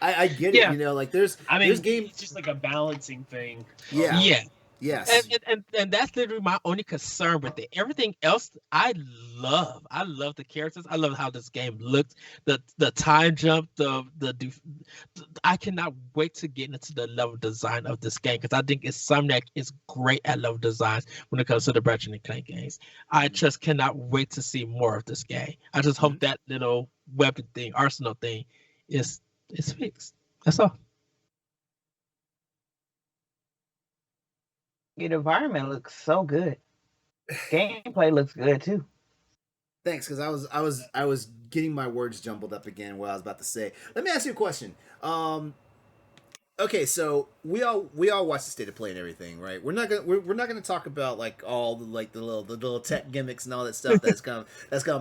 I get it, you know, like there's games, it's just like a balancing thing. Yeah. Yes. And that's literally my only concern with it. Everything else I love. I love the characters. I love how this game looks. The time jump, I cannot wait to get into the level design of this game, because I think Insomniac is great at level designs when it comes to the Ratchet and Clank games. I just cannot wait to see more of this game. I just hope that little weapon thing, arsenal thing, is fixed. That's all. Your environment looks so good. Gameplay looks good too. Thanks, because I was getting my words jumbled up again. What I was about to say. Let me ask you a question. Okay, so we all watch the state of play and everything, right? We're not gonna talk about like all the little tech gimmicks and all that stuff that's gonna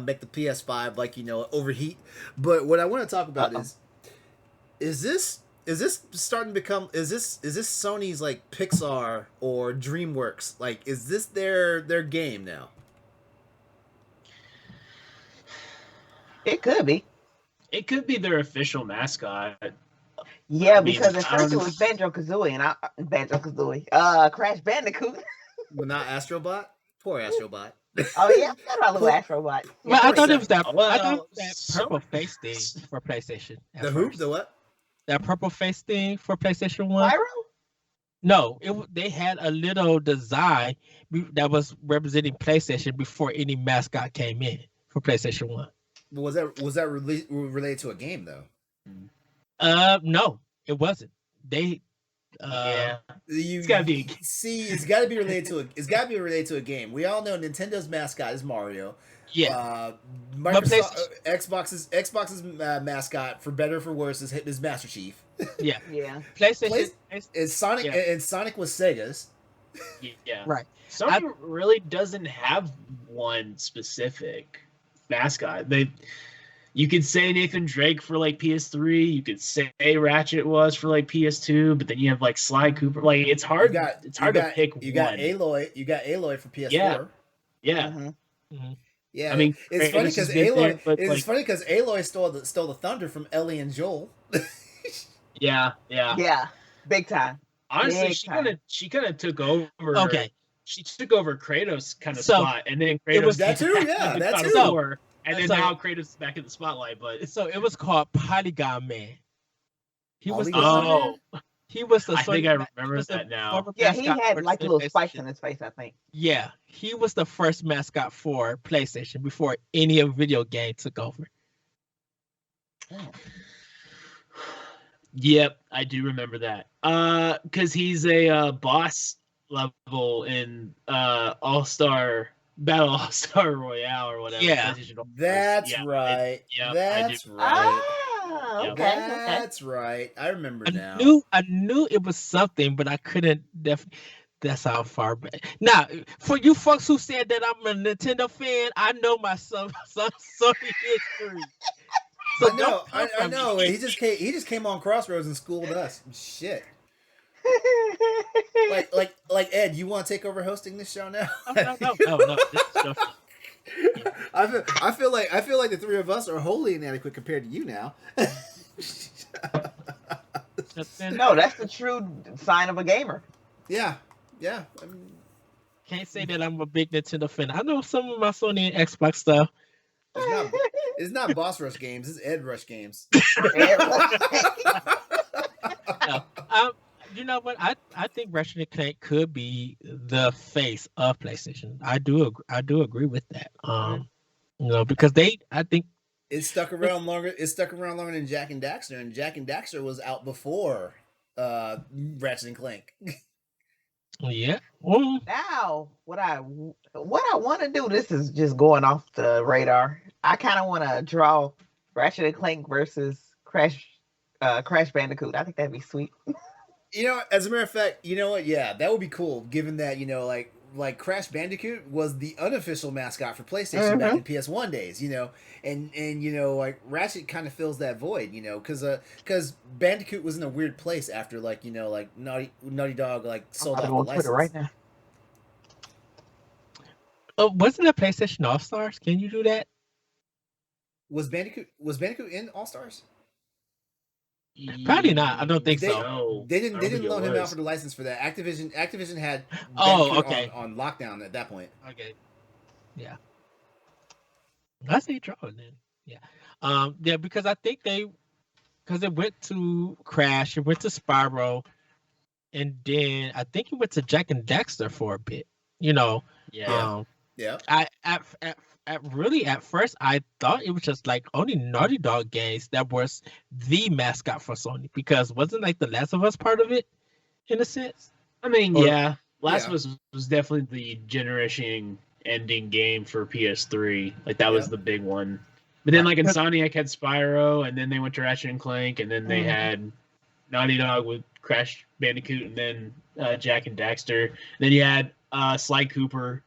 make the PS5 like overheat. But what I want to talk about is this starting to become is this Sony's like Pixar or DreamWorks? Like, is this their game now? It could be. It could be their official mascot. Yeah, because at first it was Banjo-Kazooie Crash Bandicoot. Well, not Astrobot. Poor Astrobot. Oh yeah, I forgot about little Astrobot. Well, I thought it was that. Well, I thought it was that purple face thing for PlayStation. The who? The what? That purple face thing for PlayStation 1. Pyro? No, they had a little design that was representing PlayStation before any mascot came in for PlayStation 1. Was that related to a game though? No, it wasn't. They it's gotta be. It's gotta be related to a game. We all know Nintendo's mascot is Mario. Yeah. Xbox's mascot, for better or for worse, is Master Chief. Yeah. Yeah. PlayStation is Sonic, and Sonic was Sega's. Yeah. Right. Sony really doesn't have one specific mascot. You could say Nathan Drake for like PS3. You could say Ratchet was for like PS2, but then you have like Sly Cooper. Like it's hard. It's hard to pick. You got Aloy. You got Aloy for PS4. Yeah. Mm-hmm. Mm-hmm. Yeah. I mean, it's funny because Aloy. It's funny because Aloy stole the thunder from Ellie and Joel. Yeah. Yeah. Big time. Honestly, she kind of took over. Okay. She took over Kratos' kind of spot, and then Kratos. It was that too. Yeah, that too. And then now Kratos is back in the spotlight, but so it was called Polygon Man. He was Polygon the he was the. I think I remember that now. Yeah, he had like little spikes in his face, I think. Yeah, he was the first mascot for PlayStation before any video game took over. Yep, I do remember that. Because he's a boss level in Battle All-Star Royale or whatever. Yeah, that's right. That's right. Ah, okay. That's right. I remember now. I knew it was something, but I couldn't that's how far back. Now, for you folks who said that I'm a Nintendo fan, I know my Sony history. So I know. He just came on Crossroads and schooled us. Shit. like Ed, you want to take over hosting this show now? No. I feel like the three of us are wholly inadequate compared to you now. No, that's the true sign of a gamer. Yeah. I mean, can't say that I'm a big Nintendo fan. I know some of my Sony and Xbox stuff. It's not Boss Rush games. It's Ed Rush games. You know what? I think Ratchet and Clank could be the face of PlayStation. I do agree with that. Because I think it stuck around longer. It stuck around longer than Jak and Daxter, and Jak and Daxter was out before Ratchet and Clank. Yeah. Now, what I want to do, this is just going off the radar. I kind of want to draw Ratchet and Clank versus Crash Bandicoot. I think that'd be sweet. As a matter of fact, you know what? Yeah, that would be cool. Given that like Crash Bandicoot was the unofficial mascot for PlayStation back in PS1 days, and like Ratchet kind of fills that void, because Bandicoot was in a weird place after like Naughty Dog like sold off the license. Right now. Oh, wasn't it PlayStation All Stars? Can you do that? Was Bandicoot in All Stars? Probably not. I don't think so. They didn't loan him out for the license for that. Activision had on lockdown at that point. Okay. Yeah. I say draw then. Yeah. Yeah, because I think because it went to Crash, it went to Spyro, and then I think it went to Jak and Daxter for a bit. Yeah. Yeah. at first I thought it was just like only Naughty Dog games that was the mascot for Sony, because wasn't like The Last of Us part of it in a sense? I mean, Or- yeah, Last yeah. of Us was definitely the generation ending game for PS3. Like that was Yeah. the big one. But then like But- Insomniac had Spyro, and then they went to Ratchet and Clank, and then they Mhm. had Naughty Dog with Crash Bandicoot, and then Jack and Daxter. And then you had Sly Cooper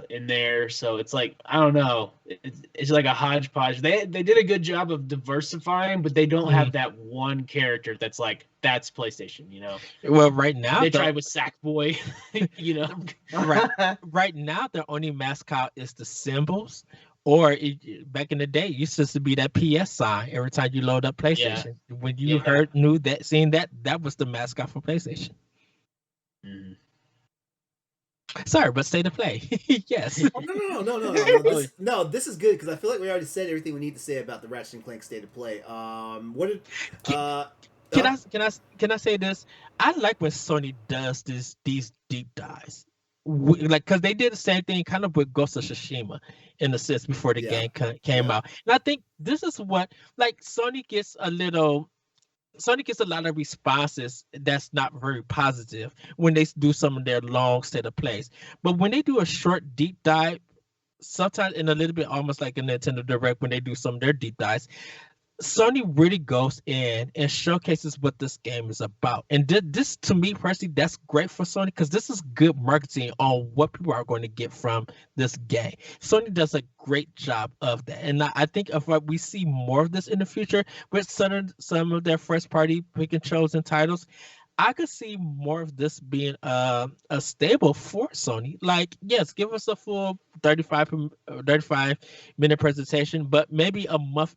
in there. So it's like, I don't know. It's like a hodgepodge. They did a good job of diversifying, but they don't have that one character that's like, that's PlayStation, you know? Well, right now They tried with Sackboy, you know? right now their only mascot is the symbols, or back in the day it used to be that PS sign every time you load up PlayStation. When you seen that was the mascot for PlayStation. Mhm. Sorry, but State of Play. Yes. No, this is good because I feel like we already said everything we need to say about the Ratchet and Clank State of Play. What did Can I say this? I like when Sony does these deep dives, like, because they did the same thing kind of with Ghost of Tsushima in a sense before the game came out, and I think this is what, like, Sony gets a lot of responses that's not very positive when they do some of their long State of Plays, but when they do a short deep dive, sometimes in a little bit almost like a Nintendo Direct when they do some of their deep dives, Sony really goes in and showcases what this game is about. And this, to me personally, that's great for Sony, because this is good marketing on what people are going to get from this game. Sony does a great job of that. And I think if we see more of this in the future with some of their first party pick and chosen titles, I could see more of this being a stable for Sony. Like, yes, give us a full 35-minute presentation, but maybe a month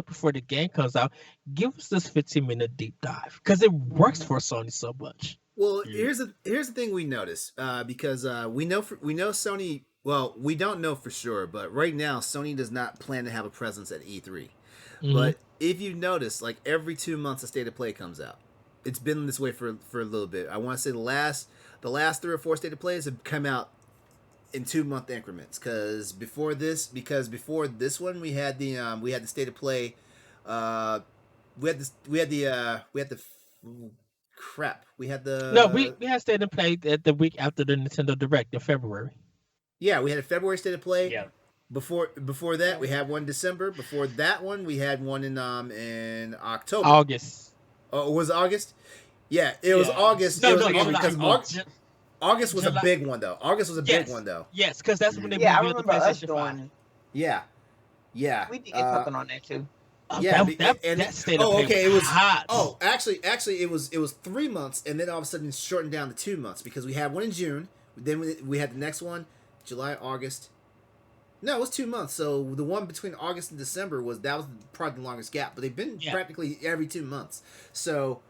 before the game comes out, give us this 15-minute deep dive, because it works for Sony so much. Well, here's the thing we notice, because we know Sony. Well, we don't know for sure, but right now Sony does not plan to have a presence at E3. Mm-hmm. But if you notice, like every 2 months a State of Play comes out. It's been this way for a little bit. I want to say the last 3 or 4 State of Plays have come out in 2-month increments, because before this one we had the State of Play, we had State of Play at the week after the Nintendo Direct in February. Yeah, we had a February State of Play. Yeah. Before that we had one in December. Before that one we had one in October. August. Oh, it was August? Yeah, it was August. August was a big one though. Big one though. Yes, because that's when they I revealed the remember us PlayStation 5. doing. Yeah. We did something on that too. That State of Play okay, was it was hot. Oh, actually, it was 3 months, and then all of a sudden it shortened down to 2 months, because we had one in June, then we had the next one, July, August. No, it was 2 months. So the one between August and December was probably the longest gap, but they've been practically every 2 months. So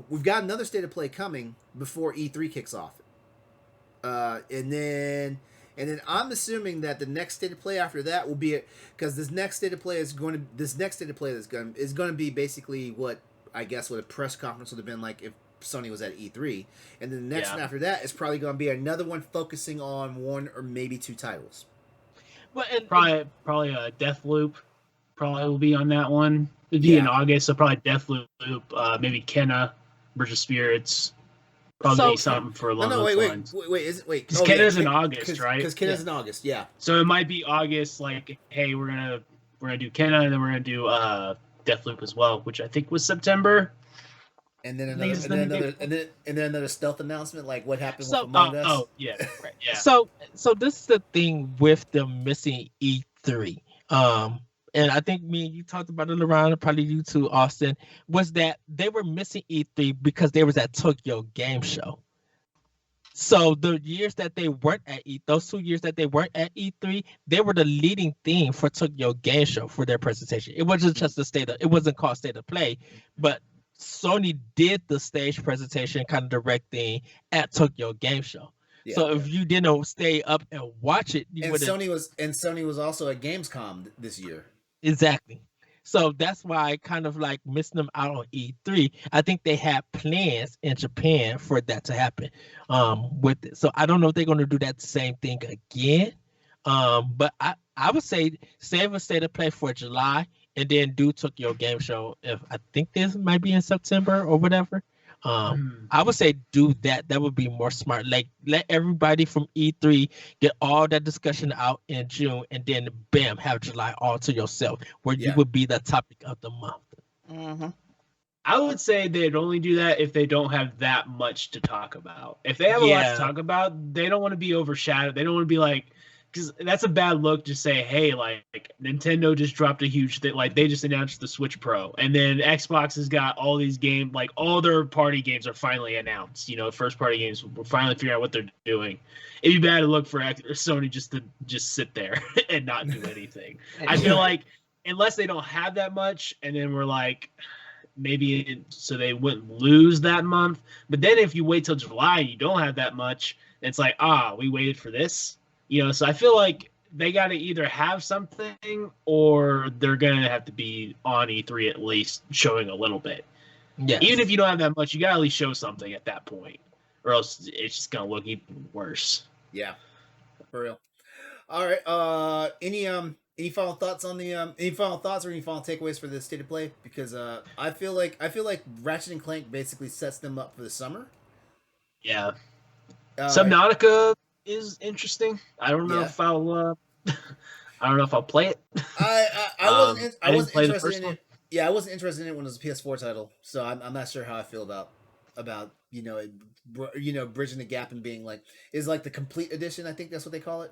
we've got another State of Play coming before E3 kicks off, and then I'm assuming that the next State of Play after that will be because this next State of Play is going to be basically what I guess what a press conference would have been like if Sony was at E3, and then the next one after that is probably going to be another one focusing on 1 or maybe 2 titles. Well, Probably a Deathloop. Probably will be on that one. It'd be in August, so probably Deathloop. Maybe Kenna, Bridge of Spirits. Probably something for along those lines. Wait. Because Kenna's in August, right? Because Kenna's in August, yeah. So it might be August. Like, hey, we're gonna do Kenna, and then we're gonna do Deathloop as well, which I think was September. And then another stealth announcement, like what happened with Among Us. Oh, yeah, right, yeah. So this is the thing with them missing E3. And I think me and you talked about it, LeRon, probably you too, Austin, was that they were missing E3 because they was at Tokyo Game Show. So the years that they weren't at those 2 years that they weren't at E3, they were the leading theme for Tokyo Game Show for their presentation. It wasn't just it wasn't called State of Play, but Sony did the stage presentation kind of direct thing at Tokyo Game Show. Yeah. So if you didn't stay up and watch it, Sony was also at Gamescom this year. Exactly. So that's why I kind of like missing them out on E3. I think they had plans in Japan for that to happen with it. So I don't know if they're going to do that same thing again. But I would say save a state of play for July, and then do Tokyo Game Show. If I think this might be in September or whatever. I would say do that. That would be more smart. Like let everybody from E3 get all that discussion out in June, and then bam, have July all to yourself, where you would be the topic of the month. Mm-hmm. I would say they'd only do that if they don't have that much to talk about. If they have a lot to talk about, they don't want to be overshadowed. They don't want to be like, because that's a bad look to say, hey, like Nintendo just dropped a huge thing. Like they just announced the Switch Pro, and then Xbox has got all these games, like all their party games are finally announced. You know, first party games, we're finally figuring out what they're doing. It'd be bad to look for Sony just to sit there and not do anything. I feel like unless they don't have that much, and then we're like, maybe so they wouldn't lose that month. But then if you wait till July and you don't have that much, it's like, we waited for this. You know, so I feel like they got to either have something or they're going to have to be on E3 at least showing a little bit. Yeah. Even if you don't have that much, you got to at least show something at that point, or else it's just going to look even worse. Yeah, for real. All right. Any final thoughts on the any final thoughts or any final takeaways for the state of play? Because I feel like Ratchet and Clank basically sets them up for the summer. Yeah. Subnautica is interesting. I don't know if I'll play it. I wasn't interested in it. Yeah, I wasn't interested in it when it was a PS4 title, so I'm not sure how I feel about bridging the gap and being like is like the complete edition. I think that's what they call it.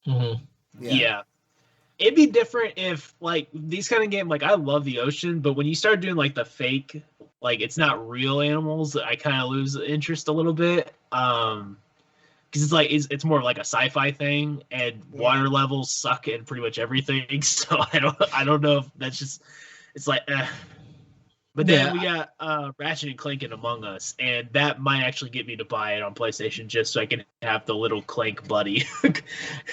Mm-hmm. Yeah. It'd be different if like these kind of games, like I love the ocean, but when you start doing like the fake, like it's not real animals, I kind of lose interest a little bit. Because it's like it's more like a sci-fi thing, and water levels suck in pretty much everything. So I don't know if that's just it's like. But then we got Ratchet and Clank and Among Us, and that might actually get me to buy it on PlayStation just so I can have the little Clank buddy.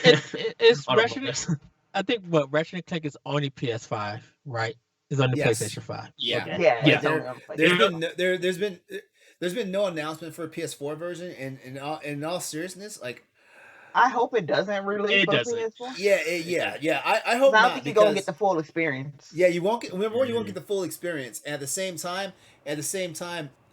It's Ratchet. I think Ratchet and Clank is only PS5, right? It's on the PlayStation 5. Yeah. Okay. Yeah. There's been no announcement for a PS4 version, and in all seriousness, like I hope it doesn't release for PS4. Yeah. I hope not. I don't think you're gonna get the full experience. Yeah, you won't get. Remember, you won't get the full experience. At the same time,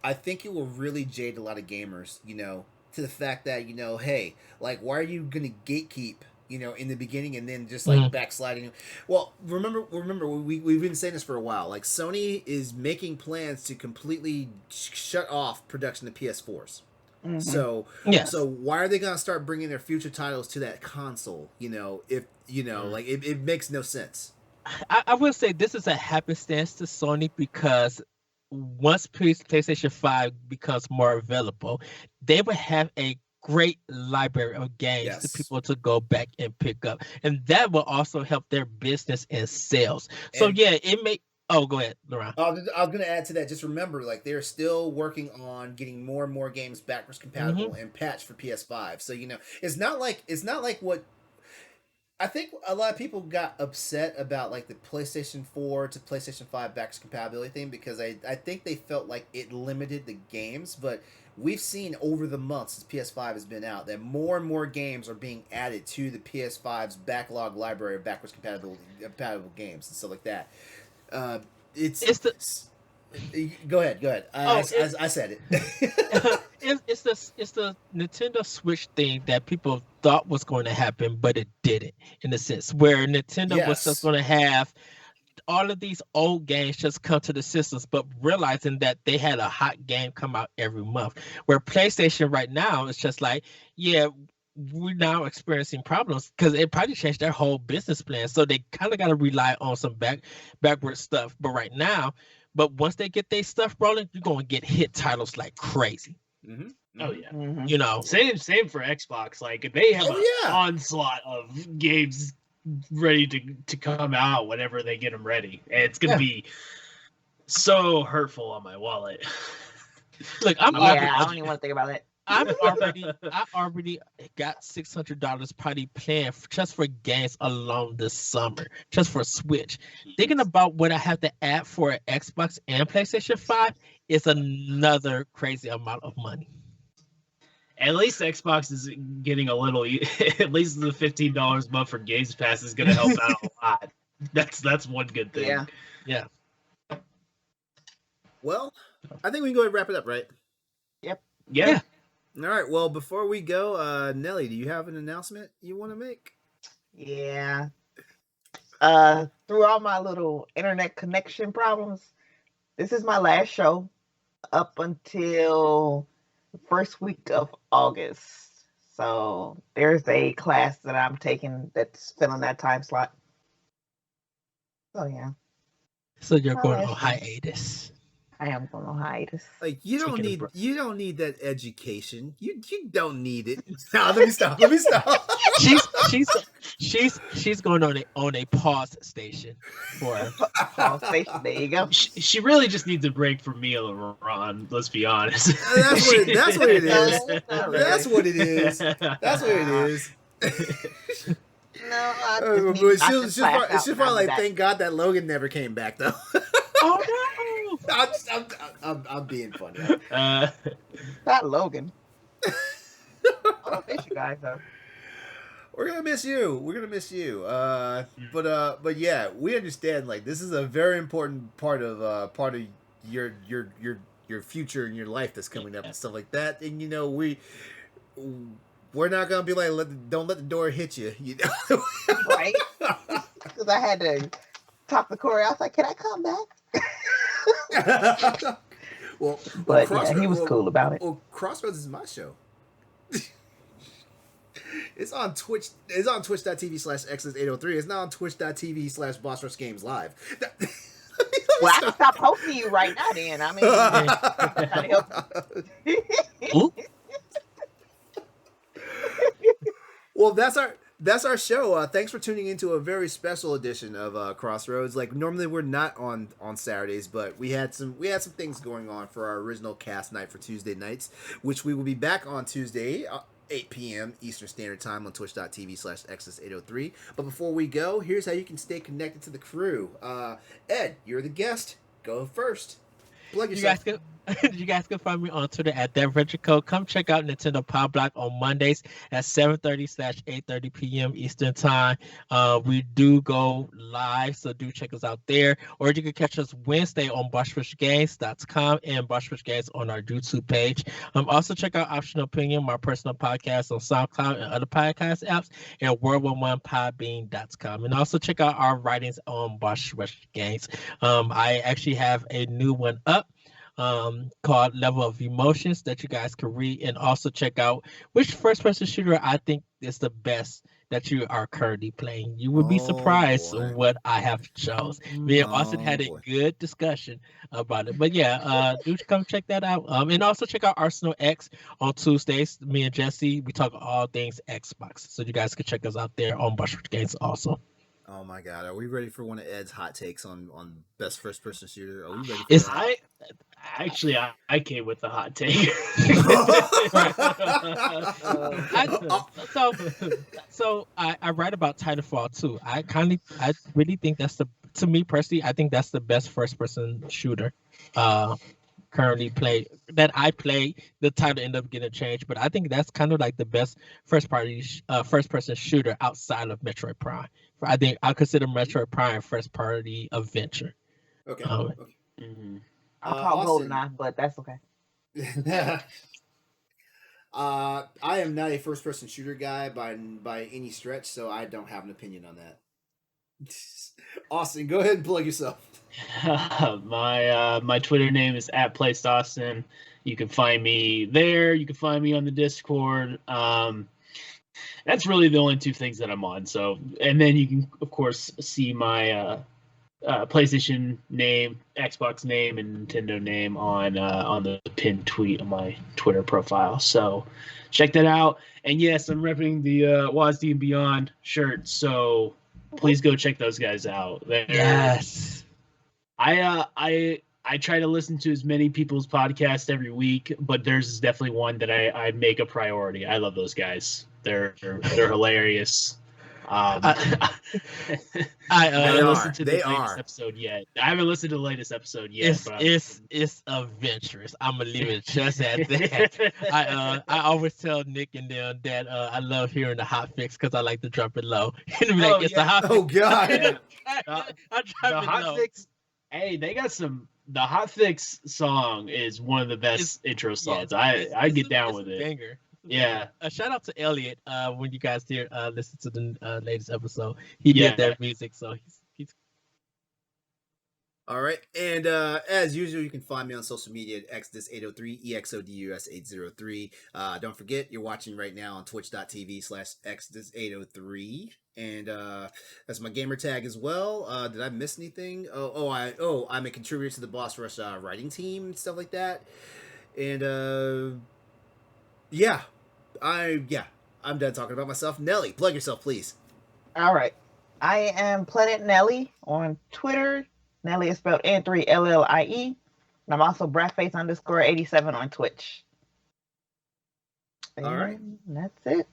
I think it will really jade a lot of gamers. You know, to the fact that hey, like, why are you gonna gatekeep? In the beginning, and then just like backsliding. Well, remember, we've been saying this for a while. Like Sony is making plans to completely shut off production of PS4s. Mm-hmm. So why are they gonna start bringing their future titles to that console? If like it makes no sense. I will say this is a happenstance to Sony because once PlayStation 5 becomes more available, they will have a great library of games for people to go back and pick up, and that will also help their business and sales. So it may. Oh, go ahead, LeRon. I was going to add to that. Just remember, like they're still working on getting more and more games backwards compatible and patched for PS5. So it's not like what. I think a lot of people got upset about like the PlayStation 4 to PlayStation 5 backwards compatibility thing because I think they felt like it limited the games, but we've seen over the months since PS5 has been out that more and more games are being added to the PS5's backlog library of backwards compatible games and stuff like that. Go ahead. I said it. It's the Nintendo Switch thing that people thought was going to happen, but it didn't. In a sense, where Nintendo was just going to have all of these old games just come to the systems, but realizing that they had a hot game come out every month. Where PlayStation right now is just like, we're now experiencing problems because it probably changed their whole business plan. So they kind of got to rely on some backward stuff. But once they get their stuff rolling, you're going to get hit titles like crazy. Mm-hmm. Oh yeah. Mm-hmm. Same for Xbox. Like they have an onslaught of games ready to come out whenever they get them ready, and it's gonna be so hurtful on my wallet. Look, I don't even want to think about it. I already got $600 probably planned just for games alone this summer, just for Switch. Thinking about what I have to add for Xbox and PlayStation 5 is another crazy amount of money. At least Xbox is getting a little. At least the $15 a month for Games Pass is going to help out a lot. That's one good thing. Yeah. Yeah. Well, I think we can go ahead and wrap it up, right? Yep. Yeah. All right. Well, before we go, Nellie, do you have an announcement you want to make? Yeah. Through all my little internet connection problems, this is my last show up until the first week of August. So there's a class that I'm taking that's filling that time slot. So yeah. So you're My going last on show. hiatus. I am going on hiatus. Like you don't Taking a need break. you don't need that education. You don't need it. No, let me stop. Let me stop. She's going on a pause station for Pause station. There you go. She really just needs a break from me and LeRon. Let's be honest. That's what it is. No, not really. That's what it is. That's what it is. No, I But just need, she'll probably like, thank God that Logan never came back though. Oh I'm being funny. Not Logan. I miss you guys though. We're gonna miss you. We're gonna miss you. But yeah, we understand. Like this is a very important part of your future and your life that's coming up and stuff like that. And you know we're not gonna be like don't let the door hit you. You know? Right? Because I had to talk to Corey. I was like, "Can I come back?" But yeah, he was cool about it. Well, Crossroads is my show. It's on Twitch. It's on twitch.tv/Exodus803. It's not on twitch.tv/BossRushGamesLive. Well, I can stop posting you right now. Then I mean, trying to help. Well, that's our show. Thanks for tuning into a very special edition of Crossroads. Like normally we're not on Saturdays, but we had some things going on for our original cast night for Tuesday nights, which we will be back on Tuesday. 8 p.m. Eastern Standard Time on twitch.tv/Exodus803. But before we go, here's how you can stay connected to the crew. Ed, you're the guest. Go first. Plug yourself. You guys can find me on Twitter at ThatVentureCode. Come check out Nintendo Power Block on Mondays at 7:30/8:30 p.m. Eastern Time. We do go live, so do check us out there. Or you can catch us Wednesday on BossRushGames.com and BossRushGames on our YouTube page. Also check out Optional Opinion, my personal podcast on SoundCloud and other podcast apps, and World11Podbean.com. And also check out our writings on Boss Rush Games. I actually have a new one up called Level of Emotions that you guys can read, and also check out which first-person shooter I think is the best that you are currently playing. You would be surprised what I have chose. Me and Austin had a good discussion about it. But yeah, do come check that out. And also check out Arsenal X on Tuesdays. Me and Jesse, we talk all things Xbox. So you guys can check us out there on Bushwick Games also. Oh my God, are we ready for one of Ed's hot takes on best first person shooter? Are we ready for that? I came with the hot take. So I write about Titanfall 2. I really think to me personally, I think that's the best first person shooter currently that I play. The title ended up getting changed, but I think that's kind of like the best first person shooter outside of Metroid Prime. I think I consider Metroid Prime first party adventure. Okay. Mm-hmm. I'll call GoldenEye, but that's okay. I am not a first person shooter guy by any stretch, so I don't have an opinion on that. Austin, go ahead and plug yourself. My Twitter name is @PlayStaustin. You can find me there. You can find me on the Discord. That's really the only two things that I'm on. So, and then you can of course see my PlayStation name, Xbox name, and Nintendo name on the pinned tweet on my Twitter profile. So check that out. And yes, I'm repping the WASD and Beyond shirt. So please go check those guys out. Yes. I try to listen to as many people's podcasts every week, but theirs is definitely one that I make a priority. I love those guys. They're hilarious. I haven't listened to the latest episode yet. I haven't listened to the latest episode yet. It's adventurous. I'm gonna leave it just at that. I always tell Nick and them that I love hearing the hot fix because I like to drop it low. The hot fix. Hey, they got some. The hot fix song is one of the best intro songs. Yeah, I get down with it. Banger. Yeah. Shout out to Elliot. When you guys listen to the latest episode, he did that music, so he's. All right, and as usual, you can find me on social media at Exodus803, EXODUS803. Don't forget, you're watching right now on twitch.tv/Exodus803, and that's my gamer tag as well. Did I miss anything? I'm a contributor to the Boss Rush writing team and stuff like that, and I'm done talking about myself. Nellie, plug yourself, please. All right, I am Planet Nellie on Twitter. Nellie is spelled N3LLIE. And I'm also Bratface_87 on Twitch. All right. That's it.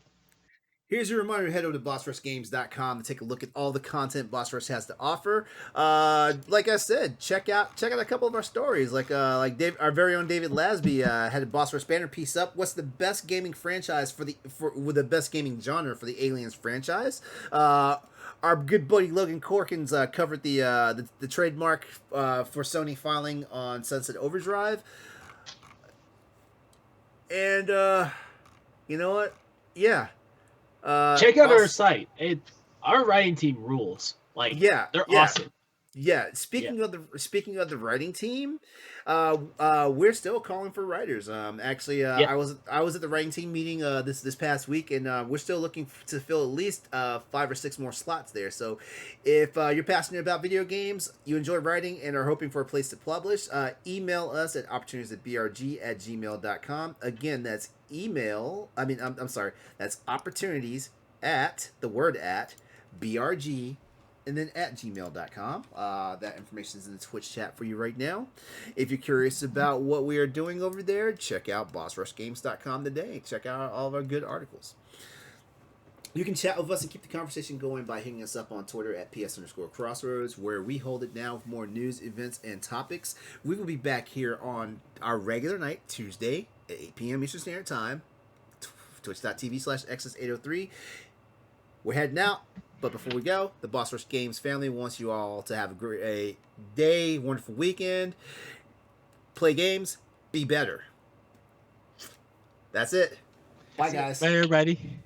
Here's your reminder, head over to bossrushgames.com to take a look at all the content Boss Rush has to offer. Like I said, check out a couple of our stories. Like our very own David Lasby had a Boss Rush banner piece up. What's the best gaming franchise with the best gaming genre for the Aliens franchise? Our good buddy Logan Corkins covered the trademark for Sony filing on Sunset Overdrive. And you know what? Yeah. Check out our site. Our writing team rules. They're awesome. Yeah. Speaking of the writing team, we're still calling for writers. Actually, I was at the writing team meeting this past week, and we're still looking to fill at least 5 or 6 more slots there. So, if you're passionate about video games, you enjoy writing, and are hoping for a place to publish, email us at opportunities@brg@gmail.com. Again, that's that's opportunities at BRG and then at gmail.com. That information is in the Twitch chat for you right now. If you're curious about what we are doing over there, check out bossrushgames.com today. Check out all of our good articles. You can chat with us and keep the conversation going by hitting us up on Twitter at @PS_Crossroads, where we hold it down with more news, events, and topics. We will be back here on our regular night, Tuesday, at 8 p.m. Eastern Standard Time, twitch.tv/Exodus803. We're heading out, but before we go, the Boss Rush Games family wants you all to have a great day, wonderful weekend. Play games, be better. That's it. Bye, guys. Bye, everybody.